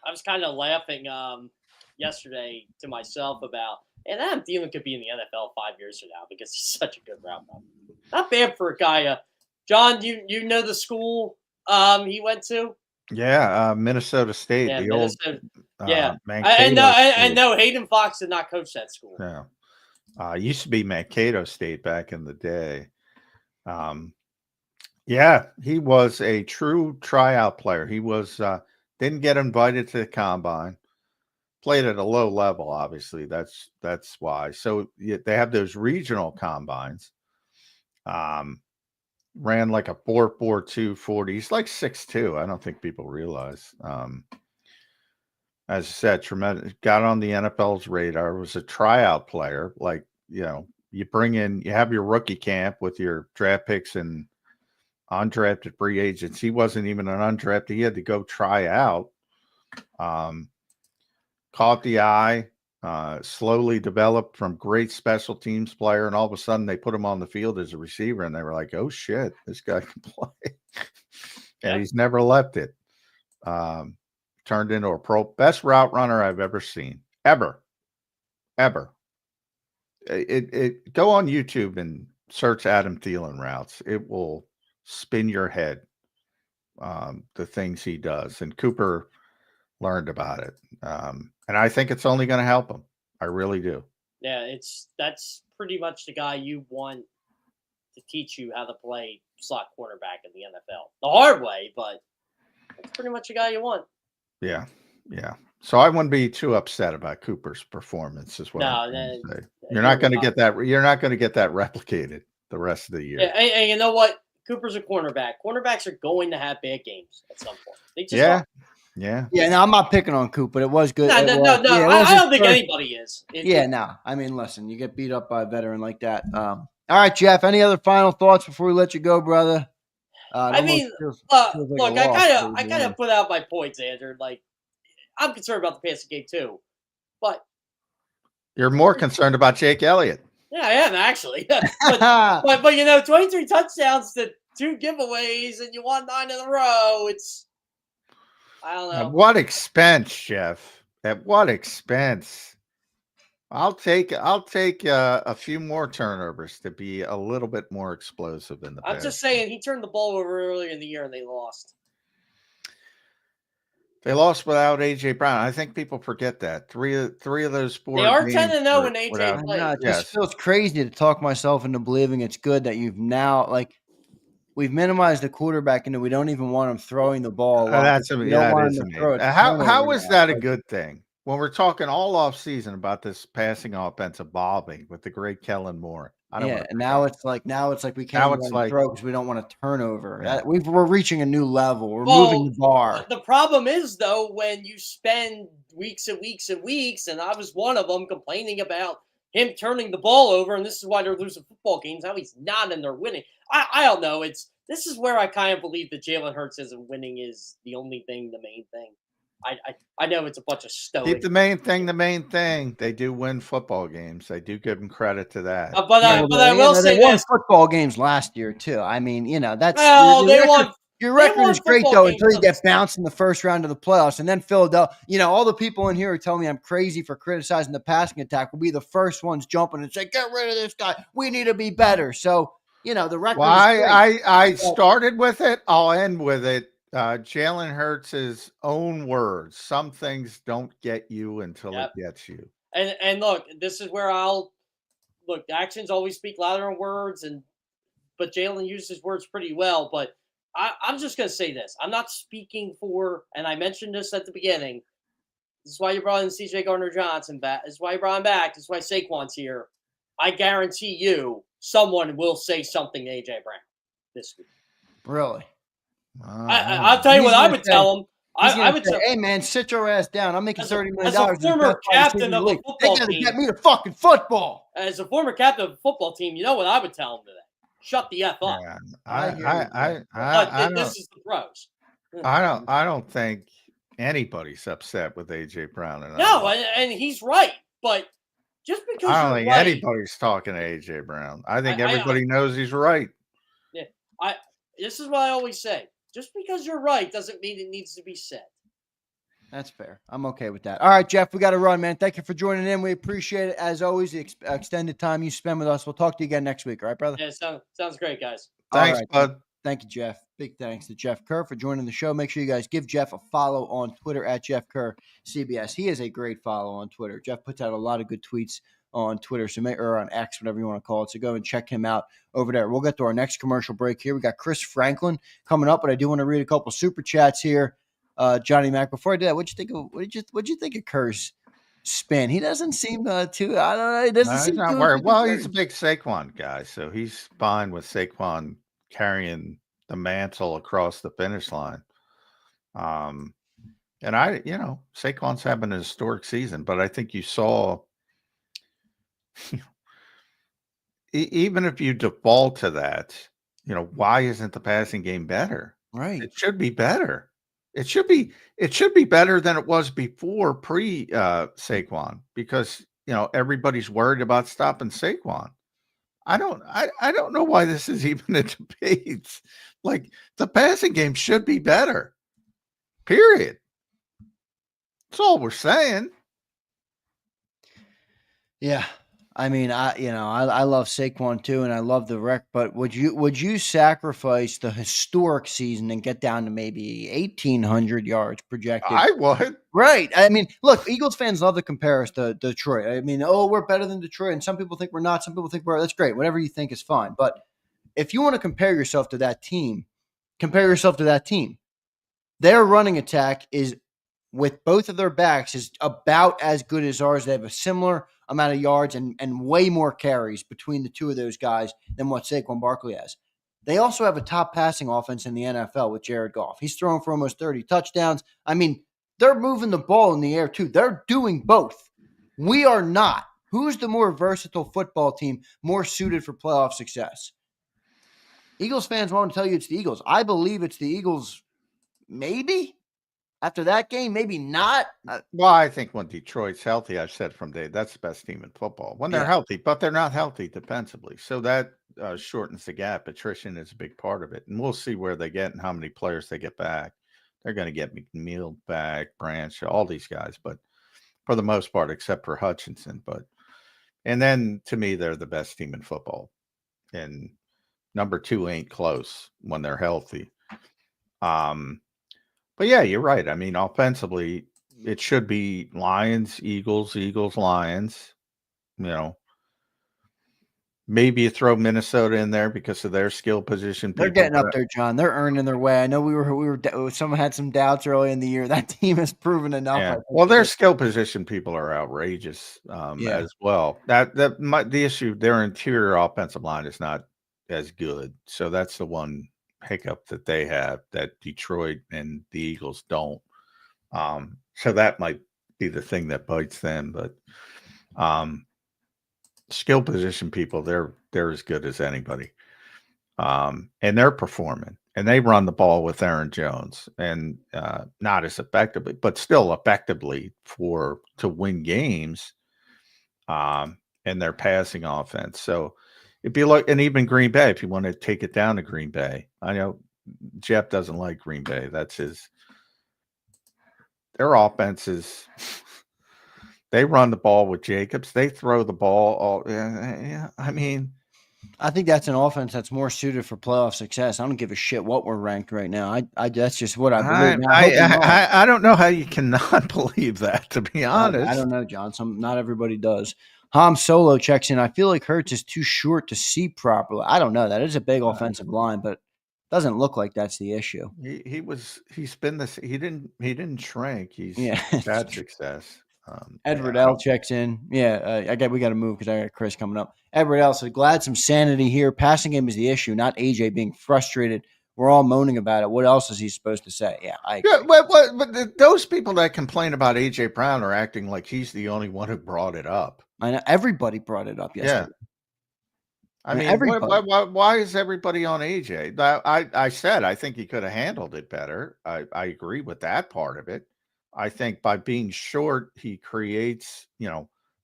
[SPEAKER 9] I was kind of laughing yesterday to myself about. And Adam Thielen could be in the NFL 5 years from now because he's such a good route runner. Not bad for a guy. John, you know the school he went to?
[SPEAKER 3] Yeah, Minnesota State.
[SPEAKER 9] Yeah,
[SPEAKER 3] Minnesota.
[SPEAKER 9] I know Hayden Fox did not coach that school.
[SPEAKER 3] Yeah, used to be Mankato State back in the day. Yeah, he was a true tryout player. He was didn't get invited to the combine. Played at a low level, obviously. That's why. So they have those regional combines. Ran like a 4.42 40. He's like 6'2". I don't think people realize. As I said, tremendous. Got on the NFL's radar. Was a tryout player. Like, you have your rookie camp with your draft picks and undrafted free agents. He wasn't even an undrafted. He had to go try out. Caught the eye, slowly developed from great special teams player, and all of a sudden they put him on the field as a receiver, and they were like, "Oh shit, this guy can play," and he's never left it. Turned into a best route runner I've ever seen, ever. It go on YouTube and search Adam Thielen routes. It will spin your head. The things he does, and Cooper learned about it. And I think it's only going to help him. I really do.
[SPEAKER 9] Yeah, that's pretty much the guy you want to teach you how to play slot quarterback in the NFL the hard way, but that's pretty much the guy you want.
[SPEAKER 3] Yeah. So I wouldn't be too upset about Cooper's performance, is what
[SPEAKER 9] No,
[SPEAKER 3] I'm trying to say. You're
[SPEAKER 9] you're
[SPEAKER 3] not going to
[SPEAKER 9] not.
[SPEAKER 3] get that. You're not going to get that replicated the rest of the year.
[SPEAKER 9] Yeah, and you know what? Cooper's a cornerback. Cornerbacks are going to have bad games at some point. They just are.
[SPEAKER 3] Yeah.
[SPEAKER 2] No, I'm not picking on Coop, but it was good.
[SPEAKER 9] No.
[SPEAKER 2] Yeah,
[SPEAKER 9] I don't think anybody is.
[SPEAKER 2] No. I mean, listen, you get beat up by a veteran like that. All right, Jeff. Any other final thoughts before we let you go, brother?
[SPEAKER 9] I mean,
[SPEAKER 2] feels
[SPEAKER 9] look,
[SPEAKER 2] like a loss,
[SPEAKER 9] I kind of put out my points, Andrew. Like, I'm concerned about the passing game too, but
[SPEAKER 3] You're more concerned about Jake Elliott.
[SPEAKER 9] yeah, I am actually. but you know, 23 touchdowns to 2 giveaways, and you won 9 in a row. I don't know.
[SPEAKER 3] At what expense, Jeff? At what expense? I'll take a few more turnovers to be a little bit more explosive in the
[SPEAKER 9] I'm
[SPEAKER 3] pass.
[SPEAKER 9] just saying he turned the ball over earlier in the year and they lost.
[SPEAKER 3] They lost without AJ Brown. I think people forget that. Three of those 4
[SPEAKER 9] They are
[SPEAKER 3] games
[SPEAKER 9] 10-0 when
[SPEAKER 3] were
[SPEAKER 9] AJ
[SPEAKER 3] without-
[SPEAKER 9] played.
[SPEAKER 2] It just feels crazy to talk myself into believing it's good that you've now we've minimized the quarterback and we don't even want him throwing the ball.
[SPEAKER 3] That is amazing. How is that a good thing? When we're talking all off season about this passing offense evolving with the great Kellen Moore.
[SPEAKER 2] And now it's like we can't throw because we don't want to turnover.
[SPEAKER 3] Yeah.
[SPEAKER 2] We're reaching a new level. We're moving the bar.
[SPEAKER 9] The problem is though, when you spend weeks and weeks and weeks, and I was one of them complaining about him turning the ball over, and this is why they're losing football games. Now he's not, and they're winning. I don't know. This is where I kind of believe that Jalen Hurts isn't winning is the only thing, the main thing. I know it's a bunch of stoic.
[SPEAKER 3] Keep the main thing. They do win football games. They do give them credit to that.
[SPEAKER 9] But I will say
[SPEAKER 2] they won
[SPEAKER 9] this.
[SPEAKER 2] football games last year too. I mean, that's your record is great though until you get bounced in the first round of the playoffs, and then Philadelphia. All the people in here who tell me I'm crazy for criticizing the passing attack will be the first ones jumping and say, "Get rid of this guy. We need to be better." So the record.
[SPEAKER 3] Well, I started with it. I'll end with it. Jalen Hurts' own words. Some things don't get you until it gets you.
[SPEAKER 9] And look, this is where actions always speak louder than words, but Jalen used his words pretty well. But I'm just gonna say this. I'm not speaking for, and I mentioned this at the beginning. This is why you brought in CJ Gardner-Johnson back. This is why you brought him back. This is why Saquon's here. I guarantee you someone will say something to AJ Brown this week.
[SPEAKER 2] Really?
[SPEAKER 9] I'll tell you what I would tell him. I would say,
[SPEAKER 2] "Hey man, sit your ass down. I'm making $30 million."
[SPEAKER 9] As a former captain of a football team,
[SPEAKER 2] they gotta get me to fucking football.
[SPEAKER 9] As a former captain of a football team, you know what I would tell him today? Shut the F up. This is the pros.
[SPEAKER 3] I don't think anybody's upset with AJ Brown.
[SPEAKER 9] No, and he's right. But just because
[SPEAKER 3] I don't think anybody's talking to AJ Brown. I think everybody knows he's right.
[SPEAKER 9] Yeah, this is what I always say. Just because you're right doesn't mean it needs to be said.
[SPEAKER 2] That's fair. I'm okay with that. All right, Jeff, we got to run, man. Thank you for joining in. We appreciate it. As always, the extended time you spend with us. We'll talk to you again next week. All right, brother?
[SPEAKER 9] Yeah, sounds great, guys.
[SPEAKER 3] Thanks, bud.
[SPEAKER 2] Thank you, Jeff. Big thanks to Jeff Kerr for joining the show. Make sure you guys give Jeff a follow on Twitter at Jeff Kerr CBS. He is a great follow on Twitter. Jeff puts out a lot of good tweets on Twitter, or on X, whatever you want to call it. So go and check him out over there. We'll get to our next commercial break here. We got Chris Franklin coming up, but I do want to read a couple super chats here. Johnny Mac, before I do that, what'd you think of Kerr's spin? He doesn't seem too. I don't know. He doesn't seem
[SPEAKER 3] not worried. Well, he's a big Saquon guy, so he's fine with Saquon carrying the mantle across the finish line. And Saquon's having a historic season, but I think you saw. Even if you default to that, why isn't the passing game better?
[SPEAKER 2] Right.
[SPEAKER 3] It should be better. It should be better than it was before pre Saquon, because everybody's worried about stopping Saquon. I don't know why this is even a debate. Like, the passing game should be better. Period. That's all we're saying.
[SPEAKER 2] Yeah. I mean, I love Saquon too, and I love the wreck. But would you sacrifice the historic season and get down to maybe 1,800 yards projected?
[SPEAKER 3] I would.
[SPEAKER 2] Right. I mean, look, Eagles fans love to compare us to Detroit. I mean, we're better than Detroit, and some people think we're not. Some people think we're. That's great. Whatever you think is fine. But if you want to compare yourself to that team, compare yourself to that team. Their running attack is with both of their backs is about as good as ours. They have a similar amount of yards and way more carries between the two of those guys than what Saquon Barkley has. They also have a top passing offense in the NFL with Jared Goff. He's throwing for almost 30 touchdowns. I mean, they're moving the ball in the air too. They're doing both. We are not. Who's the more versatile football team, more suited for playoff success? Eagles fans want to tell you it's the Eagles. I believe it's the Eagles, maybe. After that game, maybe not.
[SPEAKER 3] Well, I think when Detroit's healthy, I've said from day, that's the best team in football. When they're healthy, but they're not healthy defensively. So that shortens the gap. Attrition is a big part of it. And we'll see where they get and how many players they get back. They're going to get McMullen back, Branch, all these guys. But for the most part, except for Hutchinson. And then to me, they're the best team in football. And number 2 ain't close when they're healthy. But yeah, you're right. I mean, offensively, it should be Lions, Eagles, Lions. You know, maybe you throw Minnesota in there because of their skill position.
[SPEAKER 2] They're getting up there, John. They're earning their way. I know we were. Someone had some doubts early in the year. That team has proven enough.
[SPEAKER 3] Yeah. Well, their skill position people are outrageous as well. The issue, their interior offensive line is not as good. So that's the one hiccup that they have that Detroit and the Eagles don't. So that might be the thing that bites them. But skill position people, they're as good as anybody. And they're performing. And they run the ball with Aaron Jones. And not as effectively, but still effectively to win games in their passing offense. So it'd be like, and even Green Bay, if you want to take it down to Green Bay. I know Jeff doesn't like Green Bay. That's their offense is, they run the ball with Jacobs. They throw the ball. I mean,
[SPEAKER 2] I think that's an offense that's more suited for playoff success. I don't give a shit what we're ranked right now. I that's just what I believe.
[SPEAKER 3] I don't know how you cannot believe that, to be honest.
[SPEAKER 2] I don't know, John. Not everybody does. Ham Solo checks in. I feel like Hurts is too short to see properly. I don't know. That is a big offensive line, but doesn't look like that's the issue.
[SPEAKER 3] He didn't shrink. He's had success.
[SPEAKER 2] Edward L checks in. Yeah, we got to move because I got Chris coming up. Edward L said, glad some sanity here. Passing game is the issue, not AJ being frustrated. We're all moaning about it. What else is he supposed to say?
[SPEAKER 3] But those people that complain about AJ Brown are acting like he's the only one who brought it up.
[SPEAKER 2] I know everybody brought it up yesterday.
[SPEAKER 3] Yeah. I mean, why is everybody on AJ? I said I think he could have handled it better. I agree with that part of it. I think by being short, he creates,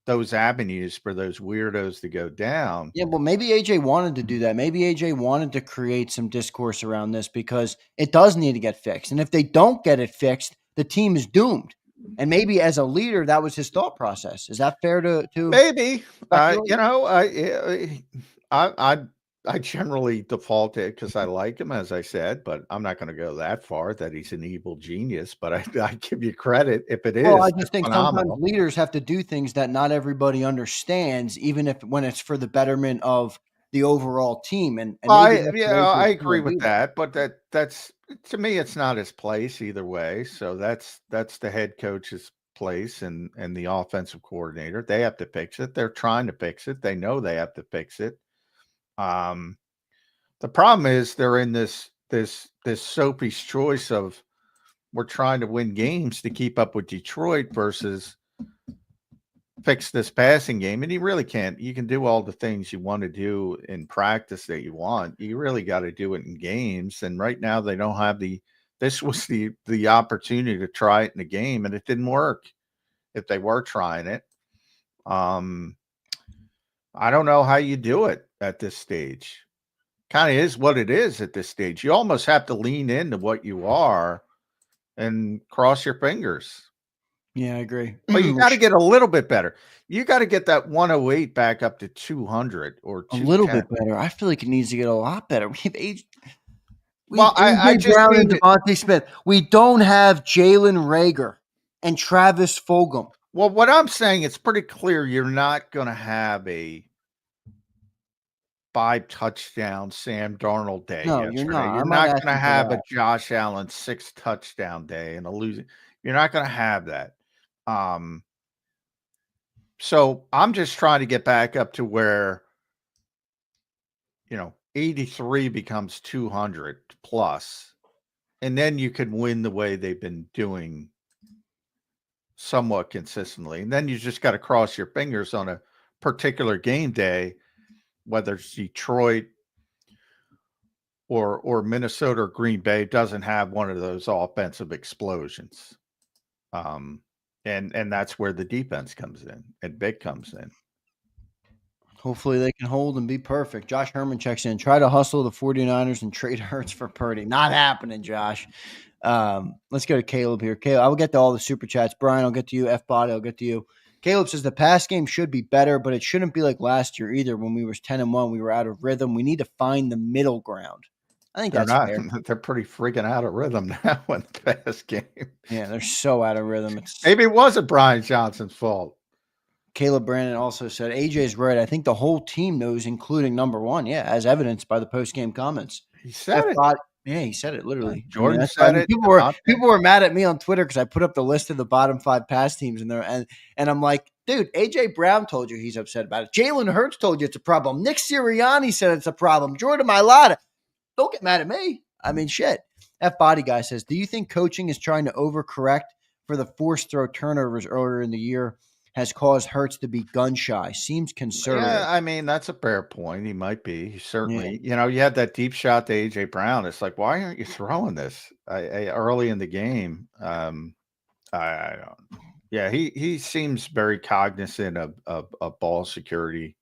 [SPEAKER 3] those avenues for those weirdos to go down.
[SPEAKER 2] Yeah, well, maybe AJ wanted to do that. Maybe AJ wanted to create some discourse around this because it does need to get fixed. And if they don't get it fixed, the team is doomed. And maybe as a leader, that was his thought process. Is that fair to
[SPEAKER 3] maybe? I generally default it because I like him, as I said, but I'm not going to go that far that he's an evil genius. But I give you credit if it is.
[SPEAKER 2] Well, I just think sometimes leaders have to do things that not everybody understands, even when it's for the betterment of the overall team. And
[SPEAKER 3] I agree with that, but that's to me, it's not his place either way. So that's the head coach's place and the offensive coordinator. They have to fix it. They're trying to fix it. They know they have to fix it. The problem is they're in this Sophie's choice of we're trying to win games to keep up with Detroit versus fix this passing game. And you really can't. You can do all the things you want to do in practice that you want. You really got to do it in games. And right now they don't have this was the opportunity to try it in the game, and it didn't work if they were trying it. I don't know how you do it at this stage. Kind of is what it is at this stage. You almost have to lean into what you are and cross your fingers.
[SPEAKER 2] Yeah, I agree.
[SPEAKER 3] But you got to get a little bit better. You got to get that 108 back up to 200 or 210.
[SPEAKER 2] A little bit better. I feel like it needs to get a lot better. We have
[SPEAKER 3] I just
[SPEAKER 2] mean Devontae Smith. We don't have Jalen Reagor and Travis Fulgham.
[SPEAKER 3] Well, what I'm saying, it's pretty clear you're not going to have 5 touchdown Sam Darnold day.
[SPEAKER 2] No,
[SPEAKER 3] yesterday.
[SPEAKER 2] you're not.
[SPEAKER 3] You're
[SPEAKER 2] I'm
[SPEAKER 3] not
[SPEAKER 2] not
[SPEAKER 3] going to
[SPEAKER 2] asking for
[SPEAKER 3] have a
[SPEAKER 2] that.
[SPEAKER 3] Josh Allen 6 touchdown day and a losing. You're not going to have that. So I'm just trying to get back up to where, 83 becomes 200 plus, and then you could win the way they've been doing somewhat consistently. And then you just got to cross your fingers on a particular game day, whether it's Detroit or Minnesota or Green Bay doesn't have one of those offensive explosions. And that's where the defense comes in and big comes in.
[SPEAKER 2] Hopefully they can hold and be perfect. Josh Herman checks in. Try to hustle the 49ers and trade Hurts for Purdy. Not happening, Josh. Let's go to Caleb here. Caleb, I will get to all the super chats. Brian, I'll get to you. F-Body, I'll get to you. Caleb says the pass game should be better, but it shouldn't be like last year either. When we were 10-1, we were out of rhythm. We need to find the middle ground. I think that's fair.
[SPEAKER 3] They're pretty freaking out of rhythm now in the pass game.
[SPEAKER 2] Yeah, they're so out of rhythm.
[SPEAKER 3] Maybe it wasn't Brian Johnson's fault.
[SPEAKER 2] Caleb Brandon also said, AJ's right. I think the whole team knows, including number one. Yeah, as evidenced by the post-game comments.
[SPEAKER 3] He said it.
[SPEAKER 2] Yeah, he said it literally.
[SPEAKER 3] Jordan said it.
[SPEAKER 2] People were mad at me on Twitter because I put up the list of the bottom 5 pass teams in there, and I'm like, dude, AJ Brown told you he's upset about it. Jalen Hurts told you it's a problem. Nick Sirianni said it's a problem. Jordan Mailata. Don't get mad at me. I mean, shit. F-Body Guy says, do you think coaching is trying to overcorrect for the forced throw turnovers earlier in the year has caused Hurts to be gun shy? Seems conservative.
[SPEAKER 3] Yeah, I mean, that's a fair point. He might be. He certainly, you had that deep shot to AJ Brown. It's like, why aren't you throwing this early in the game? I don't. Yeah, he seems very cognizant of ball security.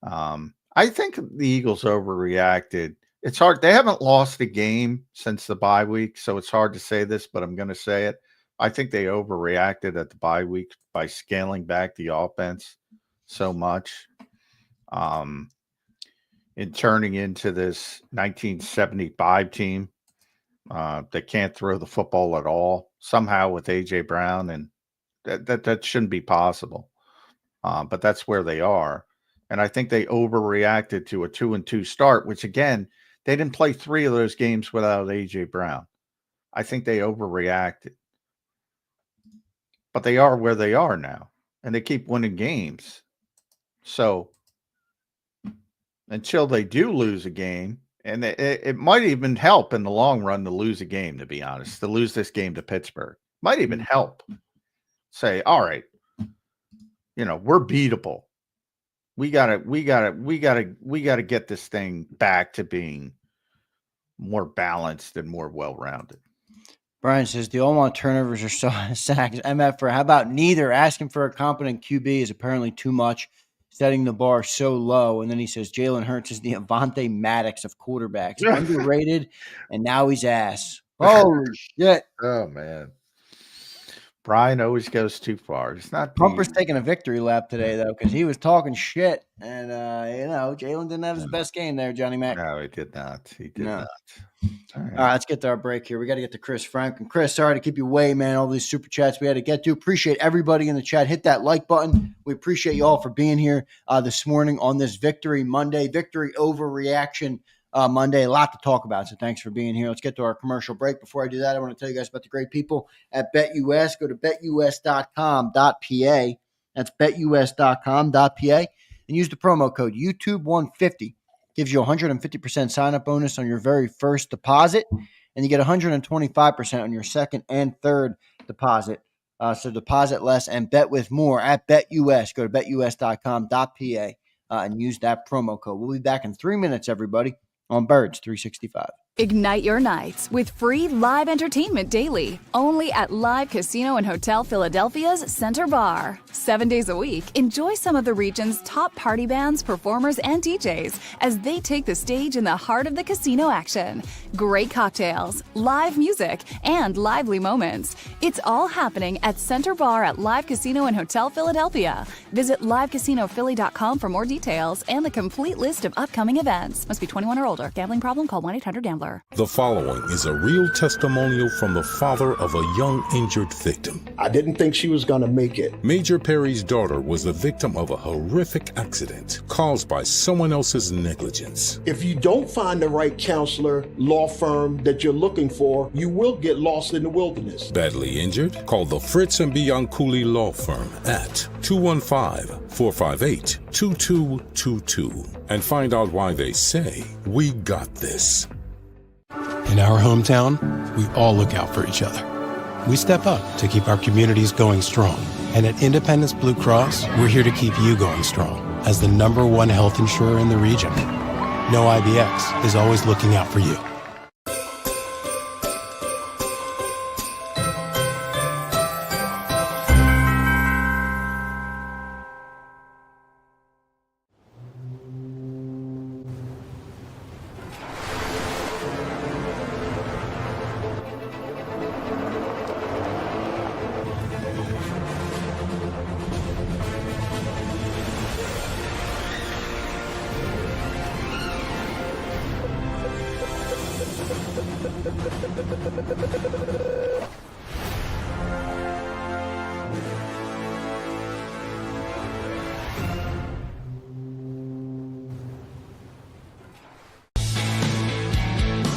[SPEAKER 3] I think the Eagles overreacted. It's hard. They haven't lost a game since the bye week, so it's hard to say this, but I'm going to say it. I think they overreacted at the bye week by scaling back the offense so much, and turning into this 1975 team that can't throw the football at all somehow with AJ Brown, and that shouldn't be possible. But that's where they are, and I think they overreacted to a 2-2 start, which again they didn't play 3 of those games without AJ Brown. I think they overreacted. But they are where they are now, and they keep winning games. So until they do lose a game, and it might even help in the long run to lose a game, to be honest, to lose this game to Pittsburgh might even help. Say, all right, we're beatable. We gotta get this thing back to being more balanced and more well-rounded.
[SPEAKER 2] Brian says the all-out turnovers are so sacks. MF for how about neither? Asking for a competent QB is apparently too much, setting the bar so low. And then he says Jalen Hurts is the Avante Maddox of quarterbacks, underrated, and now he's ass. Holy shit!
[SPEAKER 3] Oh man, Brian always goes too far. It's not.
[SPEAKER 2] Pumper's taking a victory lap today though, because he was talking shit, and Jalen didn't have his best game there, Johnny Mac.
[SPEAKER 3] No, he did not. He did not.
[SPEAKER 2] All right, let's get to our break here. We got to get to Chris Frank. And Chris, sorry to keep you away, man. All these super chats we had to get to. Appreciate everybody in the chat. Hit that like button. We appreciate you all for being here this morning on this Victory Monday, Victory Overreaction Monday. A lot to talk about, so thanks for being here. Let's get to our commercial break. Before I do that, I want to tell you guys about the great people at BetUS. Go to betus.com.pa. That's betus.com.pa. And use the promo code YouTube150. Gives you a 150% sign-up bonus on your very first deposit, and you get 125% on your second and third deposit. So deposit less and bet with more at BetUS. Go to betus.com.pa and use that promo code. We'll be back in 3 minutes, everybody, on Birds 365.
[SPEAKER 4] Ignite your nights with free live entertainment daily, only at Live Casino and Hotel Philadelphia's Center Bar. 7 days a week, enjoy some of the region's top party bands, performers, and DJs as they take the stage in the heart of the casino action. Great cocktails, live music, and lively moments. It's all happening at Center Bar at Live Casino and Hotel Philadelphia. Visit livecasinophilly.com for more details and the complete list of upcoming events. Must be 21 or older. older. Gambling problem? Call 1-800-GAMBLER.
[SPEAKER 1] The following is a real testimonial from the father of a young injured victim.
[SPEAKER 5] I didn't think she was going to make it.
[SPEAKER 1] Major Perry's daughter was the victim of a horrific accident caused by someone else's negligence.
[SPEAKER 5] If you don't find the right counselor, law firm that you're looking for, you will get lost in the wilderness.
[SPEAKER 1] Badly injured? Call the Fritz and Bianculli Law Firm at 215-458-2222 and find out why they say, "We got this."
[SPEAKER 6] In our hometown, we all look out for each other. We step up to keep our communities going strong. And at Independence Blue Cross, we're here to keep you going strong as the #1 health insurer in the region. No IBX is always looking out for you.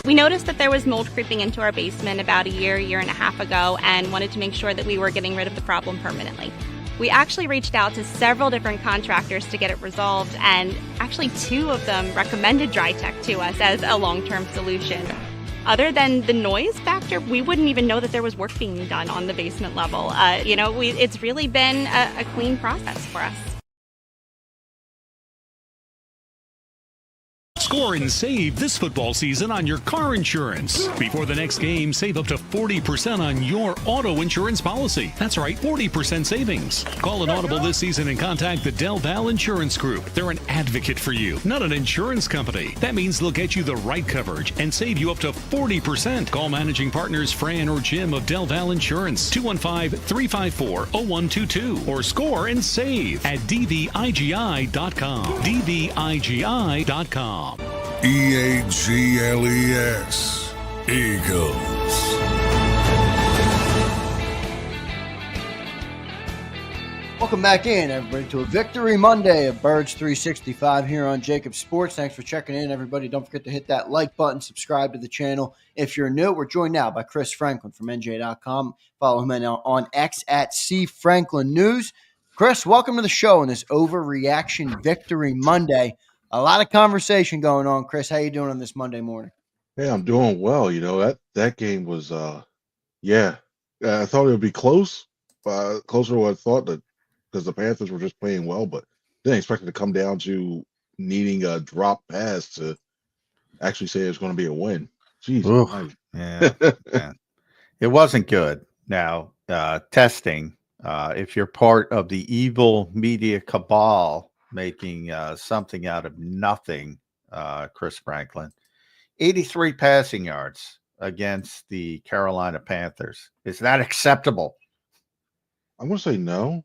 [SPEAKER 7] We noticed that there was mold creeping into our basement about a year and a half ago, and wanted to make sure that we were getting rid of the problem permanently. We actually reached out to several different contractors to get it resolved, and actually 2 of them recommended DryTech to us as a long-term solution. Other than the noise factor, we wouldn't even know that there was work being done on the basement level. It's really been a clean process for us.
[SPEAKER 8] Score and save this football season on your car insurance. Before the next game, save up to 40% on your auto insurance policy. That's right, 40% savings. Call an audible this season and contact the Del Val Insurance Group. They're an advocate for you, not an insurance company. That means they'll get you the right coverage and save you up to 40%. Call managing partners Fran or Jim of Del Val Insurance, 215-354-0122, or score and save at dvigi.com. dvigi.com.
[SPEAKER 10] EAGLES, Eagles.
[SPEAKER 2] Welcome back in, everybody, to a Victory Monday of Birds 365 here on JAKIB Sports. Thanks for checking in, everybody. Don't forget to hit that like button, subscribe to the channel. If you're new, we're joined now by Chris Franklin from NJ.com. Follow him on X at CFranklinNews. Chris, welcome to the show on this Overreaction Victory Monday. A lot of conversation going on. Chris, how you doing on this Monday morning?
[SPEAKER 11] Hey, I'm doing well. You know, that game was, I thought it would be close, closer to what I thought, because the Panthers were just playing well, but didn't expect it to come down to needing a drop pass to actually say it was going to be a win. Jeez.
[SPEAKER 3] Yeah. It wasn't good. Now, testing, if you're part of the evil media cabal making something out of nothing, Chris Franklin, 83 passing yards against the Carolina Panthers. Is that acceptable?
[SPEAKER 11] I'm going to say no.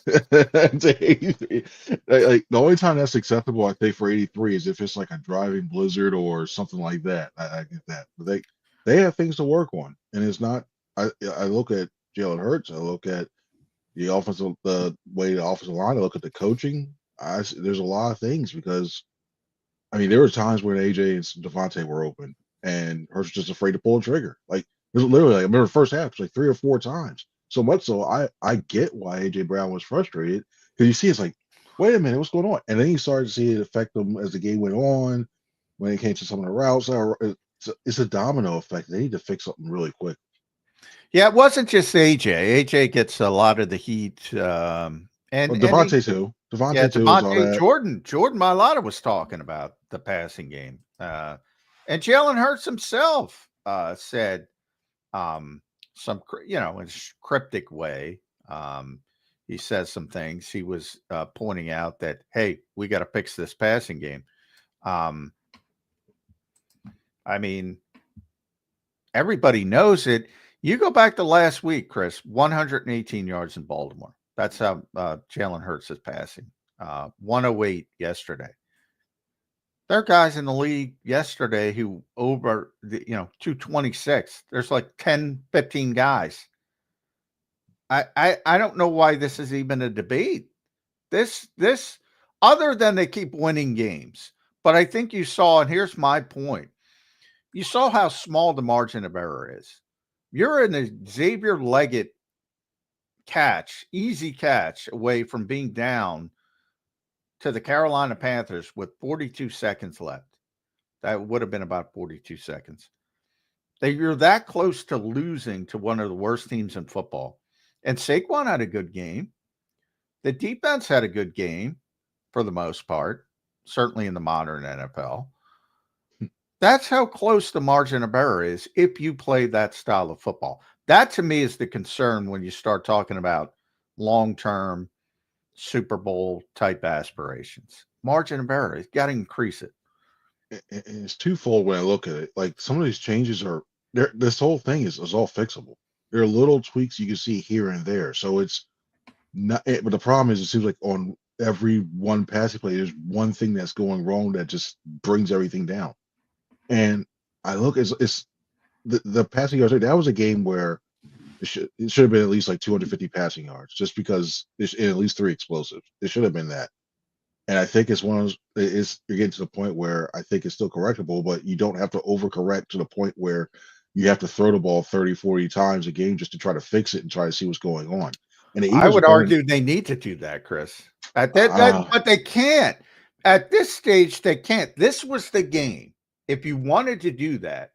[SPEAKER 11] Like, the only time that's acceptable, I think, for 83 is if it's like a driving blizzard or something like that. I get that. But they have things to work on. And it's not, I look at Jalen Hurts, I look at the way the offensive line, I look at the coaching. There's a lot of things, because I mean, there were times when AJ and Devontae were open and Hurts was just afraid to pull a trigger. Like, it was literally, I remember the first half, it was like 3 or 4 times. So much so, I get why AJ Brown was frustrated, because you see, it's like, wait a minute, what's going on? And then you started to see it affect them as the game went on. When it came to some of the routes, it's a domino effect. They need to fix something really quick.
[SPEAKER 3] Yeah, it wasn't just AJ. AJ gets a lot of the heat. And
[SPEAKER 11] Devontae too.
[SPEAKER 3] Devontae, Jordan Mailata was talking about the passing game. And Jalen Hurts himself said some, in a cryptic way. He says some things. He was pointing out that, hey, we got to fix this passing game. I mean, everybody knows it. You go back to last week, Chris, 118 yards in Baltimore. That's how Jalen Hurts is passing. 108 yesterday. There are guys in the league yesterday who over the 226. There's like 10, 15 guys. I don't know why this is even a debate. This other than they keep winning games. But I think you saw, and here's my point. You saw how small the margin of error is. You're in a Xavier Leggett catch, easy catch away from being down to the Carolina Panthers with 42 seconds left. That would have been about 42 seconds. You're that close to losing to one of the worst teams in football. And Saquon had a good game. The defense had a good game for the most part, certainly in the modern NFL. That's how close the margin of error is if you play that style of football. That to me is the concern when you start talking about long-term Super Bowl type aspirations. Margin of error, you've got to increase it.
[SPEAKER 11] It's twofold when I look at it. Like some of these changes are there. This whole thing is all fixable. There are little tweaks you can see here and there. So it's not, but the problem is it seems like on every one passing play, there's one thing that's going wrong that just brings everything down. And I look, it's the passing yards. That was a game where it should have been at least like 250 passing yards, just because it's at least 3 explosives. It should have been that. And I think it's one of those. You're getting to the point where I think it's still correctable, but you don't have to overcorrect to the point where you have to throw the ball 30, 40 times a game just to try to fix it and try to see what's going on. And
[SPEAKER 3] I would argue they need to do that, Chris. But they can't. At this stage, they can't. This was the game. If you wanted to do that,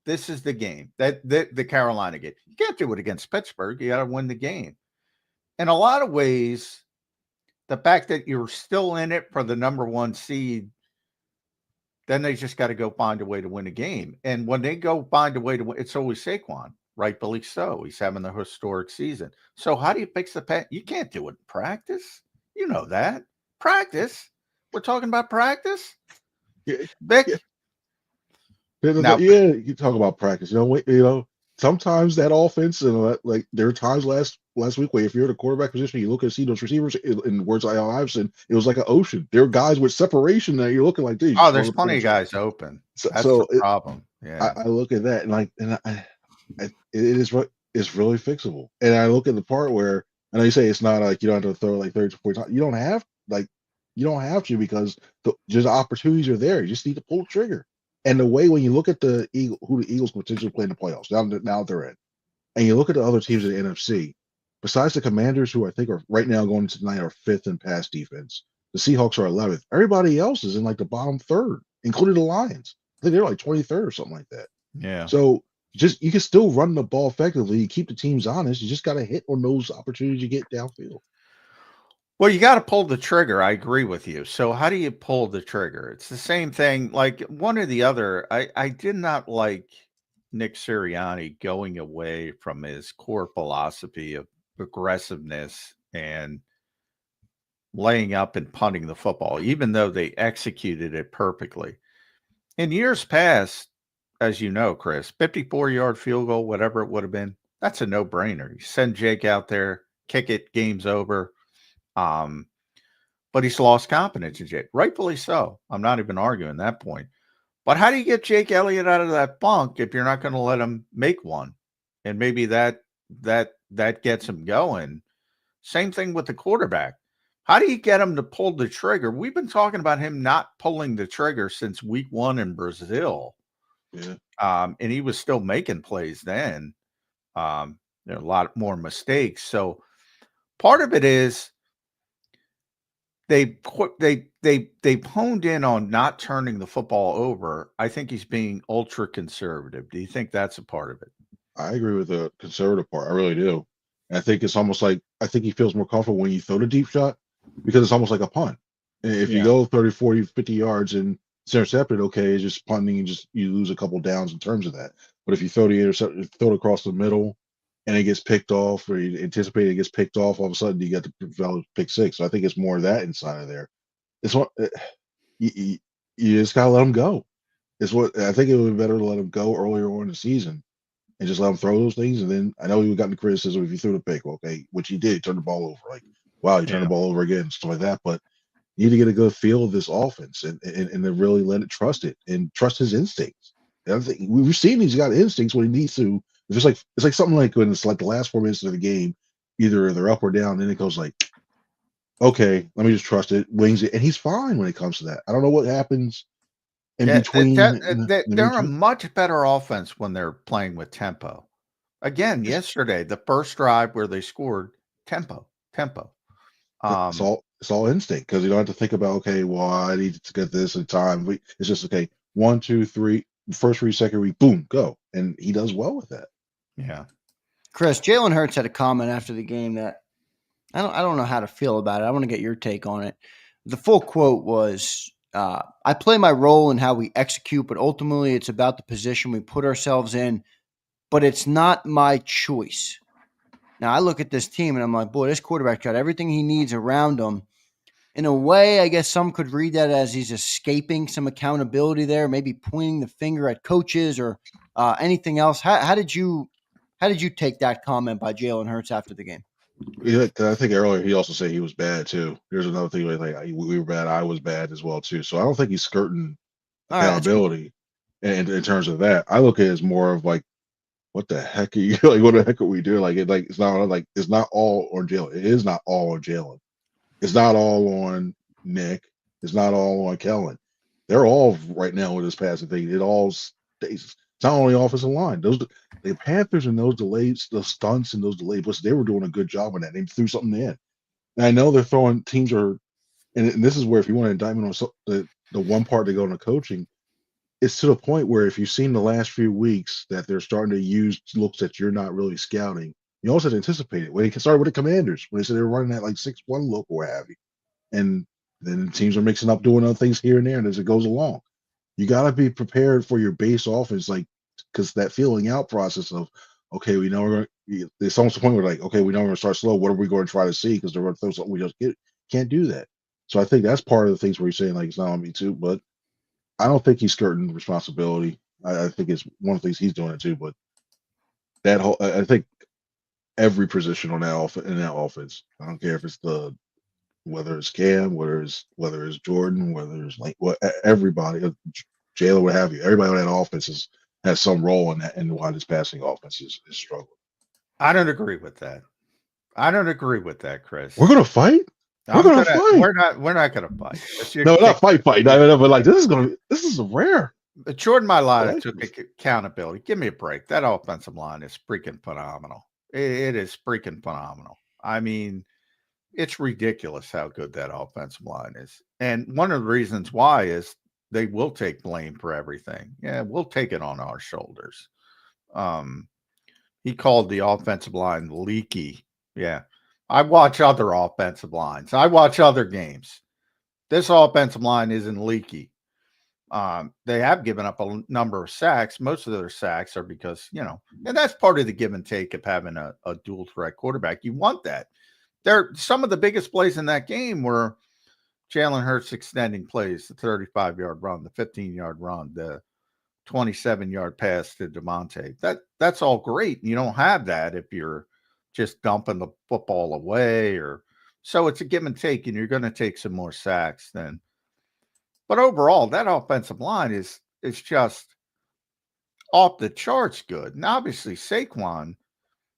[SPEAKER 3] this is the game. The Carolina game. You can't do it against Pittsburgh. You got to win the game. In a lot of ways, the fact that you're still in it for the number 1 seed, then they just got to go find a way to win a game. And when they go find a way to win, it's always Saquon, rightfully so. He's having the historic season. So how do you fix the pass? You can't do it in practice. You know that. Practice? We're talking about practice? Vic?
[SPEAKER 11] Now, yeah, you talk about practice. Sometimes that offense, like there were times last week where if you're at a quarterback position, you look and see those receivers. In words of Allen Iverson, it was like an ocean. There are guys with separation that you're looking like, dude.
[SPEAKER 3] Oh, there's plenty of guys open. That's the problem. Yeah,
[SPEAKER 11] I look at that it's really fixable. And I look at the part where I know you say it's not like you don't have to throw like 30 to 40 times. You don't have to because just opportunities are there. You just need to pull the trigger. And the way when you look at who the Eagles potentially play in the playoffs, now they're in, and you look at the other teams in the NFC, besides the Commanders, who I think are right now going into tonight are 5th in pass defense, the Seahawks are 11th. Everybody else is in like the bottom 3rd, including the Lions. I think they're like 23rd or something like that.
[SPEAKER 3] Yeah.
[SPEAKER 11] So you can still run the ball effectively. You keep the teams honest. You just got to hit on those opportunities you get downfield.
[SPEAKER 3] Well, you got to pull the trigger. I agree with you. So how do you pull the trigger? It's the same thing. Like one or the other. I did not like Nick Sirianni going away from his core philosophy of aggressiveness and laying up and punting the football, even though they executed it perfectly. In years past, as you know, Chris, 54-yard field goal, whatever it would have been, that's a no-brainer. You send Jake out there, kick it, game's over. But he's lost confidence in Jake, rightfully so. I'm not even arguing that point. But how do you get Jake Elliott out of that funk if you're not going to let him make one? And maybe that gets him going. Same thing with the quarterback. How do you get him to pull the trigger? We've been talking about him not pulling the trigger since week 1 in Brazil.
[SPEAKER 11] Yeah.
[SPEAKER 3] And he was still making plays then. There are a lot more mistakes. So part of it is they've honed in on not turning the football over. I think he's being ultra conservative. Do you think that's a part of it?
[SPEAKER 11] I agree with the conservative part. I really do. And I think it's almost like I think he feels more comfortable when you throw the deep shot because it's almost like a punt. And if you go 30, 40, 50 yards and it's intercepted, okay, it's just punting and you lose a couple downs in terms of that. But if you throw the intercept, throw it across the middle and it gets picked off, or you anticipate it gets picked off, all of a sudden you got the pick 6. So I think it's more of that inside of there. It's what you just gotta let him go. It's what I think it would be better to let him go earlier on in the season and just let him throw those things. And then I know he got the criticism if you threw the pick, okay, which he did, he turned the ball over. Like, wow, he turned the ball over again, stuff like that. But You need to get a good feel of this offense and to really let it trust it and trust his instincts. And I think we've seen he's got instincts when he needs to. It's like something like when it's like the last 4 minutes of the game, either they're up or down, then it goes like, okay, let me just trust it, wings it, and he's fine when it comes to that. I don't know what happens in between.
[SPEAKER 3] They're a much better offense when they're playing with tempo. Again, yesterday, the first drive where they scored, tempo.
[SPEAKER 11] It's all instinct because you don't have to think about, okay, well, I need to get this in time. It's just okay, 1, 2, 3, first read, second read, boom, go, and he does well with that.
[SPEAKER 3] Yeah,
[SPEAKER 2] Chris, Jalen Hurts had a comment after the game that I don't know how to feel about it. I want to get your take on it. The full quote was, "I play my role in how we execute, but ultimately it's about the position we put ourselves in. But it's not my choice." Now, I look at this team and I'm like, boy, this quarterback got everything he needs around him. In a way, I guess some could read that as he's escaping some accountability there, maybe pointing the finger at coaches or anything else. How did you take that comment by Jalen Hurts after the game?
[SPEAKER 11] Yeah, I think earlier he also said he was bad too. Here's another thing like we were bad, I was bad as well too. So I don't think he's skirting accountability. And in terms of that, I look at it as more of like, what the heck are you like? What the heck are we doing? It's not all on Jalen. It is not all on Jalen. It's not all on Nick. It's not all on Kellen. They're all right now with this passing thing. It all stays. It's not only offensive line. The Panthers and those delays, the stunts and those delayed blitzes, they were doing a good job on that. They threw something in. And I know they're throwing teams are, and this is where if you want an indictment on the one part to go into coaching, it's to the point where if you've seen the last few weeks that they're starting to use looks that you're not really scouting, you also anticipate it. When they started with the Commanders, when they said they were running that like 6-1 look or what have you. And then teams are mixing up, doing other things here and there, and as it goes along. You got to be prepared for your base offense, because that feeling out process of, okay, we know we're going to, there's almost a point where like, okay, we know we're going to start slow. What are we going to try to see? Because they're going to throw something we just can't do that. So I think that's part of the things where you're saying like it's not on me too, but I don't think he's skirting responsibility. I think it's one of the things he's doing it too. But that whole, I think every position on in that offense, I don't care if it's whether it's Cam, whether it's Jordan, whether it's everybody, Jalen, what have you, everybody on that offense has some role in that, and why this passing offense is struggling.
[SPEAKER 3] I don't agree with that. Chris.
[SPEAKER 11] We're gonna fight. We're gonna fight.
[SPEAKER 3] We're not gonna fight.
[SPEAKER 11] No, not fight. No, but like this is rare.
[SPEAKER 3] Jordan Mailata took accountability. Give me a break. That offensive line is freaking phenomenal. It is freaking phenomenal. I mean, it's ridiculous how good that offensive line is. And one of the reasons why is they will take blame for everything. Yeah, we'll take it on our shoulders. He called the offensive line leaky. Yeah. I watch other offensive lines. I watch other games. This offensive line isn't leaky. They have given up a number of sacks. Most of their sacks are because, and that's part of the give and take of having a dual threat quarterback. You want that. Some of the biggest plays in that game were Jalen Hurts extending plays, the 35-yard run, the 15-yard run, the 27-yard pass to DeMonte. That's all great. You don't have that if you're just dumping the football away, so it's a give and take, and you're going to take some more sacks then. But overall, that offensive line is just off the charts good. And obviously, Saquon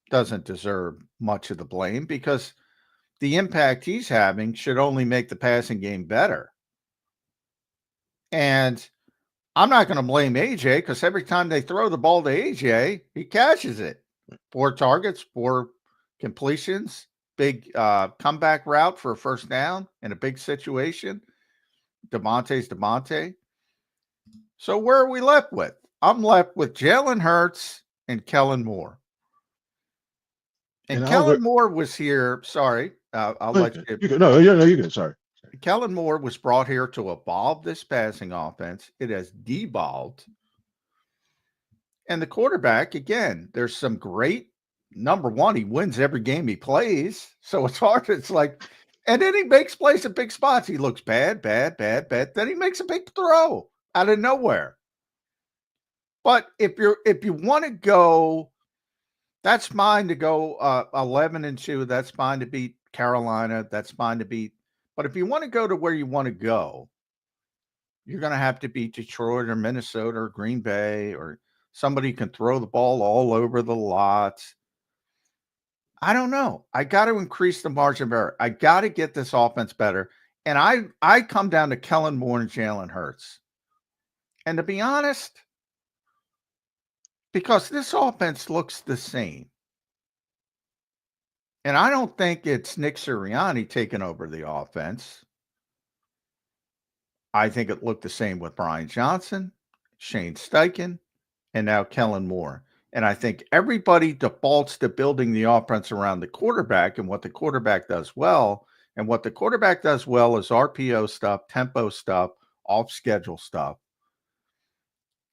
[SPEAKER 3] doesn't deserve much of the blame because the impact he's having should only make the passing game better. And I'm not going to blame AJ because every time they throw the ball to AJ, he catches it. 4 targets, 4 completions, big comeback route for a first down in a big situation. DeMonte's DeMonte. So where are we left with? I'm left with Jalen Hurts and Kellen Moore. And Kellen Moore was here. Sorry, I'll let you.
[SPEAKER 11] You're good. Sorry.
[SPEAKER 3] Kellen Moore was brought here to evolve this passing offense. It has devolved. And the quarterback, again, there's some great, number one, he wins every game he plays. So it's hard. It's like, and then he makes plays in big spots. He looks bad. Then he makes a big throw out of nowhere. But if you want to go, that's fine to go 11-2. That's fine to beat Carolina. That's fine to beat. But if you want to go to where you want to go, you're going to have to beat Detroit or Minnesota or Green Bay or somebody who can throw the ball all over the lots. I don't know. I got to increase the margin of error. I got to get this offense better. And I come down to Kellen Moore and Jalen Hurts. And to be honest, because this offense looks the same. And I don't think it's Nick Sirianni taking over the offense. I think it looked the same with Brian Johnson, Shane Steichen, and now Kellen Moore. And I think everybody defaults to building the offense around the quarterback and what the quarterback does well. And what the quarterback does well is RPO stuff, tempo stuff, off-schedule stuff.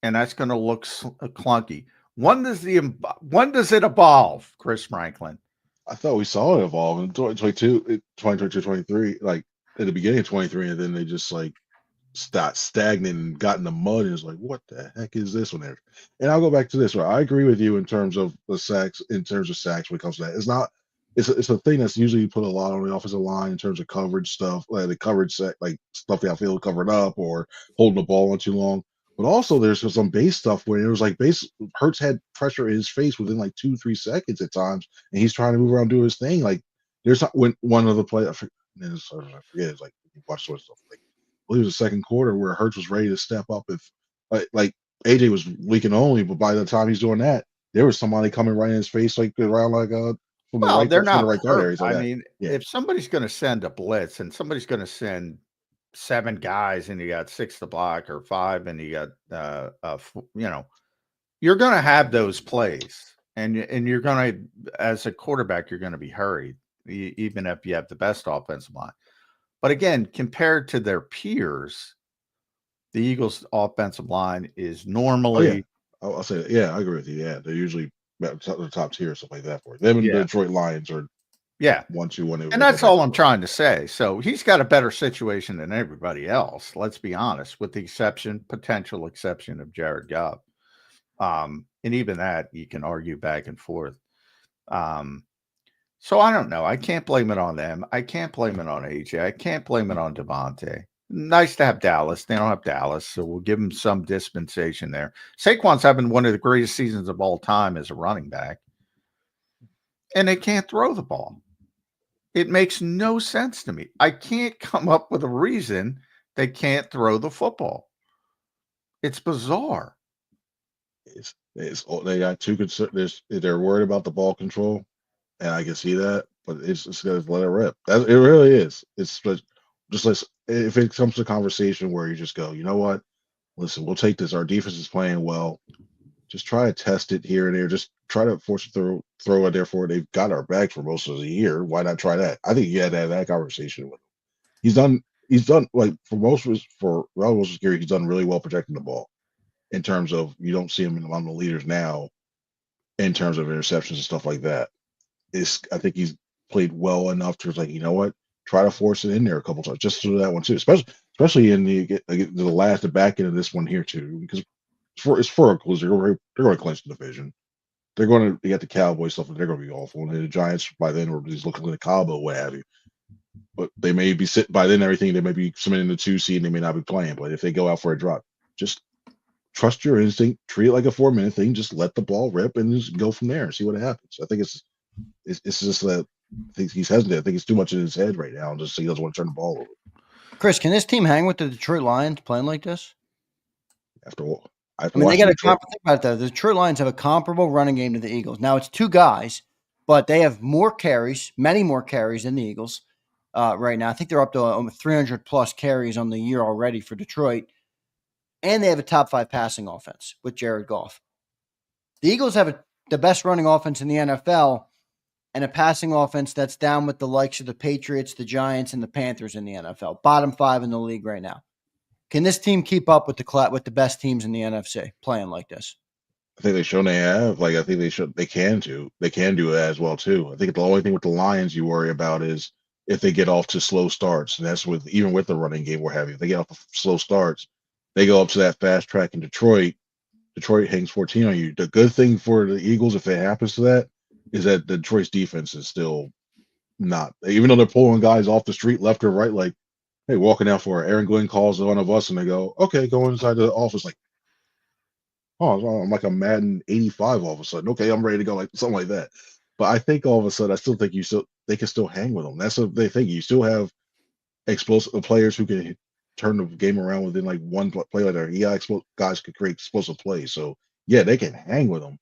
[SPEAKER 3] And that's going to look clunky. When does it evolve, Chris Franklin?
[SPEAKER 11] I thought we saw it evolve in 2022, 23, like at the beginning of 23, and then they just like stopped stagnant and got in the mud. And it's like, what the heck is this one there? And I'll go back to this one. I agree with you in terms of the sacks, when it comes to that. It's not, it's a thing that's usually put a lot on the offensive line in terms of coverage stuff, like the coverage set, like stuff downfield covered up or holding the ball on too long. But also there's some base stuff where it was like Hurts had pressure in his face within like 2-3 seconds at times, and he's trying to move around, do his thing. Like there's not when one of the plays, I forget, it's like you watch sort of stuff like I believe it was the second quarter where Hurts was ready to step up if like AJ was leaking only, but by the time he's doing that, there was somebody coming right in his face like around like from the right,
[SPEAKER 3] they're not
[SPEAKER 11] right guard areas.
[SPEAKER 3] I mean, if somebody's going to send a blitz and somebody's going to send 7 guys and you got 6 to block or 5 and you got you're going to have those plays and you're going to, as a quarterback, you're going to be hurried even if you have the best offensive line. But again, compared to their peers, the Eagles offensive line is normally
[SPEAKER 11] I'll say that. Yeah, I agree with you. Yeah, they're usually the top tier, stuff like that for it. Them and the Detroit Lions are 1-2-1.
[SPEAKER 3] And that's all I'm trying to say. So he's got a better situation than everybody else. Let's be honest, with the potential exception of Jared Goff. And even that you can argue back and forth. So I don't know. I can't blame it on them. I can't blame it on AJ. I can't blame it on Devontae. Nice to have Dallas. They don't have Dallas, so we'll give them some dispensation there. Saquon's having one of the greatest seasons of all time as a running back. And they can't throw the ball. It makes no sense to me. I can't come up with a reason they can't throw the football. It's bizarre.
[SPEAKER 11] They got two concerns. They're worried about the ball control, and I can see that. But it's just gonna let it rip. It really is. It's just like if it comes to a conversation where you just go, you know what? Listen, we'll take this. Our defense is playing well. Just try to test it here and there. Just try to force it throw it there for it. They've got our back for most of the year. Why not try that? I think you had to have that conversation with him. He's done like for most of his career, he's done really well protecting the ball. In terms of you don't see him among the leaders now, in terms of interceptions and stuff like that. I think he's played well enough to like, you know what, try to force it in there a couple times, just to that one too, especially in the back end of this one here too, because it's for a closer. They're going to clinch the division. They got the Cowboys stuff, and they're going to be awful. And the Giants by then are just looking like a Cabo, what have you. But they may be sitting by then. Everything they may be submitting the 2 seed, and they may not be playing. But if they go out for a drop, just trust your instinct, treat it like a 4-minute thing, just let the ball rip and just go from there and see what happens. I think it's just that I think he's hesitant. I think it's too much in his head right now, and just he doesn't want to turn the ball over.
[SPEAKER 2] Chris, can this team hang with the Detroit Lions playing like this?
[SPEAKER 11] I
[SPEAKER 2] mean, they got think about that. The Detroit Lions have a comparable running game to the Eagles. Now it's 2 guys, but they have more carries, many more carries than the Eagles right now. I think they're up to almost 300 plus carries on the year already for Detroit. And they have a top 5 passing offense with Jared Goff. The Eagles have the best running offense in the NFL and a passing offense that's down with the likes of the Patriots, the Giants, and the Panthers in the NFL. Bottom 5 in the league right now. Can this team keep up with the best teams in the NFC playing like this?
[SPEAKER 11] I think they've shown they have. Like I think they can do it as well too. I think the only thing with the Lions you worry about is if they get off to slow starts, and that's even with the running game we're having. If they get off to slow starts, they go up to that fast track in Detroit. Detroit hangs 14 on you. The good thing for the Eagles, if it happens to that, is that Detroit's defense is still not. Even though they're pulling guys off the street left or right, like, hey, walking out for Aaron Glenn calls one of us and they go, okay, go inside the office. Like, oh, I'm like a Madden 85 all of a sudden. Okay, I'm ready to go, like something like that. But I think all of a sudden, I still think they can still hang with them. That's what they think. You still have explosive players who can turn the game around within like one play. Like their guys could create explosive plays. So yeah, they can hang with them.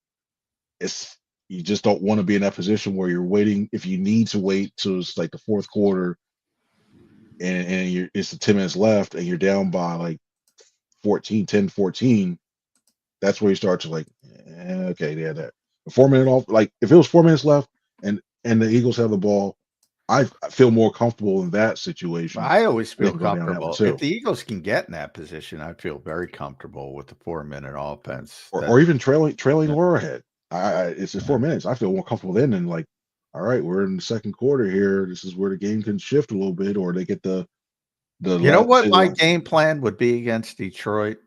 [SPEAKER 11] It's you just don't want to be in that position where you're waiting. If you need to wait till it's like the fourth quarter, and it's the 10 minutes left, and you're down by like 10-14. That's where you start to like, okay, yeah, that 4 minute off. Like if it was 4 minutes left and the Eagles have the ball, I feel more comfortable in that situation.
[SPEAKER 3] I always feel comfortable. If the Eagles can get in that position, I feel very comfortable with the 4 minute offense.
[SPEAKER 11] Or even trailing or ahead. It's just 4 minutes. I feel more comfortable then than like, all right, we're in the second quarter here. This is where the game can shift a little bit, or they get the
[SPEAKER 3] you know what my game plan would be against Detroit?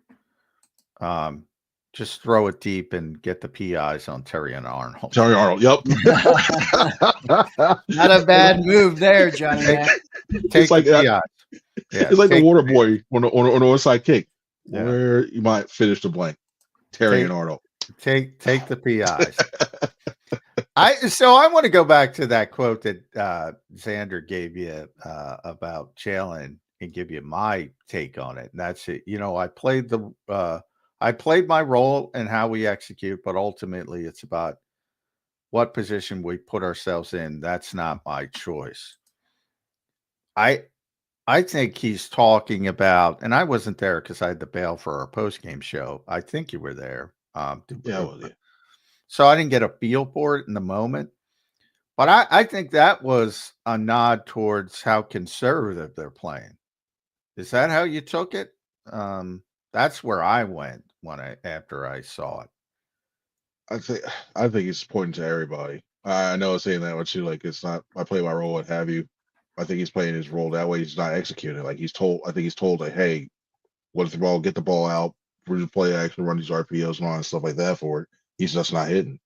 [SPEAKER 3] Just throw it deep and get the PIs on Terry and Arnold.
[SPEAKER 11] Terry Arnold, yep.
[SPEAKER 2] Not a bad move there, Johnny.
[SPEAKER 11] It's like PIs. It's like the water boy on the onside kick, where you might finish the blank. Terry and Arnold.
[SPEAKER 3] Take the PIs. I want to go back to that quote that Zander gave you about Jalen and give you my take on it. And that's it. You know, I played my role in how we execute, but ultimately it's about what position we put ourselves in. That's not my choice. I think he's talking about, and I wasn't there because I had to bail for our post-game show. I think you were there. So I didn't get a feel for it in the moment. But I think that was a nod towards how conservative they're playing. Is that how you took it? That's where I went after I saw it.
[SPEAKER 11] I think it's pointing to everybody. I know it's saying that much too. Like it's not I play my role, what have you. I think he's playing his role that way. He's not executing. Like he's told. I think he's told that, hey, what's the ball? Get the ball out. We're just play action, run these RPOs and all that stuff like that for it. He's just not hitting.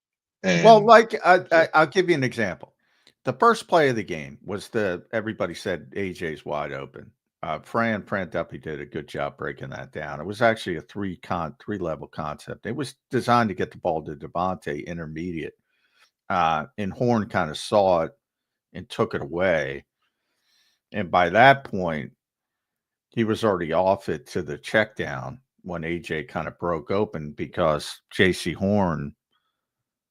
[SPEAKER 11] And
[SPEAKER 3] well, like I'll give you an example. The first play of the game was everybody said AJ's wide open. Fran Duffy did a good job breaking that down. It was actually a three level concept. It was designed to get the ball to Devontae intermediate. And Horn kind of saw it and took it away. And by that point, he was already off it to the check down when AJ kind of broke open because JC Horn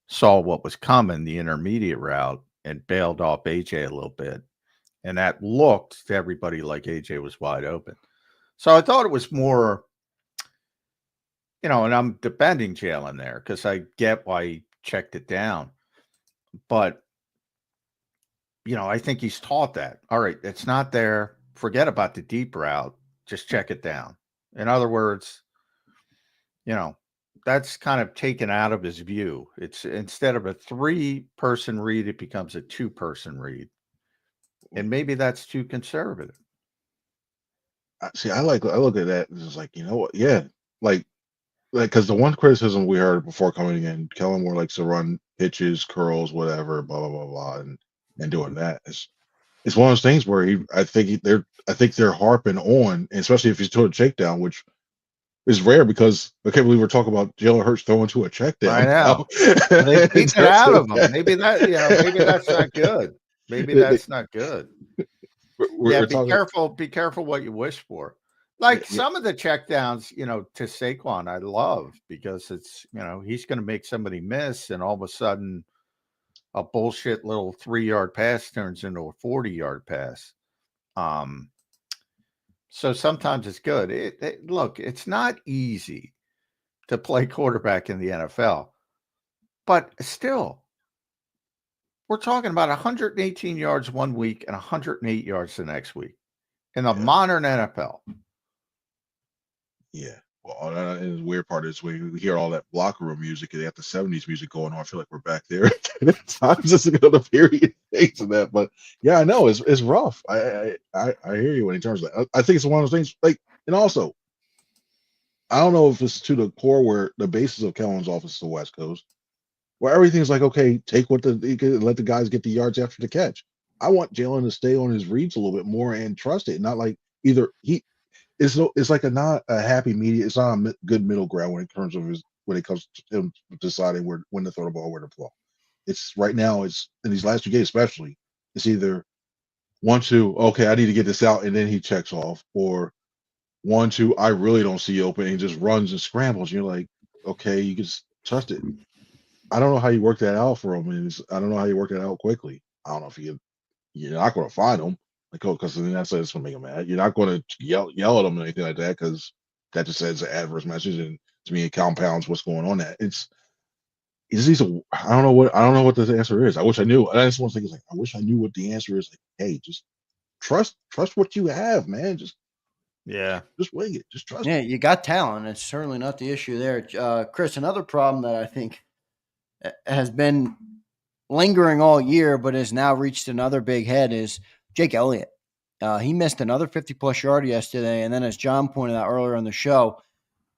[SPEAKER 3] saw what was coming, the intermediate route, and bailed off AJ a little bit. And that looked to everybody like AJ was wide open. So I thought it was more, and I'm defending Jalen there because I get why he checked it down. But, I think he's taught that. All right, it's not there. Forget about the deep route. Just check it down. In other words, that's kind of taken out of his view. It's instead of a 3-person read, it becomes a 2-person read. And maybe that's too conservative.
[SPEAKER 11] See, I look at that and it's like, you know what? Yeah. Like, because the one criticism we heard before coming in, Kellen Moore likes to run pitches, curls, whatever, blah, blah, blah, blah, and doing that. It's one of those things where I think they're harping on, and especially if he's doing a shakedown, which is rare because I can't believe we're talking about Jalen Hurts throwing to a check down.
[SPEAKER 3] I know. They beat it out of him. Maybe maybe that's not good. Maybe that's not good. Be careful what you wish for. Like some of the checkdowns, to Saquon, I love because it's, he's going to make somebody miss and all of a sudden a bullshit little 3-yard pass turns into a 40-yard pass. So sometimes it's good. Look, it's not easy to play quarterback in the NFL, but still, we're talking about 118 yards one week and 108 yards the next week in the modern NFL.
[SPEAKER 11] Yeah. Well, and the weird part is we hear all that locker room music and they have the 70s music going on. I feel like we're back there. Times just another period things of that. But yeah, I know it's rough. I hear you in terms of that. I think it's one of those things like, and also, I don't know if it's to the core where the basis of Kellen's office is the West Coast, where everything's like, okay, take let the guys get the yards after the catch. I want Jalen to stay on his reads a little bit more and trust it, not like either it's like not a happy medium. It's not a good middle ground when it comes to him deciding when to throw the ball, where to throw. It's right now. It's in these last 2 games, especially. It's either 1-2, okay, I need to get this out, and then he checks off, or 1-2, I really don't see open, and he just runs and scrambles. You're like, okay, you can just trust it. I don't know how you work that out for him, and I don't know how you work that out quickly. I don't know if you're not going to find him, like, oh, because then that's going to make him mad. You're not going to yell at him or anything like that, because that just sends an adverse message, and to me, it compounds what's going on. That he just needs to. I don't know what the answer is. I wish I knew. I just want to think, like, I wish I knew what the answer is. Like, hey, just trust what you have, man. Just wing it. Just trust.
[SPEAKER 2] Yeah, you got talent. It's certainly not the issue there. Chris, another problem that I think has been lingering all year, but has now reached another big head is Jake Elliott. He missed another 50-plus yard yesterday, and then as John pointed out earlier on the show,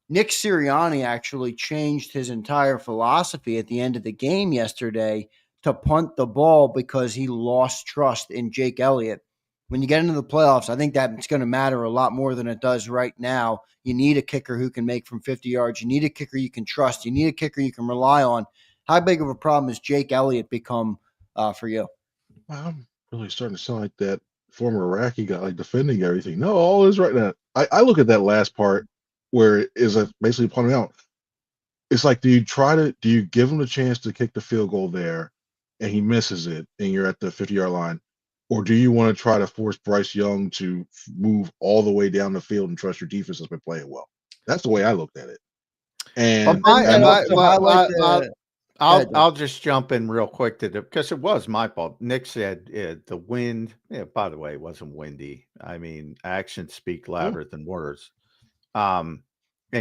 [SPEAKER 2] Nick Sirianni actually changed his entire philosophy at the end of the game yesterday to punt the ball because he lost trust in Jake Elliott. When you get into the playoffs, I think that's going to matter a lot more than it does right now. You need a kicker who can make from 50 yards. You need a kicker you can trust. You need a kicker you can rely on. How big of a problem has Jake Elliott become for you?
[SPEAKER 11] I'm really starting to sound like that former Iraqi guy, like defending everything. No, all is right now. I look at that last part where it is basically pointing out. It's like, do you give him the chance to kick the field goal there, and he misses it, and you're at the 50-yard line, or do you want to try to force Bryce Young to move all the way down the field and trust your defense has been playing well? That's the way I looked at it. And
[SPEAKER 3] I'll just jump in real quick because it was my fault. Nick said the wind. Yeah, by the way, it wasn't windy. I mean, actions speak louder than words. And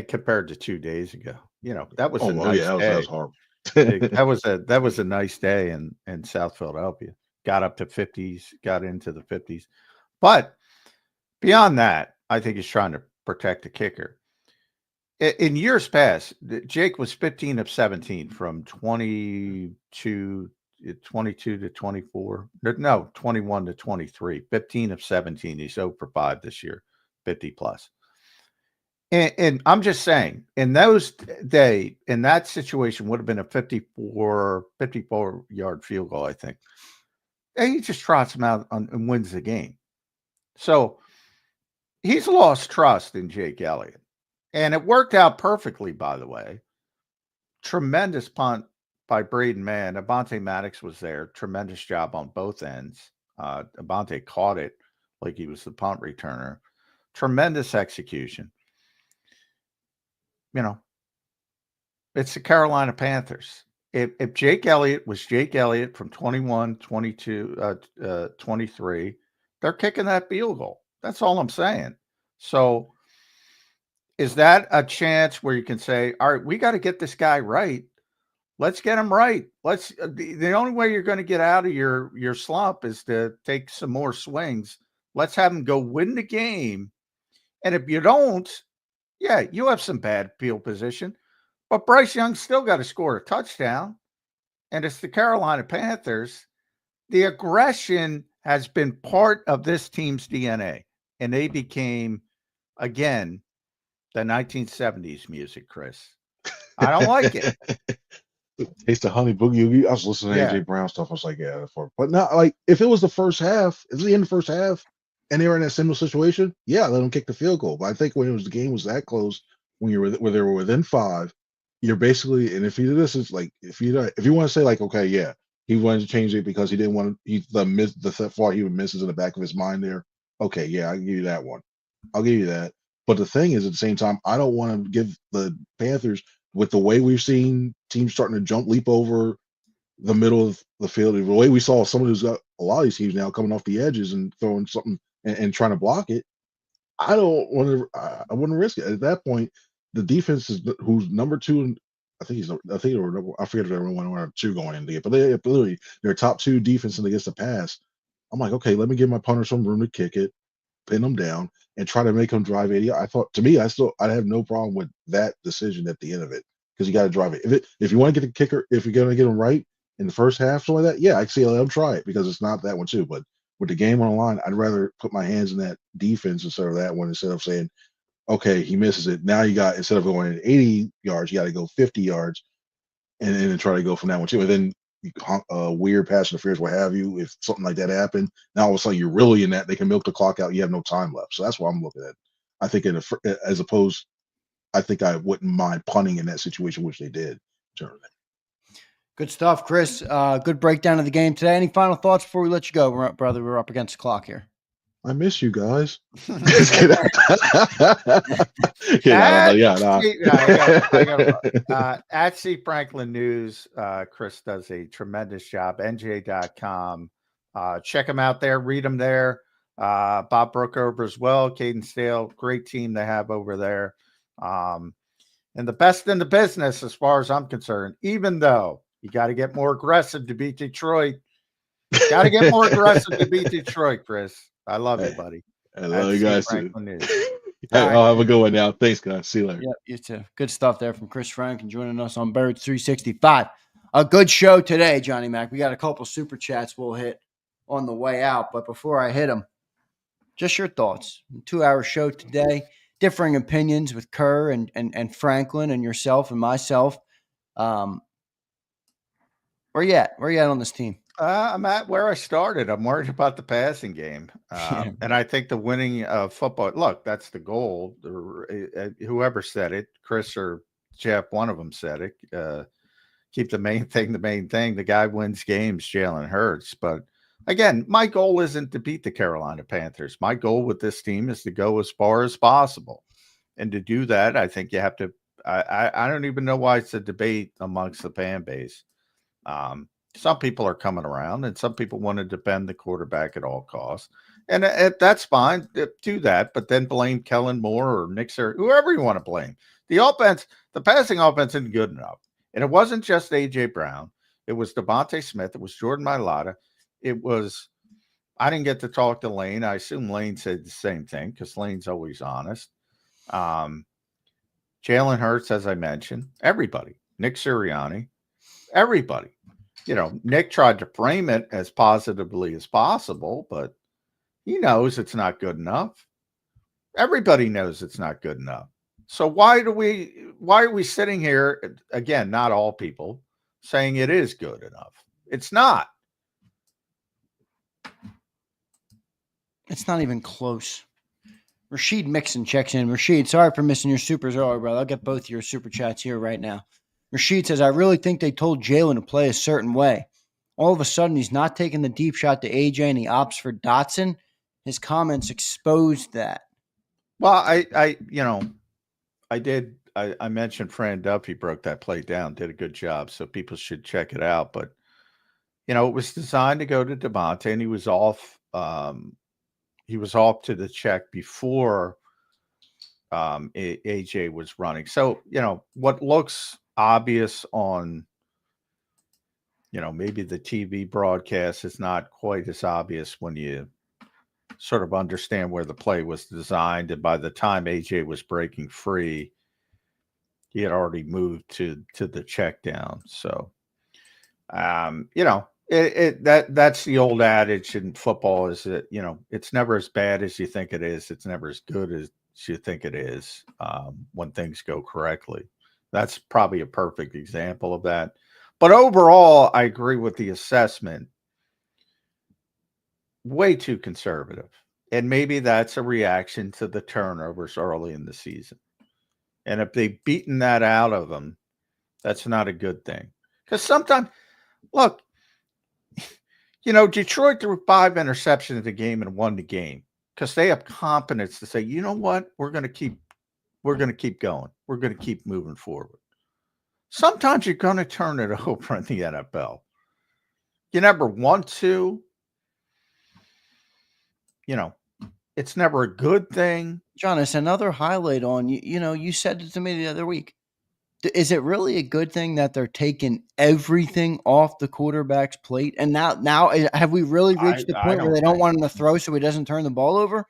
[SPEAKER 3] compared to 2 days ago, that was a nice day.
[SPEAKER 11] That was horrible.
[SPEAKER 3] that was a nice day in South Philadelphia. Got up to 50s, got into the 50s. But beyond that, I think he's trying to protect the kicker. In years past, Jake was 15 of 17 from 22 to 24. No, 21 to 23. 15 of 17. He's 0 for 5 this year, 50 plus. And I'm just saying, in that situation would have been a 54 yard field goal, I think. And he just trots him out and wins the game. So he's lost trust in Jake Elliott. And it worked out perfectly, by the way. Tremendous punt by Braden Mann. Avonte Maddox was there. Tremendous job on both ends. Avonte caught it like he was the punt returner. Tremendous execution. It's the Carolina Panthers. If Jake Elliott was Jake Elliott from 21, 22, 23, they're kicking that field goal. That's all I'm saying. So is that a chance where you can say, all right, we got to get this guy right. Let's get him right. The only way you're going to get out of your slump is to take some more swings. Let's have him go win the game. And if you don't, yeah, you have some bad field position, but Bryce Young's still got to score a touchdown. And it's the Carolina Panthers. The aggression has been part of this team's DNA. And they became, again, the 1970s music, Chris. I don't like it.
[SPEAKER 11] Taste of honey boogie. I was listening to AJ Brown stuff. I was like, yeah, but not like if it was the first half, if it was the end of the first half, and they were in that similar situation, yeah, let them kick the field goal. But I think when the game was that close, when they were within 5, you're basically, and if you do this, it's like if you want to say like, okay, yeah, he wanted to change it because he didn't want the thought he would misses in the back of his mind there. Okay, yeah, I'll give you that one. I'll give you that. But the thing is, at the same time, I don't want to give the Panthers, with the way we've seen teams starting to leap over the middle of the field, the way we saw someone who's got a lot of these teams now coming off the edges and throwing something and trying to block it. I wouldn't risk it. At that point, the defense is who's number 2, and I forget if they were one or 2 going into it, but they literally their top 2 defense against the pass. I'm like, okay, let me give my punter some room to kick it, pin them down, and try to make them drive 80. I have no problem with that decision at the end of it, because you got to drive it. If you want to get the kicker, if you're going to get them right in the first half, something like that, yeah, I can see let them try it, because it's not that one too. But with the game on the line, I'd rather put my hands in that defense instead of that one, instead of saying, okay, he misses it. Now you got, instead of going 80 yards, you got to go 50 yards and then try to go from that one too. And then weird pass interference, what have you. If something like that happened, now all of a sudden you're really in that. They can milk the clock out. You have no time left. So that's what I'm looking at. I think as opposed, I think I wouldn't mind punting in that situation, which they did.
[SPEAKER 2] Good stuff, Chris. Good breakdown of the game today. Any final thoughts before we let you go, brother? We're up against the clock here.
[SPEAKER 11] I miss you guys.
[SPEAKER 3] At C. Franklin News, Chris does a tremendous job. NJ.com. Check him out there. Read him there. Bob Brookover as well. Caden Stale. Great team they have over there. And the best in the business as far as I'm concerned, even though you got to get more aggressive to beat Detroit. Got to get more aggressive to beat Detroit, Chris. I love you, buddy.
[SPEAKER 11] I love you guys too.
[SPEAKER 2] Right.
[SPEAKER 11] I'll have a good one now. Thanks, guys. See you later.
[SPEAKER 2] Yep, you too. Good stuff there from Chris Frank and joining us on Birds 365. A good show today, Johnny Mac. We got a couple super chats we'll hit on the way out. But before I hit them, just your thoughts. 2-hour show today. Differing opinions with Kerr and Franklin and yourself and myself. Where you at? Where you at on this team?
[SPEAKER 3] I'm at where I started. I'm worried about the passing game. And I think the winning of football, look, that's the goal. Whoever said it, Chris or Jeff, one of them said it. Keep the main thing the main thing. The guy wins games, Jalen Hurts. But again, my goal isn't to beat the Carolina Panthers. My goal with this team is to go as far as possible. And to do that, I think you have to I don't even know why it's a debate amongst the fan base. Some people are coming around, and some people want to defend the quarterback at all costs. And that's fine. Do that, but then blame Kellen Moore or Nick Sir, whoever you want to blame. The passing offense isn't good enough. And it wasn't just A.J. Brown. It was Devontae Smith. It was Jordan Mailata. I didn't get to talk to Lane. I assume Lane said the same thing because Lane's always honest. Jalen Hurts, as I mentioned, everybody. Nick Sirianni, everybody. Nick tried to frame it as positively as possible, but he knows it's not good enough. Everybody knows it's not good enough. So why are we sitting here, again, not all people, saying it is good enough? It's not.
[SPEAKER 2] It's not even close. Rashid Mixon checks in. Rashid, sorry for missing your supers earlier, brother. I'll get both your super chats here right now. Rashid says, I really think they told Jalen to play a certain way. All of a sudden, he's not taking the deep shot to AJ and he opts for Dotson. His comments exposed that.
[SPEAKER 3] Well, I mentioned Fran Duffy broke that play down, did a good job, so people should check it out. But, it was designed to go to Devontae, and he was off. He was off to the check before AJ was running. So, what looks obvious on, maybe the TV broadcast is not quite as obvious when you sort of understand where the play was designed. And by the time AJ was breaking free, he had already moved to the check down. So, that's the old adage in football is that, it's never as bad as you think it is. It's never as good as you think it is when things go correctly. That's probably a perfect example of that. But overall, I agree with the assessment. Way too conservative. And maybe that's a reaction to the turnovers early in the season. And if they've beaten that out of them, that's not a good thing. Because sometimes, look, Detroit threw 5 interceptions in the game and won the game because they have confidence to say, you know what, we're going to keep going. We're going to keep moving forward. Sometimes you're going to turn it over in the NFL. You never want to. It's never a good thing.
[SPEAKER 2] John, it's another highlight on, you said it to me the other week. Is it really a good thing that they're taking everything off the quarterback's plate? And now have we really reached the point where they don't want him to throw so he doesn't turn the ball over?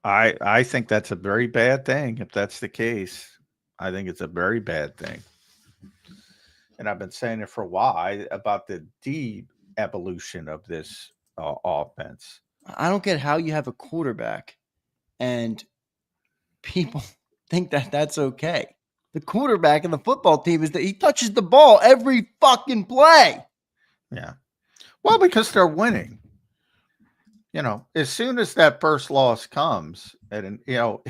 [SPEAKER 3] I think that's a very bad thing. If that's the case, I think it's a very bad thing. And I've been saying it for a while about the de-evolution of this offense.
[SPEAKER 2] I don't get how you have a quarterback and people think that that's okay. The quarterback in the football team is that he touches the ball every fucking play.
[SPEAKER 3] Yeah. Well, because they're winning. As soon as that first loss comes, and God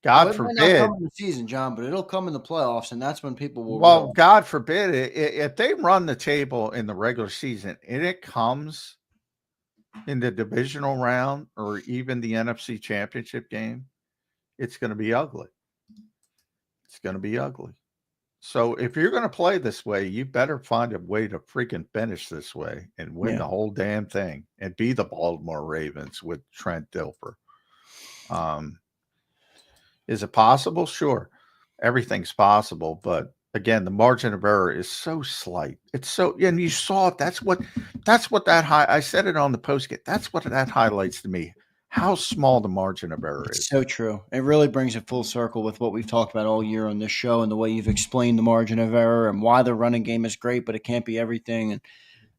[SPEAKER 2] It might not
[SPEAKER 3] forbid.
[SPEAKER 2] come in the season, John, but it'll come in the playoffs, and that's when people will.
[SPEAKER 3] Well,
[SPEAKER 2] realize.
[SPEAKER 3] God forbid if they run the table in the regular season and it comes in the divisional round or even the NFC Championship game, it's going to be ugly. It's going to be ugly. So if you're going to play this way, you better find a way to freaking finish this way and win the whole damn thing and be the Baltimore Ravens with Trent Dilfer. Is it possible? Sure. Everything's possible. But again, the margin of error is so slight. It's so, and you saw it. That's what I said it on the post game. That's what that highlights to me. How small the margin of error is.
[SPEAKER 2] So true. It really brings it full circle with what we've talked about all year on this show and the way you've explained the margin of error and why the running game is great, but it can't be everything. And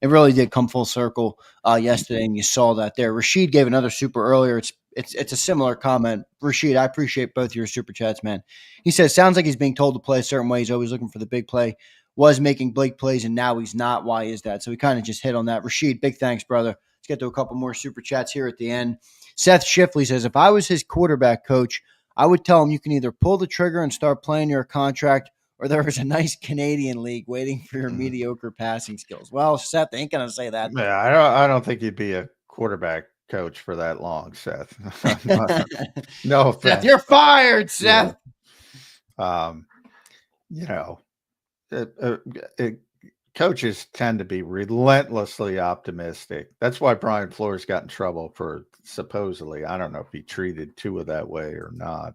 [SPEAKER 2] it really did come full circle yesterday, and you saw that there. Rashid gave another super earlier. It's a similar comment. Rashid, I appreciate both your super chats, man. He says, sounds like he's being told to play a certain way. He's always looking for the big play. Was making big plays, and now he's not. Why is that? So we kind of just hit on that. Rashid, big thanks, brother. Let's get to a couple more super chats here at the end. Seth Shifley says, if I was his quarterback coach, I would tell him you can either pull the trigger and start playing your contract, or there is a nice Canadian league waiting for your mediocre passing skills. Well, Seth ain't going to say that.
[SPEAKER 3] Yeah, I don't think you'd be a quarterback coach for that long, Seth. No offense.
[SPEAKER 2] Seth, you're fired, Seth.
[SPEAKER 3] Coaches tend to be relentlessly optimistic. That's why Brian Flores got in trouble for supposedly, I don't know if he treated Tua that way or not,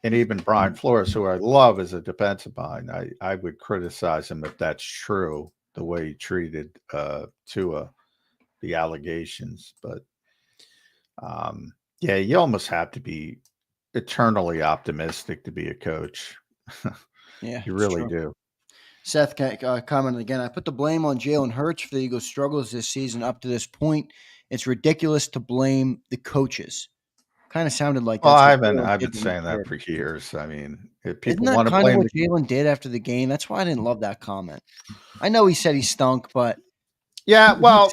[SPEAKER 3] and even Brian Flores, who I love as a defensive mind, I would criticize him if that's true, the way he treated Tua, the allegations. But you almost have to be eternally optimistic to be a coach.
[SPEAKER 2] Yeah,
[SPEAKER 3] you really do.
[SPEAKER 2] Seth commented again, I put the blame on Jalen Hurts for the Eagles' struggles this season up to this point. It's ridiculous to blame the coaches. Kind of sounded like
[SPEAKER 3] that's I've been saying that for years. I mean, if people want to blame,
[SPEAKER 2] kind of what Jalen did after the game. That's why I didn't love that comment. I know he said he stunk, but
[SPEAKER 3] yeah, well,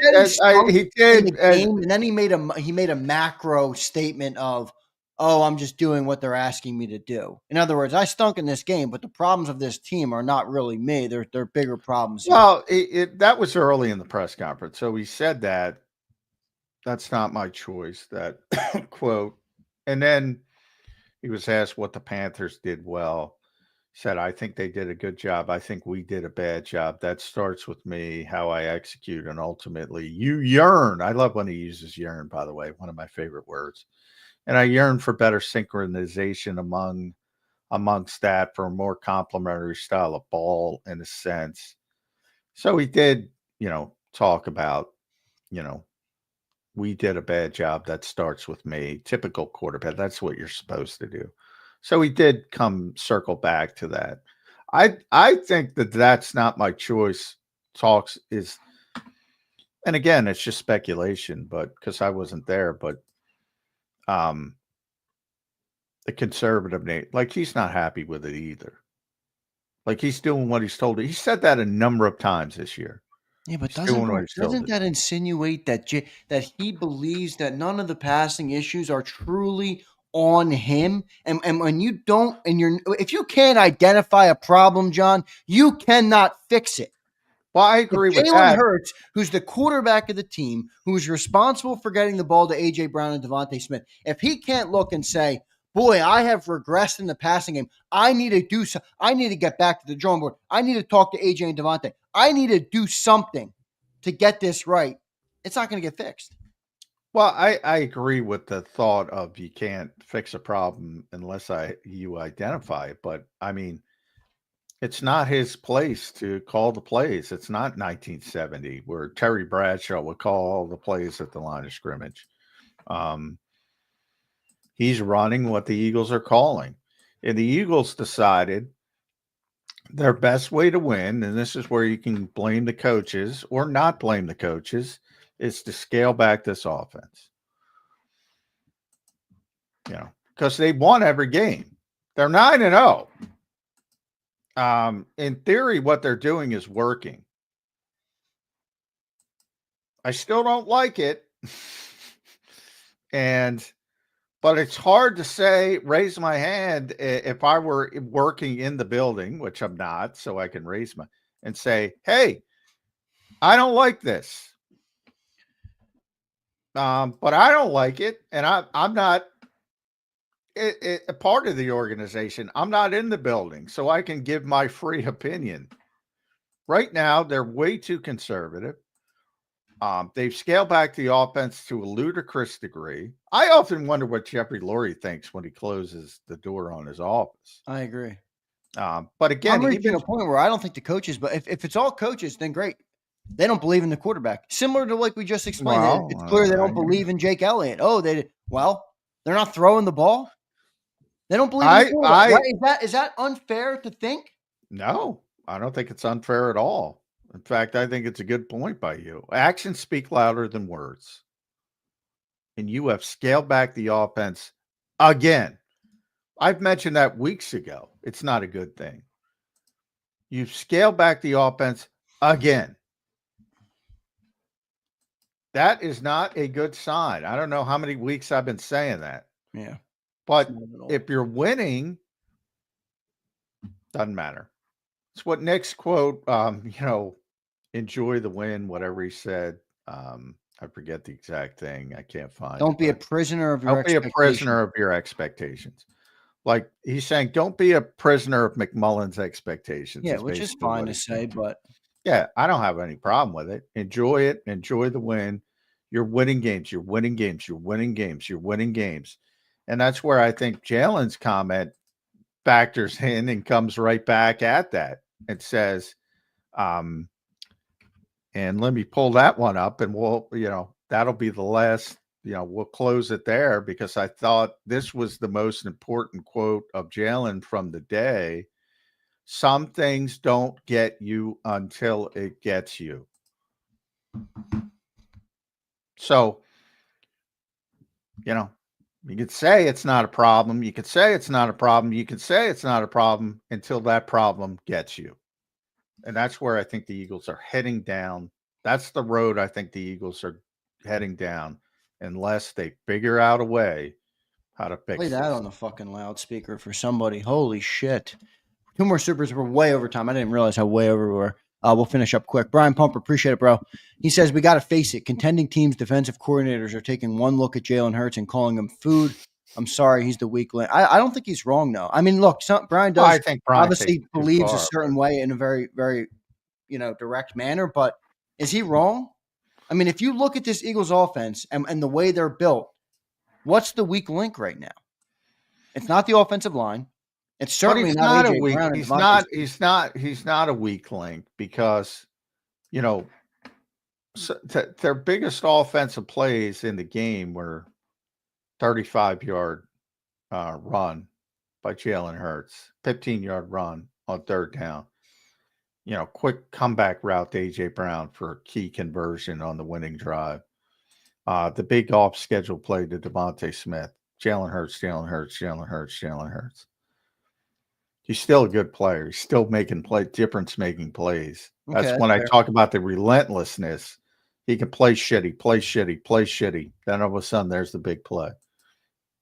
[SPEAKER 3] he did.
[SPEAKER 2] And then he made a macro statement of, "Oh, I'm just doing what they're asking me to do." In other words, I stunk in this game, but the problems of this team are not really me. They're bigger problems.
[SPEAKER 3] Well, that was early in the press conference, so he said that. That's not my choice. That quote. And then he was asked what the Panthers did well. He said, I think they did a good job. I think we did a bad job. That starts with me, how I execute, and ultimately you yearn. I love when he uses yearn, by the way, one of my favorite words. And I yearn for better synchronization amongst that, for a more complementary style of ball in a sense. So he did, talk about, we did a bad job. That starts with me. Typical quarterback. That's what you're supposed to do. So he did circle back to that. I think that's not my choice. Talks is, and again, it's just speculation, but because I wasn't there, but the conservative name, like he's not happy with it either. Like he's doing what he's told. He said that a number of times this year.
[SPEAKER 2] Yeah, but doesn't that insinuate that he believes that none of the passing issues are truly on him? And when you don't, if you can't identify a problem, John, you cannot fix it.
[SPEAKER 3] Well, I agree with that.
[SPEAKER 2] Jalen Hurts, who's the quarterback of the team, who's responsible for getting the ball to A.J. Brown and Devontae Smith, if he can't look and say, boy, I have regressed in the passing game. I need to do so. I need to get back to the drawing board. I need to talk to AJ and Devontae. I need to do something to get this right. It's not going to get fixed.
[SPEAKER 3] Well, I agree with the thought of you can't fix a problem unless you identify it. But I mean, it's not his place to call the plays. It's not 1970 where Terry Bradshaw would call all the plays at the line of scrimmage. He's running what the Eagles are calling. And the Eagles decided their best way to win, and this is where you can blame the coaches or not blame the coaches, is to scale back this offense. You know, because they won every game. They're 9-0. In theory, what they're doing is working. I still don't like it. But it's hard to say, raise my hand if I were working in the building, which I'm not, so I can raise my and say, hey, I don't like this. But I don't like it. And I'm not a part of the organization. I'm not in the building, so I can give my free opinion. Right now, they're way too conservative. They've scaled back the offense to a ludicrous degree. I often wonder what Jeffrey Lurie thinks when he closes the door on his office.
[SPEAKER 2] I agree.
[SPEAKER 3] But again,
[SPEAKER 2] I'm reaching a point where I don't think the coaches, but if it's all coaches, then great. They don't believe in the quarterback. Similar to like we just explained.
[SPEAKER 3] Well,
[SPEAKER 2] It's clear they don't believe in Jake Elliott. Oh, they're not throwing the ball. They don't believe in the quarterback. Is that unfair to think?
[SPEAKER 3] No, I don't think it's unfair at all. In fact, I think it's a good point by you. Actions speak louder than words. And you have scaled back the offense again. I've mentioned that weeks ago. It's not a good thing. You've scaled back the offense again. That is not a good sign. I don't know how many weeks I've been saying that.
[SPEAKER 2] Yeah.
[SPEAKER 3] But if you're winning, doesn't matter. It's what Nick's quote, enjoy the win, whatever he said. I forget the exact thing. I can't find
[SPEAKER 2] Don't
[SPEAKER 3] it,
[SPEAKER 2] be a
[SPEAKER 3] but
[SPEAKER 2] prisoner of your
[SPEAKER 3] don't be a prisoner of your expectations. Like he's saying, don't be a prisoner of McMullen's expectations.
[SPEAKER 2] Yeah,
[SPEAKER 3] is
[SPEAKER 2] which is
[SPEAKER 3] basically
[SPEAKER 2] fine
[SPEAKER 3] what
[SPEAKER 2] to
[SPEAKER 3] he's
[SPEAKER 2] say,
[SPEAKER 3] saying.
[SPEAKER 2] but
[SPEAKER 3] Yeah, I don't have any problem with it. Enjoy it. Enjoy the win. You're winning games. You're winning games. You're winning games. You're winning games. And that's where I think Jalen's comment factors in and comes right back at that and says, and let me pull that one up and that'll be the last, we'll close it there because I thought this was the most important quote of Jalen from the day. Some things don't get you until it gets you. So, you could say it's not a problem. You could say it's not a problem. You could say it's not a problem until that problem gets you. And that's where I think the Eagles are heading down. That's the road I think the Eagles are heading down unless they figure out a way how to fix
[SPEAKER 2] play that
[SPEAKER 3] this.
[SPEAKER 2] on the fucking loudspeaker for somebody. Holy shit. 2 more supers. We're way over time. I didn't realize how way over we were. We'll finish up quick. Brian Pumper, appreciate it, bro. He says, we got to face it. Contending teams' defensive coordinators are taking one look at Jalen Hurts and calling him food. I'm sorry, he's the weak link. I don't think he's wrong, though. I mean, look, Brian does
[SPEAKER 3] I think Brian
[SPEAKER 2] obviously believes a certain way in a very, very, direct manner, but is he wrong? I mean, if you look at this Eagles offense and the way they're built, what's the weak link right now? It's not the offensive line. It's certainly not AJ Brown.
[SPEAKER 3] He's not a weak link because, their biggest offensive plays in the game were 35-yard run by Jalen Hurts, 15-yard run on third down. Quick comeback route to AJ Brown for a key conversion on the winning drive. The big off schedule play to Devontae Smith. Jalen Hurts. He's still a good player. He's still making difference-making plays. That's when I talk about the relentlessness. He can play shitty. Then all of a sudden, there's the big play.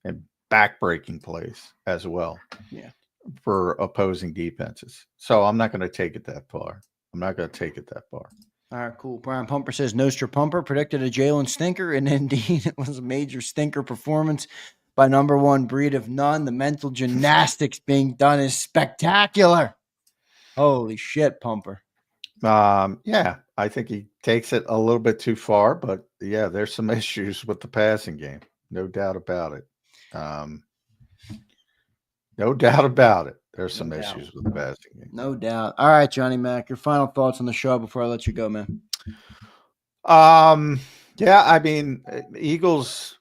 [SPEAKER 3] And back-breaking plays as well.
[SPEAKER 2] Yeah.
[SPEAKER 3] For opposing defenses. So I'm not going to take it that far. All
[SPEAKER 2] right, cool. Brian Pumper says, Nostra Pumper predicted a Jalen stinker, and indeed it was a major stinker performance by number one breed of none. The mental gymnastics being done is spectacular. Holy shit, Pumper.
[SPEAKER 3] Yeah, I think he takes it a little bit too far, but yeah, there's some issues with the passing game. No doubt about it. There's some issues with the passing game.
[SPEAKER 2] No doubt. All right, Johnny Mac, your final thoughts on the show before I let you go, man.
[SPEAKER 3] Yeah, I mean, Eagles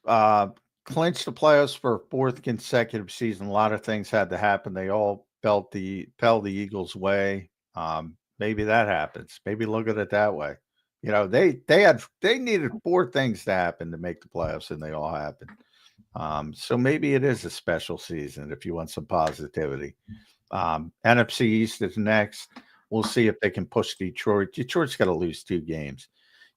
[SPEAKER 3] clinched the playoffs for a fourth consecutive season. A lot of things had to happen. They all fell the Eagles' way. Maybe that happens. Maybe look at it that way. You know, they needed 4 things to happen to make the playoffs, and they all happened. So maybe it is a special season if you want some positivity. NFC East is next. We'll see if they can push Detroit. Detroit's got to lose 2 games.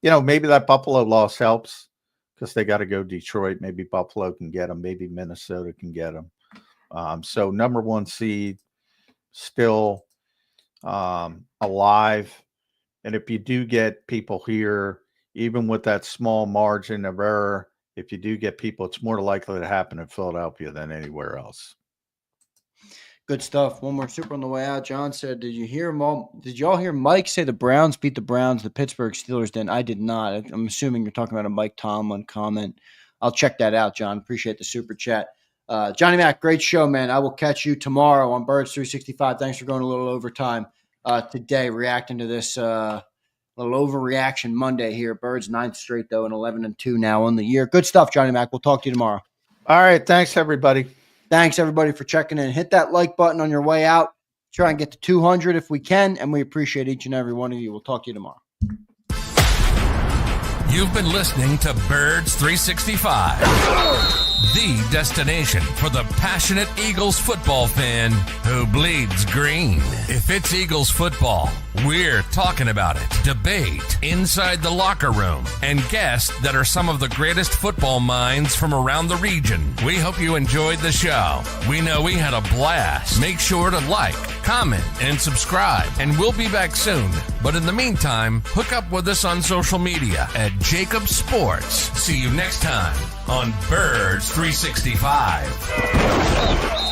[SPEAKER 3] You know, maybe that Buffalo loss helps because they got to go Detroit. Maybe Buffalo can get them. Maybe Minnesota can get them. So number 1 seed still alive. And if you do get people here, even with that small margin of error, if you do get people, it's more likely to happen in Philadelphia than anywhere else.
[SPEAKER 2] Good stuff. One more super on the way out. John said, did y'all hear Mike say the Browns beat the Browns, the Pittsburgh Steelers didn't? I did not. I'm assuming you're talking about a Mike Tomlin comment. I'll check that out, John. Appreciate the super chat. Johnny Mac, great show, man. I will catch you tomorrow on Birds 365. Thanks for going a little overtime today, reacting to this little overreaction Monday here. Birds 9th straight, though, and 11-2 now on the year. Good stuff, Johnny Mac. We'll talk to you tomorrow.
[SPEAKER 3] All right. Thanks, everybody.
[SPEAKER 2] Thanks, everybody, for checking in. Hit that like button on your way out. Try and get to 200 if we can, and we appreciate each and every one of you. We'll talk to you tomorrow.
[SPEAKER 10] You've been listening to Birds 365, the destination for the passionate Eagles football fan who bleeds green. If it's Eagles football, we're talking about it. Debate inside the locker room and guests that are some of the greatest football minds from around the region. We hope you enjoyed the show. We know we had a blast. Make sure to like, comment, and subscribe, and we'll be back soon. But in the meantime, hook up with us on social media at JAKIB Sports. See you next time on Birds 365.